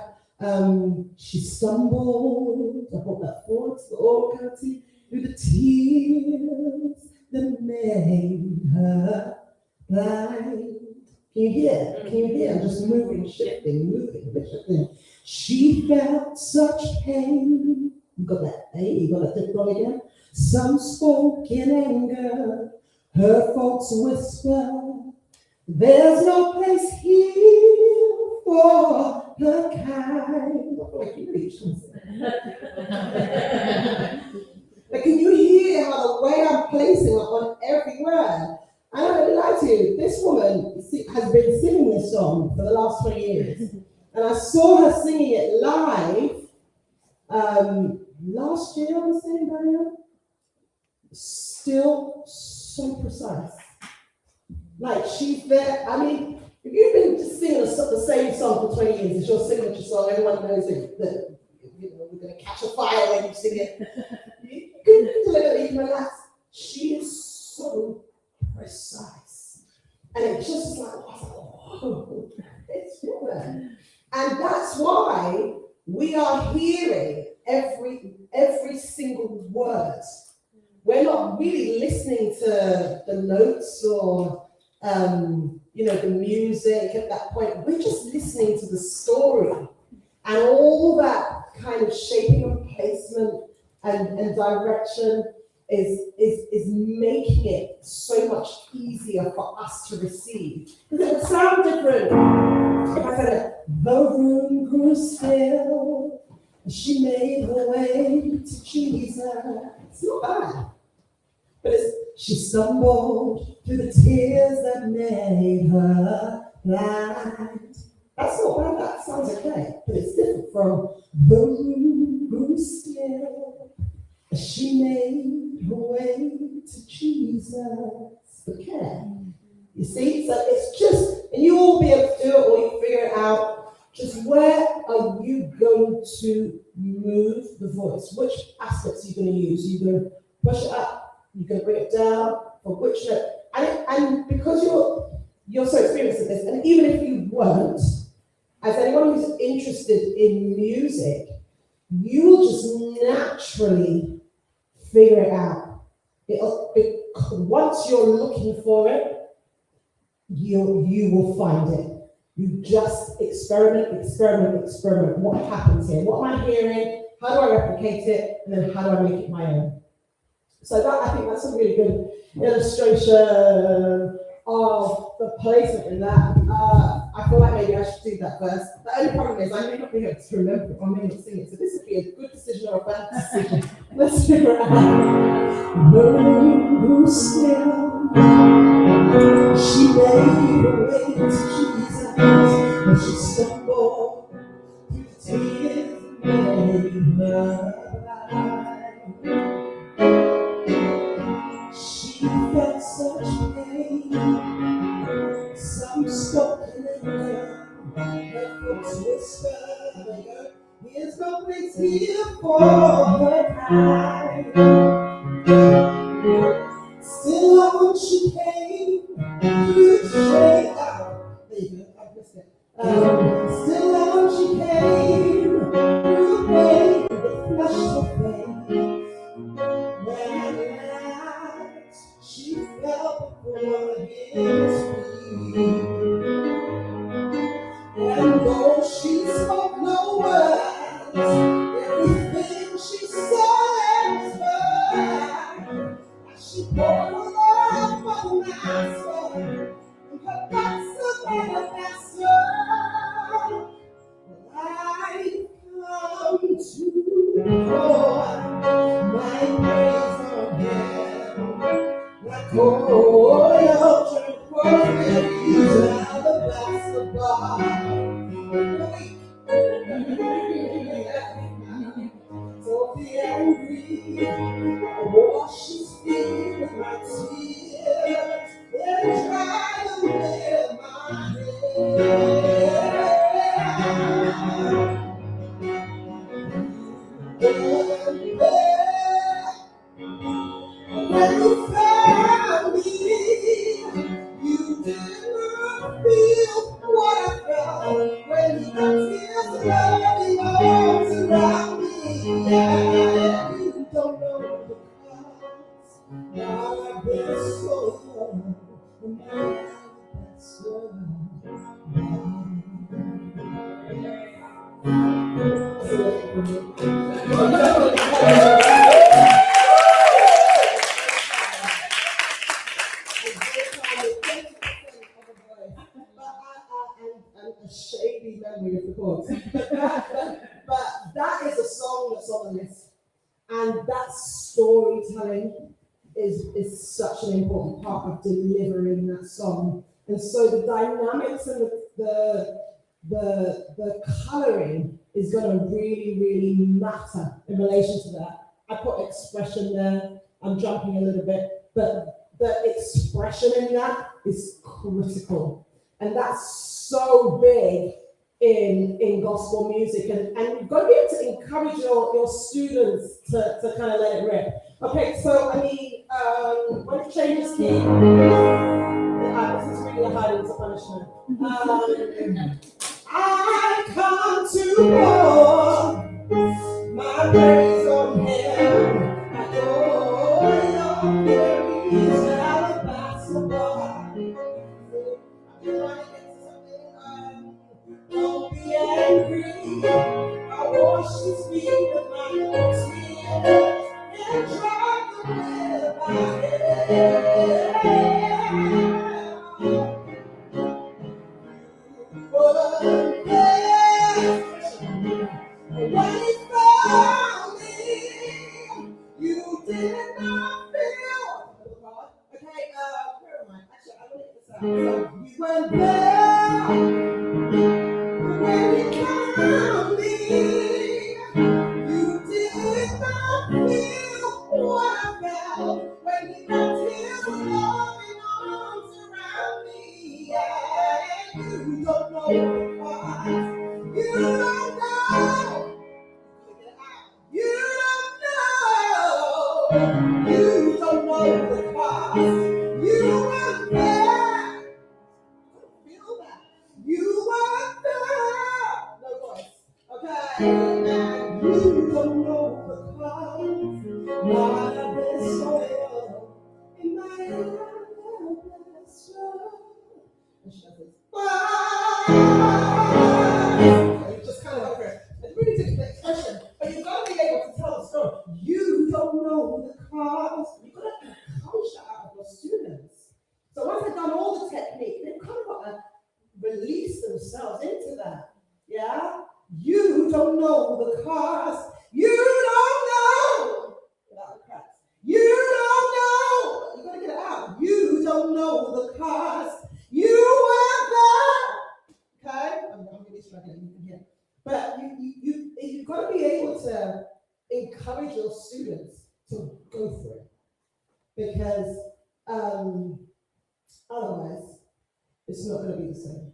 She stumbled, I brought that forward to the oral cavity, through the tears that made her blind. Can you hear? Can you hear? I'm just moving, shifting. She felt such pain. You got that A, you got that dip again? Some spoke in anger, her folks whisper, there's no place here for her kind. But can you hear how the way I'm placing it on every word? I don't really lie to you, this woman has been singing this song for the last 20 years. And I saw her singing it live last year, I was saying, Daniel. Still so precise. Like she's there. I mean, if you've been just singing the same song for 20 years, it's your signature song, everyone knows it, that you know, we're going to catch a fire when you sing it. You can deliver it even relax. She is so precise. And it just like, oh, it's human. And that's why we are hearing every single word. We're not really listening to the notes or, you know, the music at that point. We're just listening to the story. And all that kind of shaping and placement and direction is making it so much easier for us to receive. Because it would sound different if I said, the room grew still, she made her way to Jesus. It's not bad. But she stumbled through the tears that made her blind. That's not bad, that sounds okay. But it's different from the room grew still. She made her way to Jesus. Okay. You see, so it's just, and you will be able to do it or you figure it out. Just where are you going to move the voice? Which aspects are you going to use? Are you going to push it up? You can bring it down, or which note, and because you're so experienced at this, and even if you weren't, as anyone who's interested in music, you will just naturally figure it out. Once you're looking for it, you will find it. You just experiment. What happens here? What am I hearing? How do I replicate it? And then how do I make it my own? So that, I think that's a really good illustration of the placement in that. I feel like maybe I should do that first. The only problem is I may not be able to remember it or I may not sing it. So this would be a good decision or a bad decision. Let's figure it out. Moon still, she made her way to Jesus, and she stumbled through the tears that made her blind. She felt so Here's no place here for the kind. Still on she came through the shade. There you go, I missed it. Still on she came through the pain that flushed her face. When at she fell before his feet. And though she spoke no words, everything she said was heard. As she poured her love for the master, and her thoughts of alabaster. I've come to pour my praise on him. Like oil tranquility alabaster bar. Don't be angry, I wash his feet with my tears, then try to lift my head. When you found me, you did not feel what I felt when you got tears running arms around me. Yeah, you don't know the cause. Now I've been so long, and now that's so a shady memory of the chords. But that is a song that's on the list. And that storytelling is such an important part of delivering that song. And so the dynamics and the colouring is going to really, really matter in relation to that. I put expression there. I'm jumping a little bit, but the expression in that is critical. And that's so big in gospel music. And you've got to be able to encourage your students to kind of let it rip. Okay, so I mean, when it changes key, this is really hard into punishment. I come to pour my praise on him. I adore your praise, alabaster bar. Don't be angry, I wash his feet with my tears and try to live my head. But when you found me, you did not feel. Okay, where am I? Actually, I'm gonna get this out. So, you went there. When you found me, you did not feel what I felt. When you got tears of loving arms around me, yeah, you don't know the cause. You don't know. You don't know the cause. You weren't there. Feel that. You weren't there. No voice. Okay. And you don't know the cause. Why this soil in my alabaster. Just kind of over it. It's really difficult expression, but you've got to be able to tell the story. You don't know the cause. You've got to encourage that out of your students. So once they've done all the technique, they've kind of got to release themselves into that. Yeah? You don't know the cause. You don't know. Without the cracks. You don't know. You've got to get it out. You don't know the cause. You were there. Okay? I'm really struggling. You can hear. But you've got to be able to encourage your students to go for it. Because otherwise, it's not going to be the same.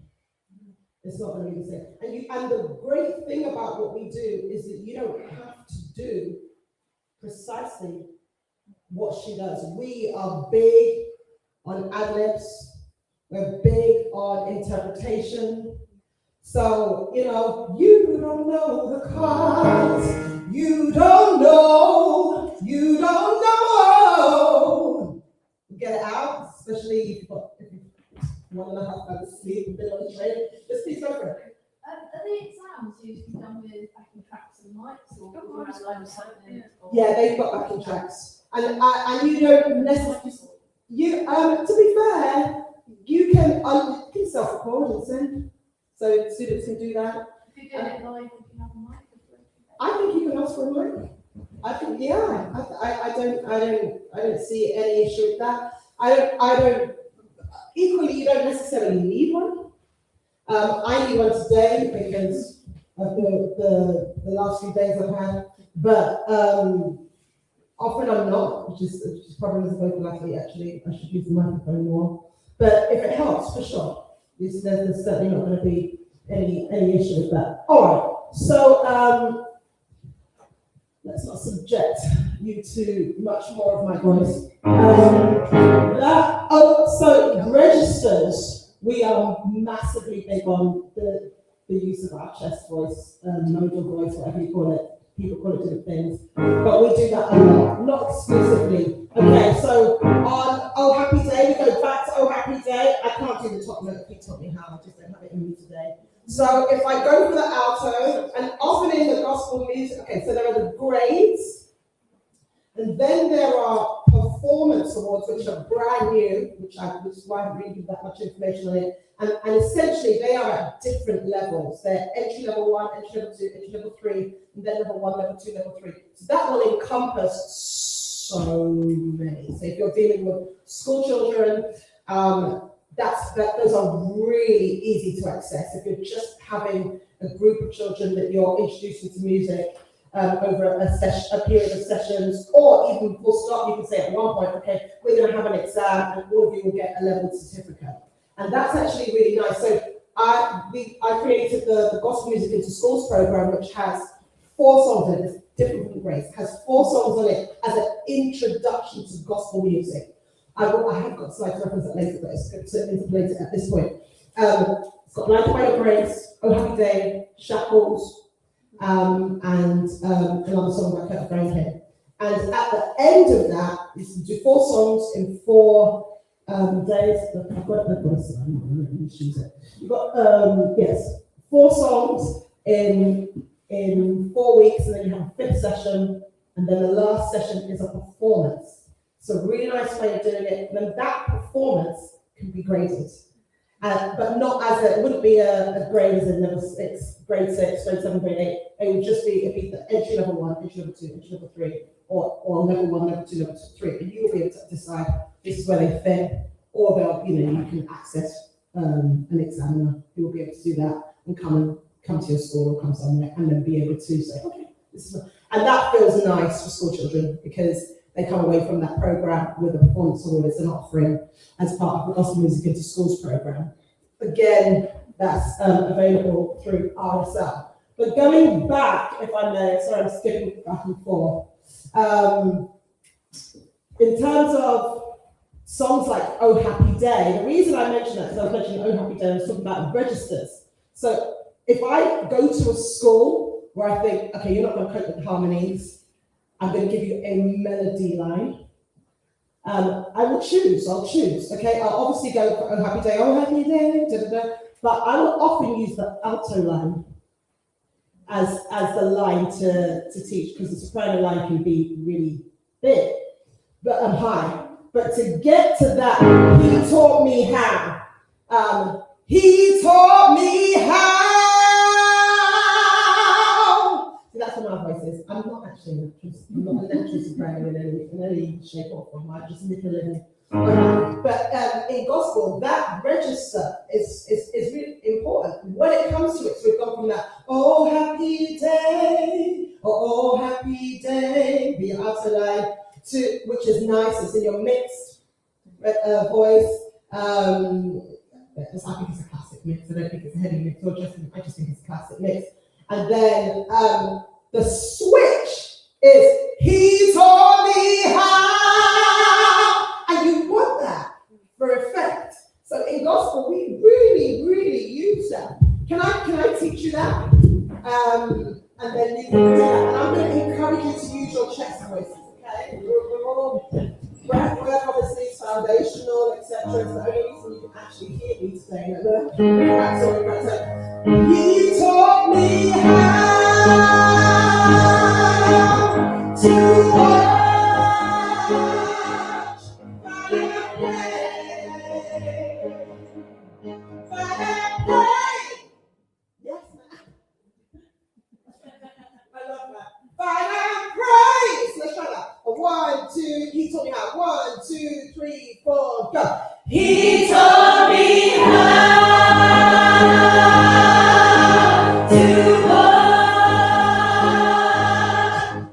It's not going to be the same. And the great thing about what we do is that you don't have to do precisely what she does. We are big on ad-libs. We're big on interpretation. So, you don't know the cards. You don't know. Get it out, especially if you want to have to sleep a bit on the train. Just please go for it. Are the exams usually done with backing tracks and mics, or Yeah, they've got backing tracks, and you don't necessarily. To be fair, you can self-record and send, so students can do that. If you do it live, you can have a mic. I think you can ask for a mic. I think, yeah, I don't see any issue with that. I don't. Equally, you don't necessarily need one. I need one today because of the last few days I've had, but often I'm not, which is probably as a vocal athlete. Actually, I should use the microphone more. But if it helps, for sure, there's certainly not going to be any issue with that. All right, so let's not subject you to much more of my voice. So registers, we are massively big on the use of our chest voice, modal voice, whatever you call it. People call it different things, but we do that a lot, not exclusively. Okay, so on Oh Happy Day, we go back to Oh Happy Day. I can't do the top note, he taught me how, I just don't have it in me today. So if I go for the alto, and often in the gospel music, okay, so there are the grades, and then there are performance awards, which are brand new, which is why I haven't really given that much information on it. And essentially, they are at different levels. They're entry level 1, entry level 2, entry level 3, and then level 1, level 2, level 3. So that will encompass so many. So if you're dealing with school children, those are really easy to access. If you're just having a group of children that you're introducing to music, over a period of sessions, or even full stop, you can say at one point, okay, we're going to have an exam and all of you will get a level certificate. And that's actually really nice. So I created the Gospel Music into Schools program, which has 4 songs in it, it's different from Grace, has 4 songs on it as an introduction to gospel music. I have got slides to reference that later, but it's good to interpolate it at this point. It's got Light by Grace, Oh Happy Day, Shackles, and another song by Kurt Franklin. And at the end of that, you can do 4 songs in 4 days. I've got a slide, let me choose it. You've got 4 songs in 4 weeks, and then you have a 5th session, and then the last session is a performance. So really nice way of doing it. And then that performance can be graded. But not it wouldn't be a grade as in level 6, grade 6, grade 7, grade 8. It would just be, it'd be the entry level 1, entry level 2, entry level 3, or level 1, level 2, level 3. And you will be able to decide this is where they fit, or you can access an examiner who will be able to do that and come to your school or come somewhere and then be able to say, okay, this is, and that feels nice for school children because they come away from that program with a performance award as an offering as part of the Gospel Music into Schools program. Again, that's available through RSL. But going back, if I may, sorry, I'm skipping back and forth. In terms of songs like Oh Happy Day, the reason I mentioned that is I was mentioning Oh Happy Day, I was talking about registers. So if I go to a school where I think, okay, you're not going to cope with harmonies, I'm going to give you a melody line. I'll choose, okay? I'll obviously go for Oh Happy Day, da, da, da, but I will often use the alto line as the line to teach, because the soprano line can be really big, but high. But to get to that, he taught me how. He taught me how. That's what my voice is. I'm not actually an actress. I'm not an actress soprano in any shape or form. I just make a living. But in gospel, that register is really important. When it comes to it, so we've gone from that oh happy day, oh happy day, the outer line, to which is nice. It's in your mixed voice. Just, I think it's a classic mix. I don't think it's a heady mix or just, I just think it's a classic mix. And then the switch is he taught me how, and you want that for effect. So in gospel, we really, really use that. Can I teach you that? And then you can do that. And I'm going to encourage you to use your chest voices, okay? We're all work obviously is foundational, etc. It's the only reason you can actually hear me today. He taught me how to watch fire play. Yes, ma'am. I love that. Fight and praise. Let's try that. 1, 2. He taught me how. 1, 2, 3, 4, go. He taught me how to walk,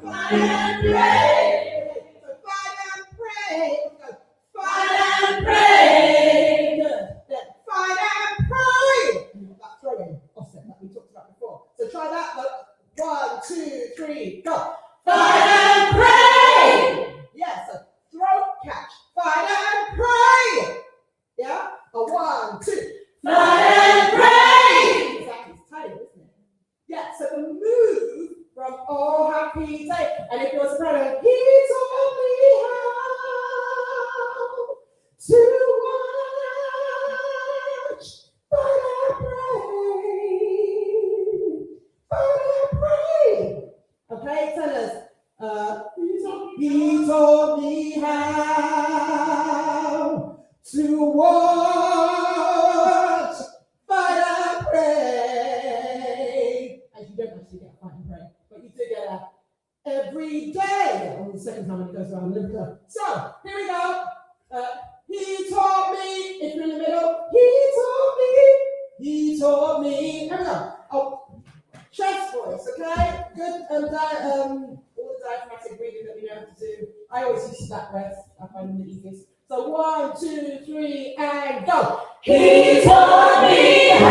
fight and pray. So fight and pray. Fight and pray. Good. Then fight and pray. That throwing offset that we talked about before. So try that. 1, 2, 3, go. Fight and pray. Yes. So throat catch. Fight and pray. Yeah. 1, 2. Fight and pray. Exactly. It's tight, isn't it? Yeah. So the move from oh happy day, and if you're a soprano, he taught me how to watch, fight and pray, okay, tell us, he taught me how to watch, fight and pray, and you don't actually get fight and pray, but you do get a every day. On the second time when it goes around Liverpool. So here we go. He taught me. If you're in the middle, he taught me. Here we go. Oh, chest voice, okay? Good. All the diaphragmatic breathing that we know how to do. I always use that breath. I find them the easiest. So 1, 2, 3, and go. He taught me how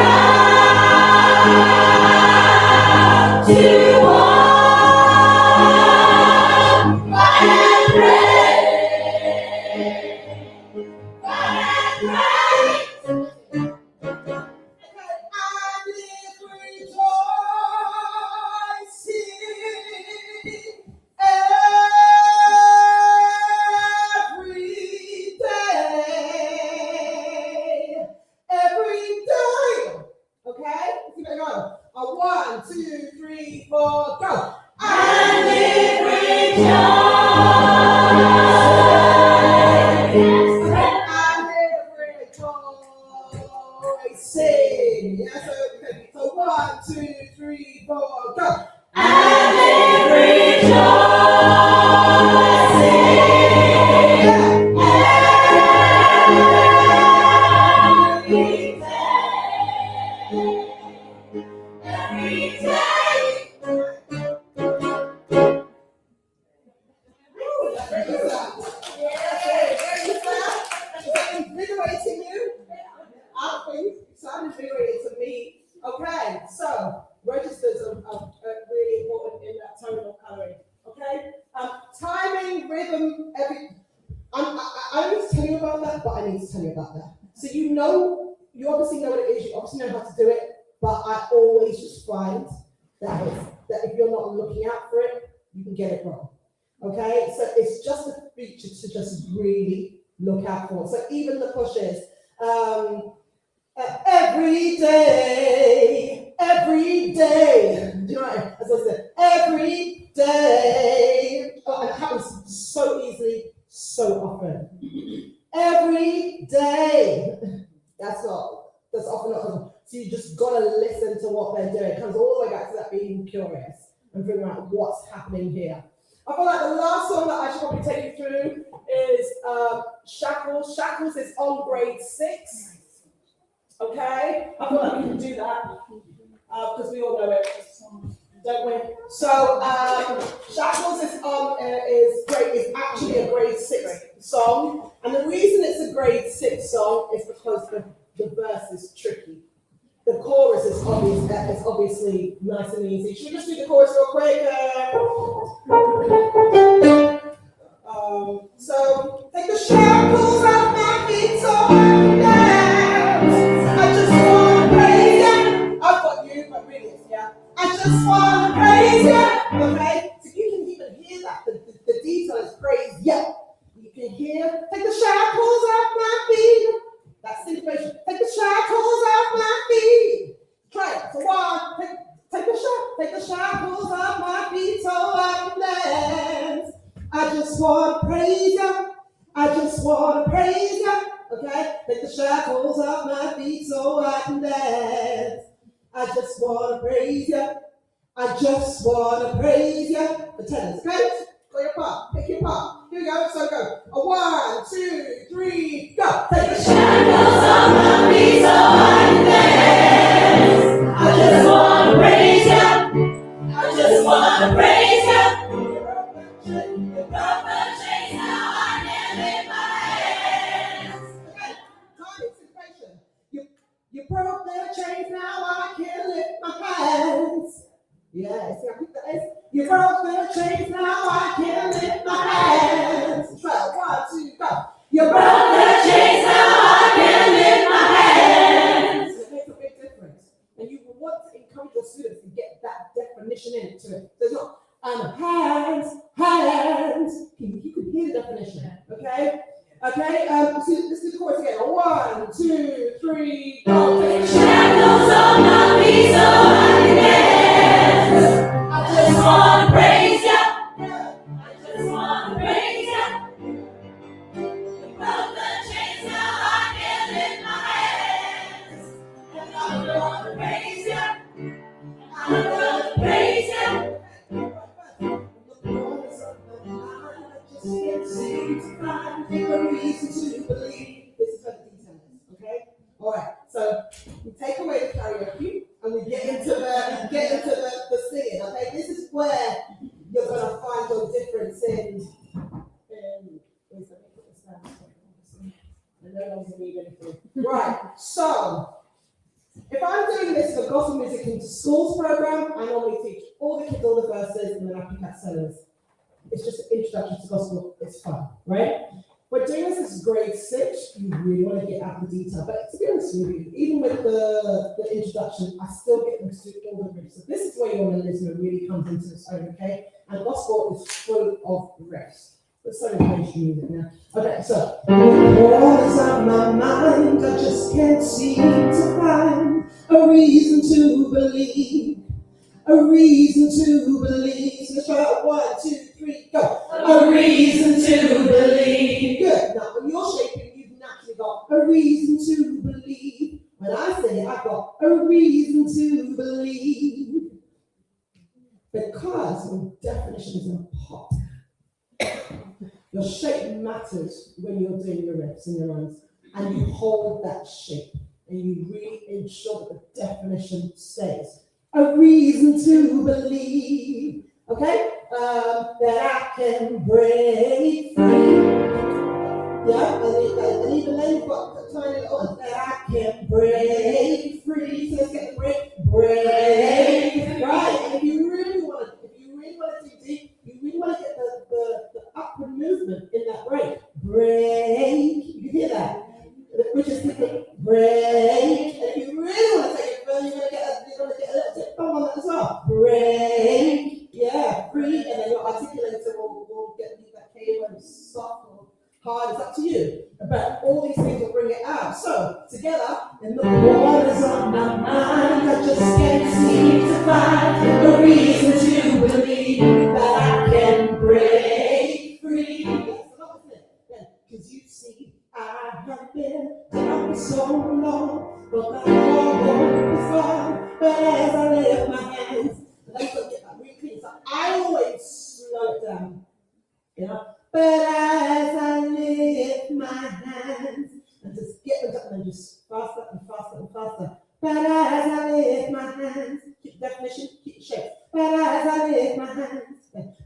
to walk, fight and pray. Fight and pray. And if rejoicing every day, okay? Let's keep it going. 1, 2, 3, 4, go. And if rejoicing. Yes, okay. So 1, 2, 3, 4, go. And if every day. Invigorating you? I think sound invigorating to me. Okay, so registers are really important in that tonal coloring. Okay, timing, rhythm, I need to tell you about that, but I need to tell you about that. So you obviously know what it is, you obviously know how to do it, but I always just find that if you're not looking out for it, you can get it wrong. Okay, so it's just a feature to just really look out for. So even the pushes, every day, do you know what I mean? As I said, every day, and it happens so easily, so often. Every day, that's often not possible. So you just gotta listen to what they're doing. It comes all the way back to that being curious and figuring out what's happening here. I feel like the last song that I should probably take you through is Shackles. Shackles is on grade 6. Okay? I feel like we can do that because we all know it. don't we? So, Shackles is great. Is actually a grade 6 song, and the reason it's a grade 6 song is because the verse is tricky. The chorus is obviously nice and easy. Should we just do the chorus real quick? So take the shackles off my feet so I can dance. I just wanna praise you. I've got you, but really it's yeah. I just wanna praise you. Okay? So you can even hear that. The detail is praise you. You can hear, take the shackles off my feet. That's syncopation. Take the shackles off my feet. Try it. So one, take the shackles off my feet so I can dance. I just want to praise you. I just want to praise you. Okay? Take the shackles off my feet so I can dance. I just want to praise you. I just want to praise you. The tenors, okay? Go your part. Pick your part. Here we go. So go. 1, 2, 3, go. Take the shackles off my feet so I can dance. I just want to praise you. I just want to praise you. You broke the chains, now I can lift my hands. Okay, time, anticipation. You broke the chains, now I can lift my hands. Yes, I think that is. You broke the chains, now I can lift my hands. 12, 1, 2, go. You broke the chains, now I can lift my hands. It makes a big difference. And you will want to encourage your students to get that definition into it. So it's not hands. You can hear the definition, okay? Okay, let's do the chorus again. 1, 2, 3, go. Take the shackles off my feet so I can dance. I just want to praise you. I just want to praise you. You broke the chains, now I can lift my hands. And I'm going to praise you. I'm going to praise you. Can't seem to find a reason to believe. This is what the detail is, okay? All right. So we take away the karaoke and we get into the singing. Okay, this is where you're gonna find your difference in. I no longer need anything. Right. So if I'm doing this for gospel music into schools program, I normally teach all the kids all the verses and then I pick out solos. It's just an introduction to gospel. It's fun, right? We're doing this as grade 6. You really want to get out the detail. But to be honest with you, even with the introduction, I still get them to do all the riffs. So this is where your melodism really comes into its own, okay? And gospel is full of riffs. Let's start with music now. Okay, so. Waters on my mind, I just can't seem to find a reason to believe. A reason to believe. So let's try out 1, 2, 3, go. A reason to believe. Good. Now, when you're shaping, you've naturally got a reason to believe. When I say it, I've got a reason to believe. Because your definition is important. Your shape matters when you're doing your reps and your runs. And you hold that shape. And you really ensure that the definition stays. A reason to believe, okay, that I can break free. Yeah, and even then you've got a tiny little that I can break free. So let's get the break. Right. And if you really want to dig deep, you really want to get the upward movement in that break. Break. You can hear that. Which is the break. And if you really want to take it further, you're going to get a little tip on that as well. Break. Yeah, free. And then your articulator will get that K word soft or hard. It's up to you. But all these things will bring it out. So, together, in the waters on my mind, I just can't seem to find a reason to believe that I can break free. Because you see, I have been down for so long, but my heart is gone. But as I lift my hands, let's get that really clean. So I always slow it down, you know. But as I lift my hands, and just get them up and just faster and faster and faster. But as I lift my hands, keep the definition, keep the shape. But but as I lift my hands,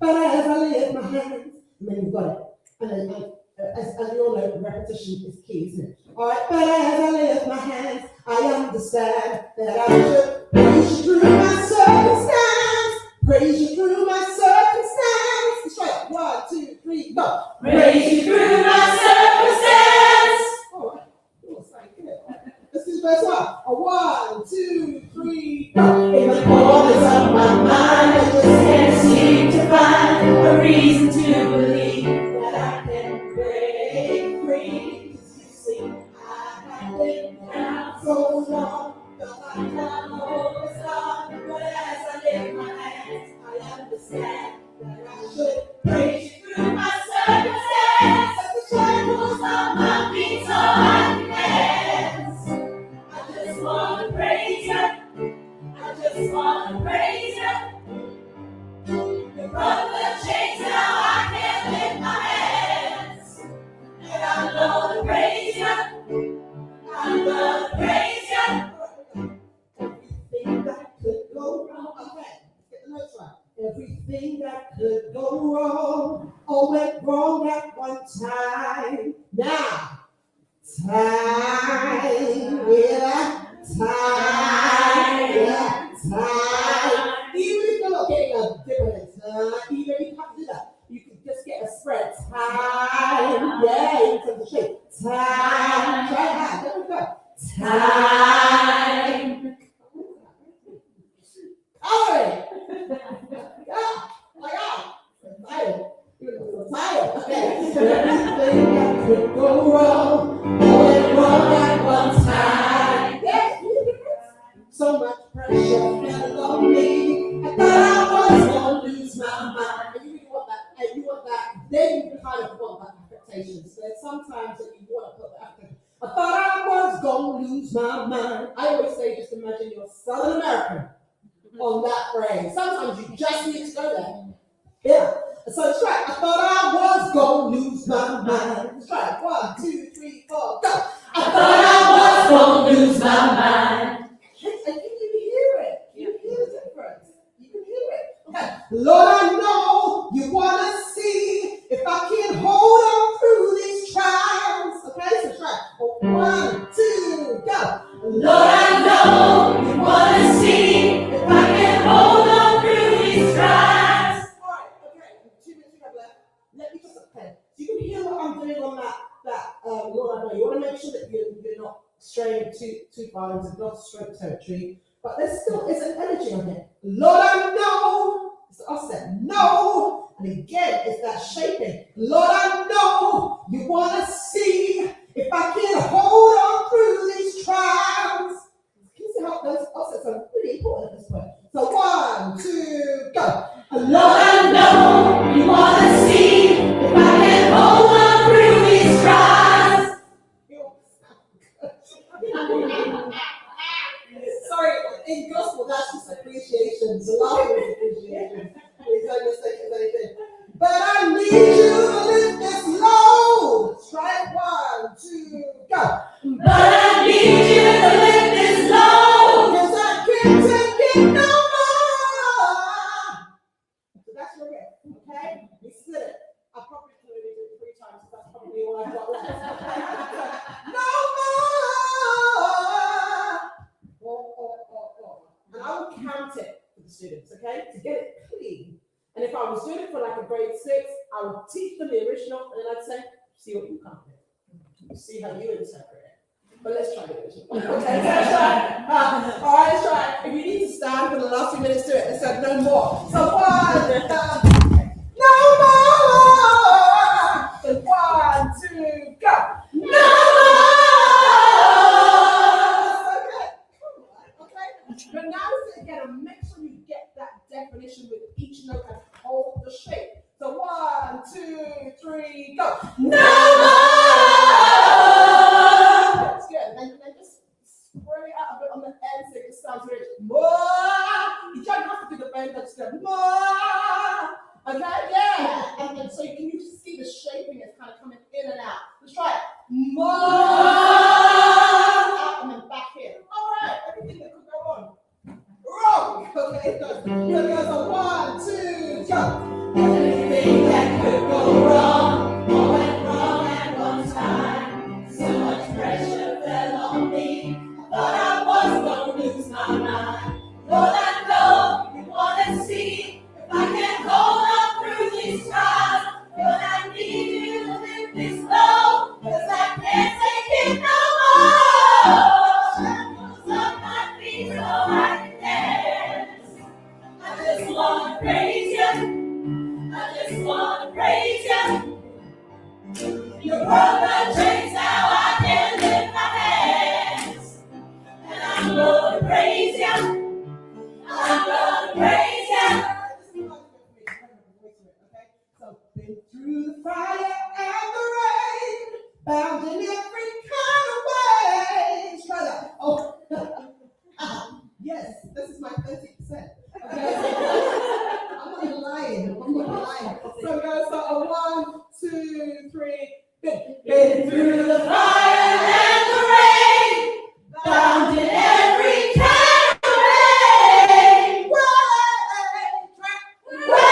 but as I lift my hands, and then you've got it. And then, as you all know, repetition is key, isn't it? All right, but as I lift my hands, I understand that I should praise you through my circumstance. Praise you through my circumstance. That's right. 1, 2, 3, go. Praise you through my circumstance. All right. Oh, sorry, good. Let's do verse 1. 1, 2, 3, go. In the corners of my mind, I just can't seem to find a reason to believe that I can break free. You see, I have been down so long, felt like I know it's gone. But as I lift my hands, I understand that I should praise you through my circumstance. Let the shackles of my feet so I can dance. I just wanna praise you. I just wanna praise you. You broke the chains, now I can lift my hands. And I'm gonna praise you. I'm gonna praise you. Everything that could go wrong. Okay, let's get the notes right. Everything that could go wrong, all went wrong at one time. Now, time, yeah, time, yeah, time. Even if you're not getting a different time, even if you have to do that, you can just get a spread. Time, yeah, in terms of shape. Time, try that. There we go. Time. Coloring. Yeah, like that. I'm tired. I'm tired. Okay. Everything that could go wrong, all went wrong at one time. Yes. So much pressure fell on me. I thought I was gonna lose my mind. And you really want that. And you want that. Then you kind of want that affectation. So there's sometimes that you want to put the affectation. I thought I was gonna lose my mind. I always say, just imagine you're Southern American on that phrase. Sometimes you just need to go there. Yeah. So let's try. I thought I was gonna lose my mind. Let's try. 1, 2, 3, 4, go. I thought I was gonna lose my mind. And you can hear it. You can hear the difference. You can hear it. Okay. Lord, I know you want to see if I can hold on through these trials. Okay, so try. 1, 2, go. Lord, I know you want to see if I can hold on through these trials. All right, okay. 2 minutes we have left. Let me just, okay. So you can hear what I'm doing on that Lord, I know. You want to make sure that you're not straying too far into Gloucester territory, but there still is an energy on it. Lord, I know. It's the offset. No. And again, it's that shaping. Lord, I know you want to see if I can hold on through these trials. Can you see how those offsets are really important at this point? So 1, 2, go. Lord, I know you want to see if I can hold on through these trials. Sorry, in gospel, that's just appreciation. So laughter is appreciation. Please don't mistake it as anything. But I need you to lift this load. Try it. 1, 2, go. But I need you to lift this load. Because I can't take it no more. So that's your rip, okay? We split it. I probably could have done it 3 times, so that's probably all I've got left. No more. And I will count it for the students, okay, to get it clean. And if I was doing it for like a grade 6, I would teach them the original, and then I'd say, see what you come with. See how you interpret it. But let's try the original. Okay, so let's try. All right, let's try. If you need to stand for the last 2 minutes, do it. Let's have no more. So 1, no more. So 1, 2, go. No more. But now it's again, and make sure you get that definition with each note and hold the shape. So 1, 2, 3, go. No more. That's good. And then just spread it out a bit on the end so it sounds rich. More. You don't have to do the bend, just go more. Okay, yeah. And then so can you see the shaping is kind of coming in and out. Let's try it. More. Out and then back in. All right. Everything that could go on. Wrong. Okay. it goes. Here it goes. So 1, 2, go. Anything that could go wrong, all went wrong at one time. So much pressure fell on me. I thought I was gonna lose my mind. Lord, I know you wanna see if I can hold on through these trials. But I need you to lift this load, 'cause I can't take it no more. Shackles on my feet so I can dance. I just wanna praise you. I just wanna praise you. You broke the chains, now I can lift my hands. And I'm gonna praise you. I'm gonna praise you. So been through the fire and the rain, bound in every kind of way. Try that. Oh, yes, this is my 30%. Okay. I'm not even lying. I'm not lying. So we go. So 1, 2, 3. Been through the fire and the rain, bound in every kind of way. Way.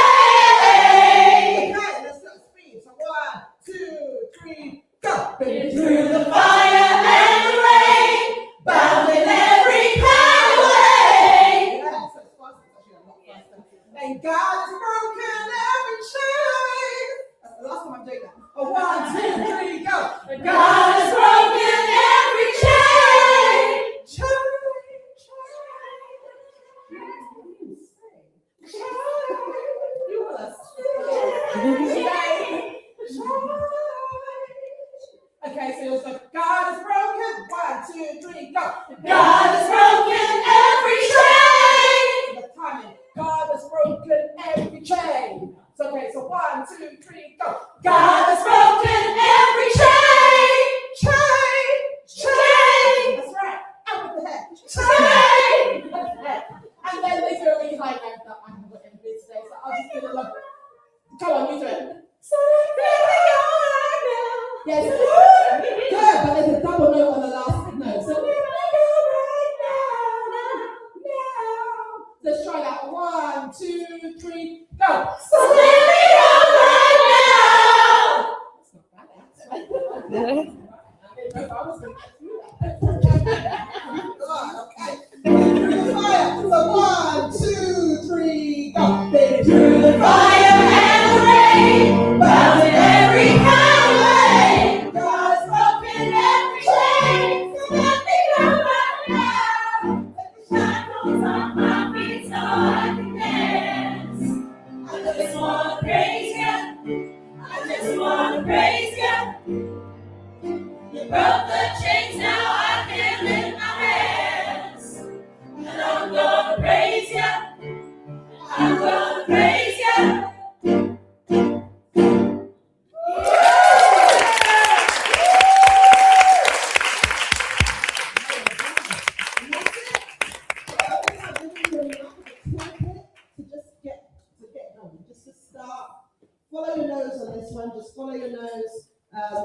Okay, let's go speed. So 1, 2, 3, go. Been through the fire and the rain, bound in every kind of way. Yeah, so it's faster. Actually, I'm not faster. And God has broken every chain. That's the last time I'm doing that. Oh, 1, 2, 3, go. God has broken every chain. Okay, so it's like God has broken. 1, 2, 3, go. God has broken every chain. The timing. God has broken every chain. So okay, so 1, 2, 3, go. God has broken every chain. Chain. That's right. Out with the head. Chain. Okay. And then they do a really high note that I haven't got any bits today, so I'll just do the like. Go on, you do it. So yes. Good, but there's a double note on the last note. So let's try that. 1, 2, 3, go. So let me go right now. That's not bad, actually. Okay. Through the fire. So 1, 2, 3, go. Been through the fire and the rain, bound in every kind of way. God has broken every chain. So let me go right now. Take the shackles off my feet so I can dance. I just wanna praise you. I just wanna praise you. You broke the chains, now I can lift my hands. And I'm gonna praise you. I'm gonna praise you. Follow your nose on this one. Just follow your nose.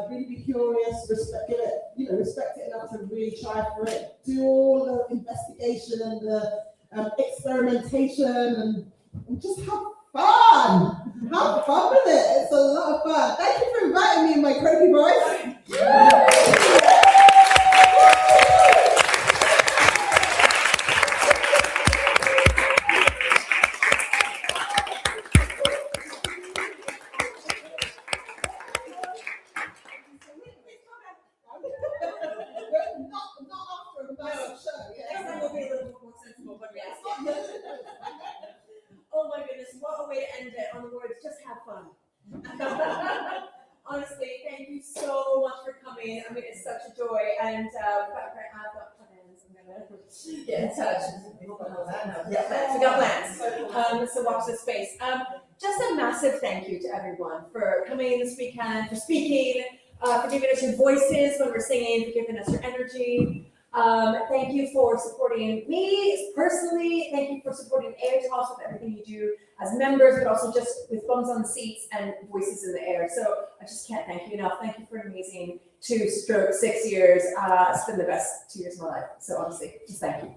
Really be curious. Respect it. Respect it enough to really try for it. Do all the investigation and the experimentation and just have fun. Have fun with it. It's a lot of fun. Thank you for inviting me in my croaky voice. Oh my goodness, what a way to end it on the words, just have fun. Honestly, thank you so much for coming. I mean, it's such a joy. And I've got plans. I'm gonna get in touch. We got plans. So watch this space. Just a massive thank you to everyone for coming this weekend, for speaking, for giving us your voices when we're singing, for giving us your energy. Thank you for supporting me personally. Thank you for supporting AOTOS with everything you do as members, but also just with bums on the seats and voices in the air. So I just can't thank you enough. Thank you for an amazing 2-6 years. It's been the best 2 years of my life. So honestly, just thank you.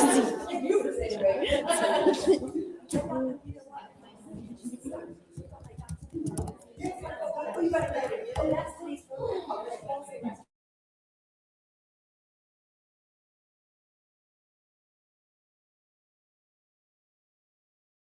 Susie.